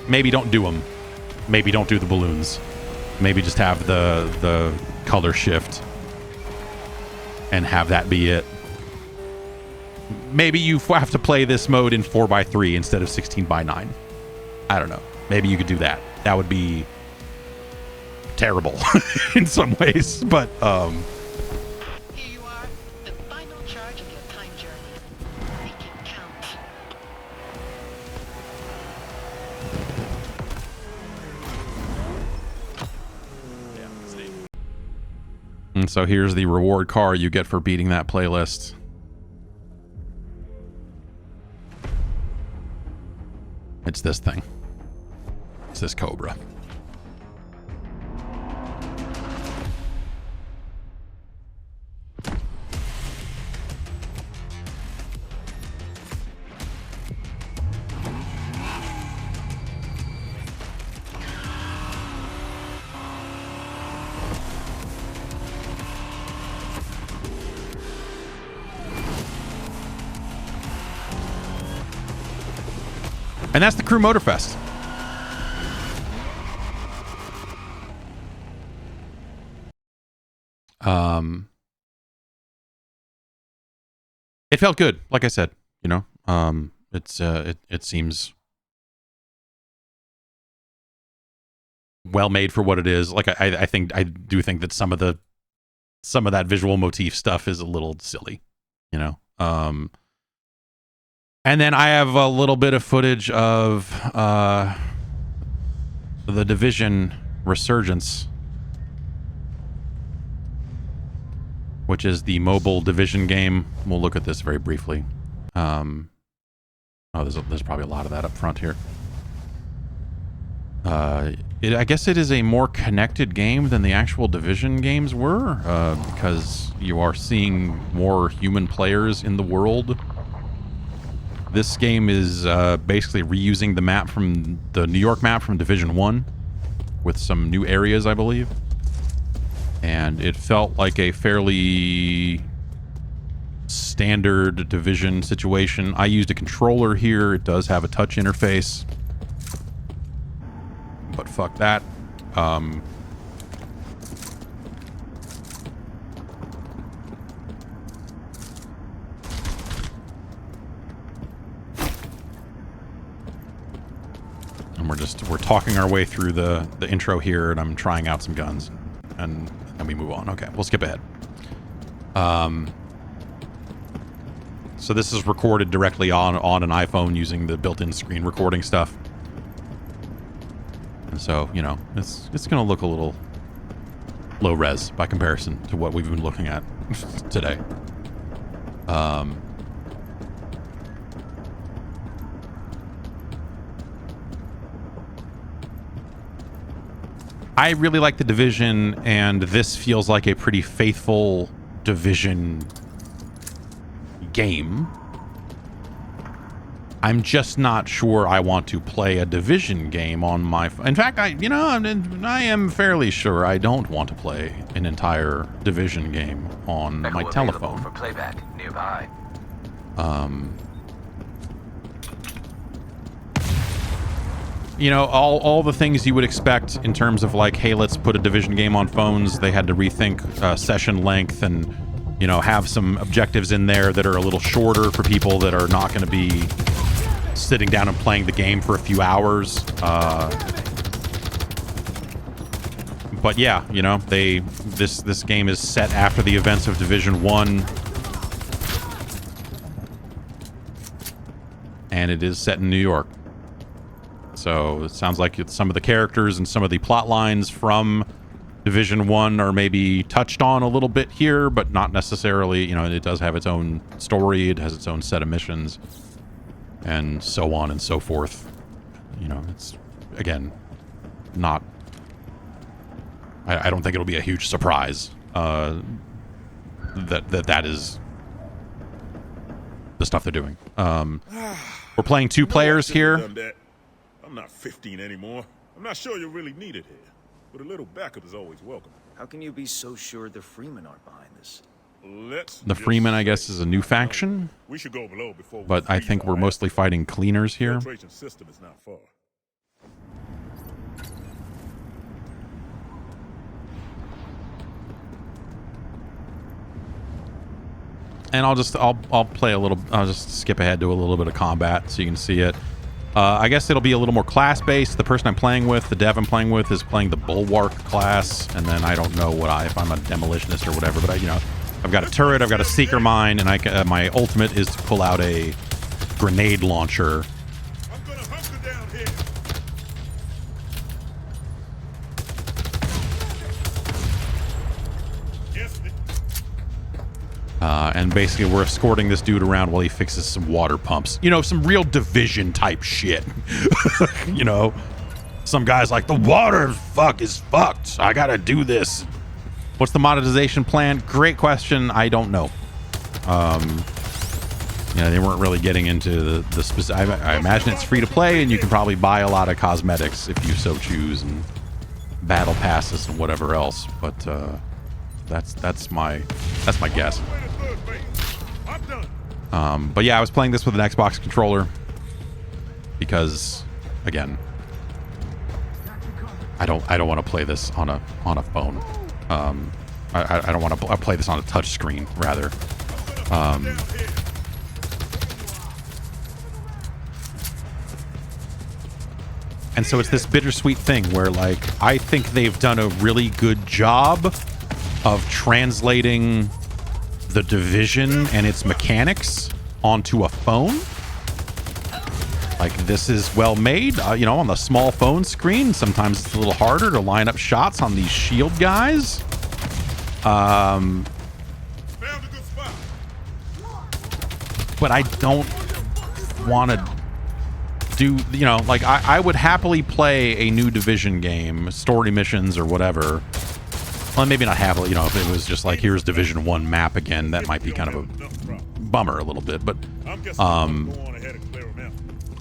Maybe don't do them. Maybe don't do the balloons. Maybe just have the color shift and have that be it. Maybe you have to play this mode in 4x3 instead of 16x9. I don't know. Maybe you could do that. That would be terrible in some ways, but Here you are, the final charge of your time journey. Make it count. and so here's the reward car you get for beating that playlist. It's this thing. It's this Cobra. And that's the Crew Motorfest. It felt good, like I said, you know. It seems well made for what it is. Like I do think that some of that visual motif stuff is a little silly, you know. And then I have a little bit of footage of the Division Resurgence, which is the mobile Division game. We'll look at this very briefly. There's probably a lot of that up front here. I guess it is a more connected game than the actual Division games were, because you are seeing more human players in the world. This game is basically reusing the map from the New York map from Division 1 with some new areas, I believe. And it felt like a fairly standard Division situation. I used a controller here. It does have a touch interface. But fuck that. And we're talking our way through the intro here, and I'm trying out some guns, and then we move on. Okay, we'll skip ahead. So this is recorded directly on an iPhone using the built-in screen recording stuff. And so, you know, it's going to look a little low res by comparison to what we've been looking at today. I really like the Division, and this feels like a pretty faithful Division game. I'm just not sure I want to play a Division game on my phone. In fact, I am fairly sure I don't want to play an entire Division game on my telephone. For playback nearby. You know, all the things you would expect in terms of like, hey, let's put a Division game on phones. They had to rethink session length and, you know, have some objectives in there that are a little shorter for people that are not going to be sitting down and playing the game for a few hours. But yeah, you know, this game is set after the events of Division 1. And it is set in New York. So it sounds like some of the characters and some of the plot lines from Division 1 are maybe touched on a little bit here, but not necessarily. You know, it does have its own story. It has its own set of missions and so on and so forth. You know, it's, again, not... I don't think it'll be a huge surprise that is the stuff they're doing. We're playing two players here. I'm not 15 anymore. I'm not sure you really need it here, but a little backup is always welcome. How can you be so sure the Freemen aren't behind this? The Freemen, I guess, is a new faction. We should go below before. But I think we're mostly fighting cleaners here. The filtration system is not far. And I'll play a little. I'll just skip ahead to a little bit of combat so you can see it. I guess it'll be a little more class-based. The person I'm playing with, the dev I'm playing with, is playing the Bulwark class, and then I don't know if I'm a demolitionist or whatever. But I've got a turret, I've got a seeker mine, and my ultimate is to pull out a grenade launcher. I'm gonna hunker down here. And basically we're escorting this dude around while he fixes some water pumps. You know, some real Division type shit. You know, some guy's like, the water is fucked. I gotta do this. What's the monetization plan? Great question. I don't know. You know, they weren't really getting into the specific. I imagine it's free to play, and you can probably buy a lot of cosmetics if you so choose, and battle passes and whatever else. But that's my guess. But yeah, I was playing this with an Xbox controller because, again, I don't want to play this on a phone. I don't want to play this on a touch screen, rather. And so it's this bittersweet thing where, like, I think they've done a really good job of translating the Division and its mechanics onto a phone. Like, this is well made, you know, on the small phone screen. Sometimes it's a little harder to line up shots on these shield guys. But I don't want to do, you know, like, I would happily play a new Division game, story missions or whatever. Well, maybe not happily, you know, if it was just like, here's Division 1 map again, that might be kind of a bummer a little bit. But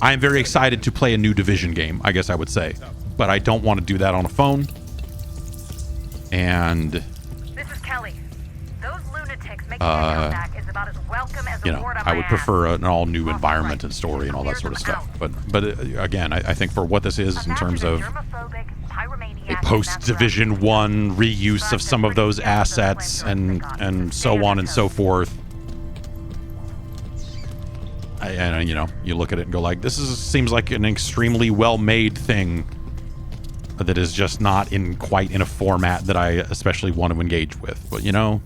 I am very excited to play a new Division game, I guess I would say. But I don't want to do that on a phone. And this is Kelly. Those lunatics making a comeback is about as welcome as you know, I would prefer an all-new environment and story and all that sort of stuff. But again, I think for what this is in terms of a post-Division 1 reuse of some of those assets and so on and so forth, and you know, you look at it and go like, seems like an extremely well-made thing that is just not quite in a format that I especially want to engage with. But you know,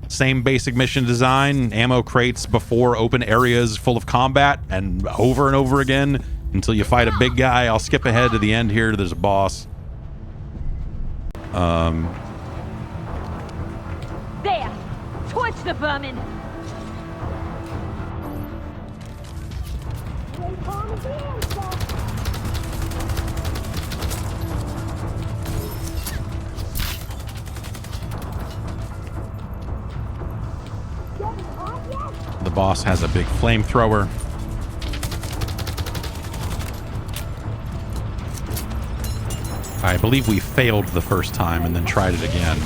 same basic mission design, ammo crates before open areas full of combat, and over again until you fight a big guy. I'll skip ahead to the end here. There's a boss. There! Torch the vermin! The boss has a big flamethrower. I believe we failed the first time and then tried it again.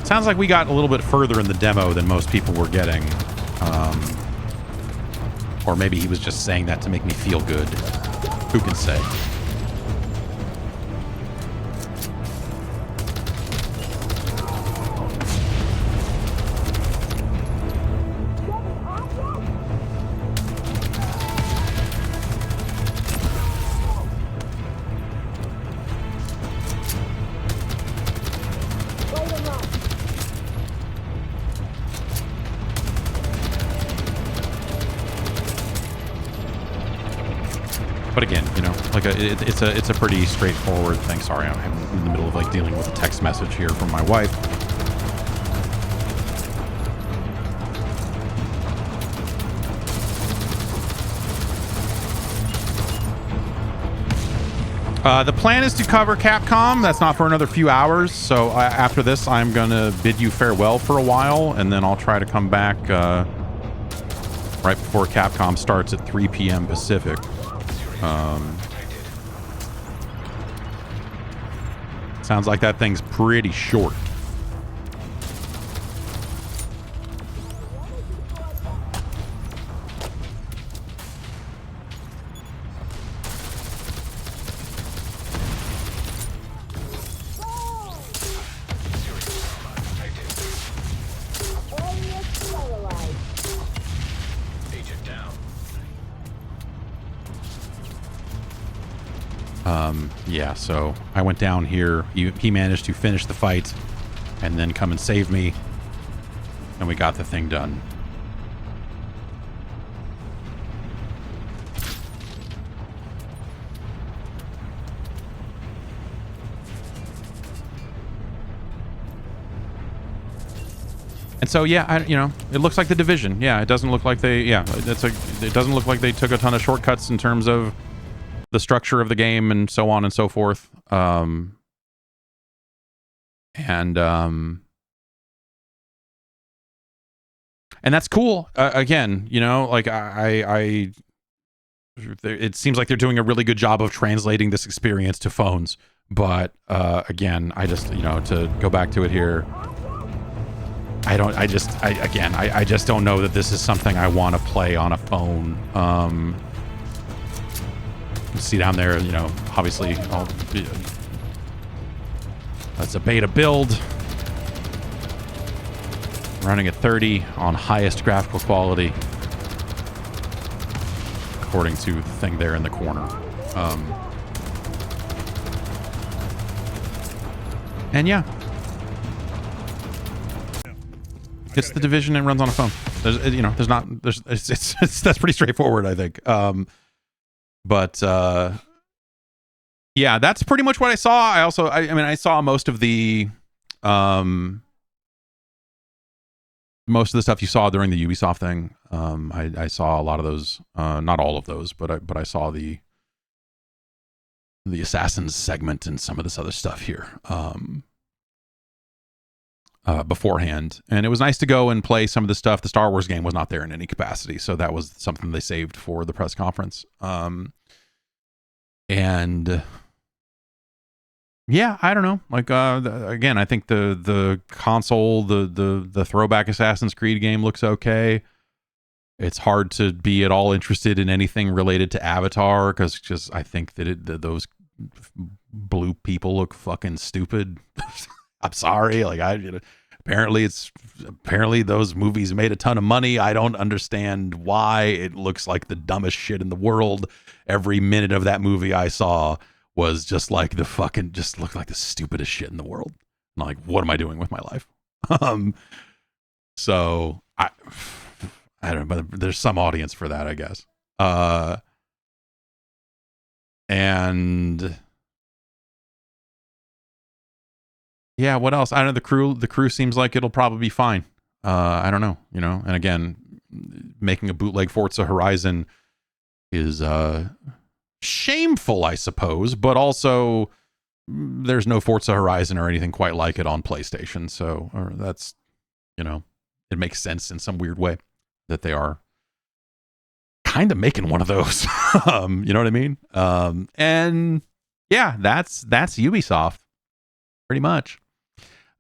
Sounds like we got a little bit further in the demo than most people were getting. Or maybe he was just saying that to make me feel good. Who can say? But again, you know, like it's a pretty straightforward thing. Sorry, I'm in the middle of like dealing with a text message here from my wife. The plan is to cover Capcom. That's not for another few hours. So after this, I'm gonna bid you farewell for a while, and then I'll try to come back right before Capcom starts at 3 p.m. Pacific. Sounds like that thing's pretty short. Yeah, so I went down here. He managed to finish the fight and then come and save me, and we got the thing done. And so, yeah, it looks like The Division. Yeah, it doesn't look like it doesn't look like they took a ton of shortcuts in terms of the structure of the game and so on and so forth. And that's cool. Again, like it seems like they're doing a really good job of translating this experience to phones. But again, I just, to go back to it here, I just don't know that this is something I want to play on a phone. See down there, obviously, that's a beta build. Running at 30 on highest graphical quality, according to the thing there in the corner. And yeah, it's The Division and runs on a phone. That's pretty straightforward, I think. Yeah, that's pretty much what I saw. I saw most of the stuff you saw during the Ubisoft thing. I saw a lot of those, not all of those, but I saw the Assassins segment and some of this other stuff here beforehand. And it was nice to go and play some of the stuff. The Star Wars game was not there in any capacity, so that was something they saved for the press conference. And yeah, I don't know. Like again, I think the console, the throwback Assassin's Creed game looks okay. It's hard to be at all interested in anything related to Avatar because I think that those blue people look fucking stupid. I'm sorry. Like apparently those movies made a ton of money. I don't understand why it looks like the dumbest shit in the world. Every minute of that movie I saw was just like just looked like the stupidest shit in the world. I'm like, what am I doing with my life? So I don't know, but there's some audience for that, I guess. And yeah, what else? I don't know. The crew seems like it'll probably be fine. I don't know, and again, making a bootleg Forza Horizon is shameful, I suppose, but also there's no Forza Horizon or anything quite like it on PlayStation. So that's, it makes sense in some weird way that they are kind of making one of those. You know what I mean? And yeah, that's Ubisoft pretty much.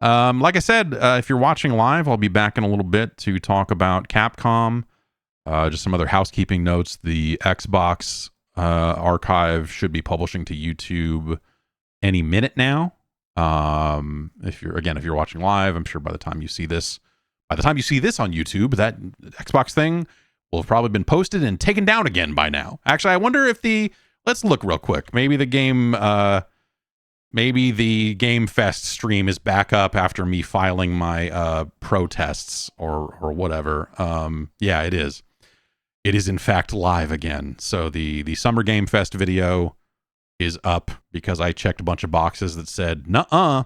Like I said, if you're watching live, I'll be back in a little bit to talk about Capcom. Just some other housekeeping notes. The Xbox archive should be publishing to YouTube any minute now. If you're watching live, I'm sure by the time you see this on YouTube, that Xbox thing will have probably been posted and taken down again by now. Actually, I wonder if let's look real quick. Maybe the Game Fest stream is back up after me filing my protests or whatever. Yeah, it is. It is in fact live again. So the Summer Game Fest video is up because I checked a bunch of boxes that said, "Nuh-uh,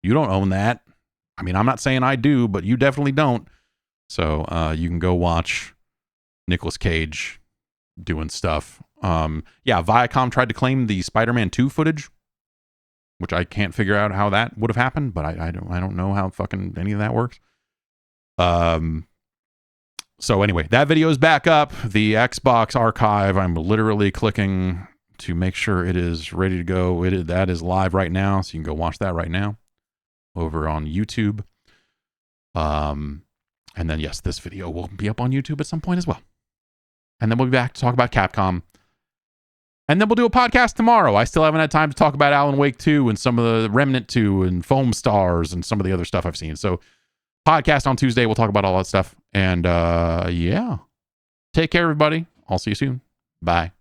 you don't own that." I mean, I'm not saying I do, but you definitely don't. So you can go watch Nicolas Cage doing stuff. Yeah, Viacom tried to claim the Spider-Man 2 footage, which I can't figure out how that would have happened, but I don't know how fucking any of that works. So anyway, that video is back up. The Xbox archive, I'm literally clicking to make sure it is ready to go. That is live right now, so you can go watch that right now over on YouTube. And then yes, this video will be up on YouTube at some point as well. And then we'll be back to talk about Capcom. And then we'll do a podcast tomorrow. I still haven't had time to talk about Alan Wake 2 and some of the Remnant 2 and Foam Stars and some of the other stuff I've seen. So podcast on Tuesday. We'll talk about all that stuff. And yeah, take care, everybody. I'll see you soon. Bye.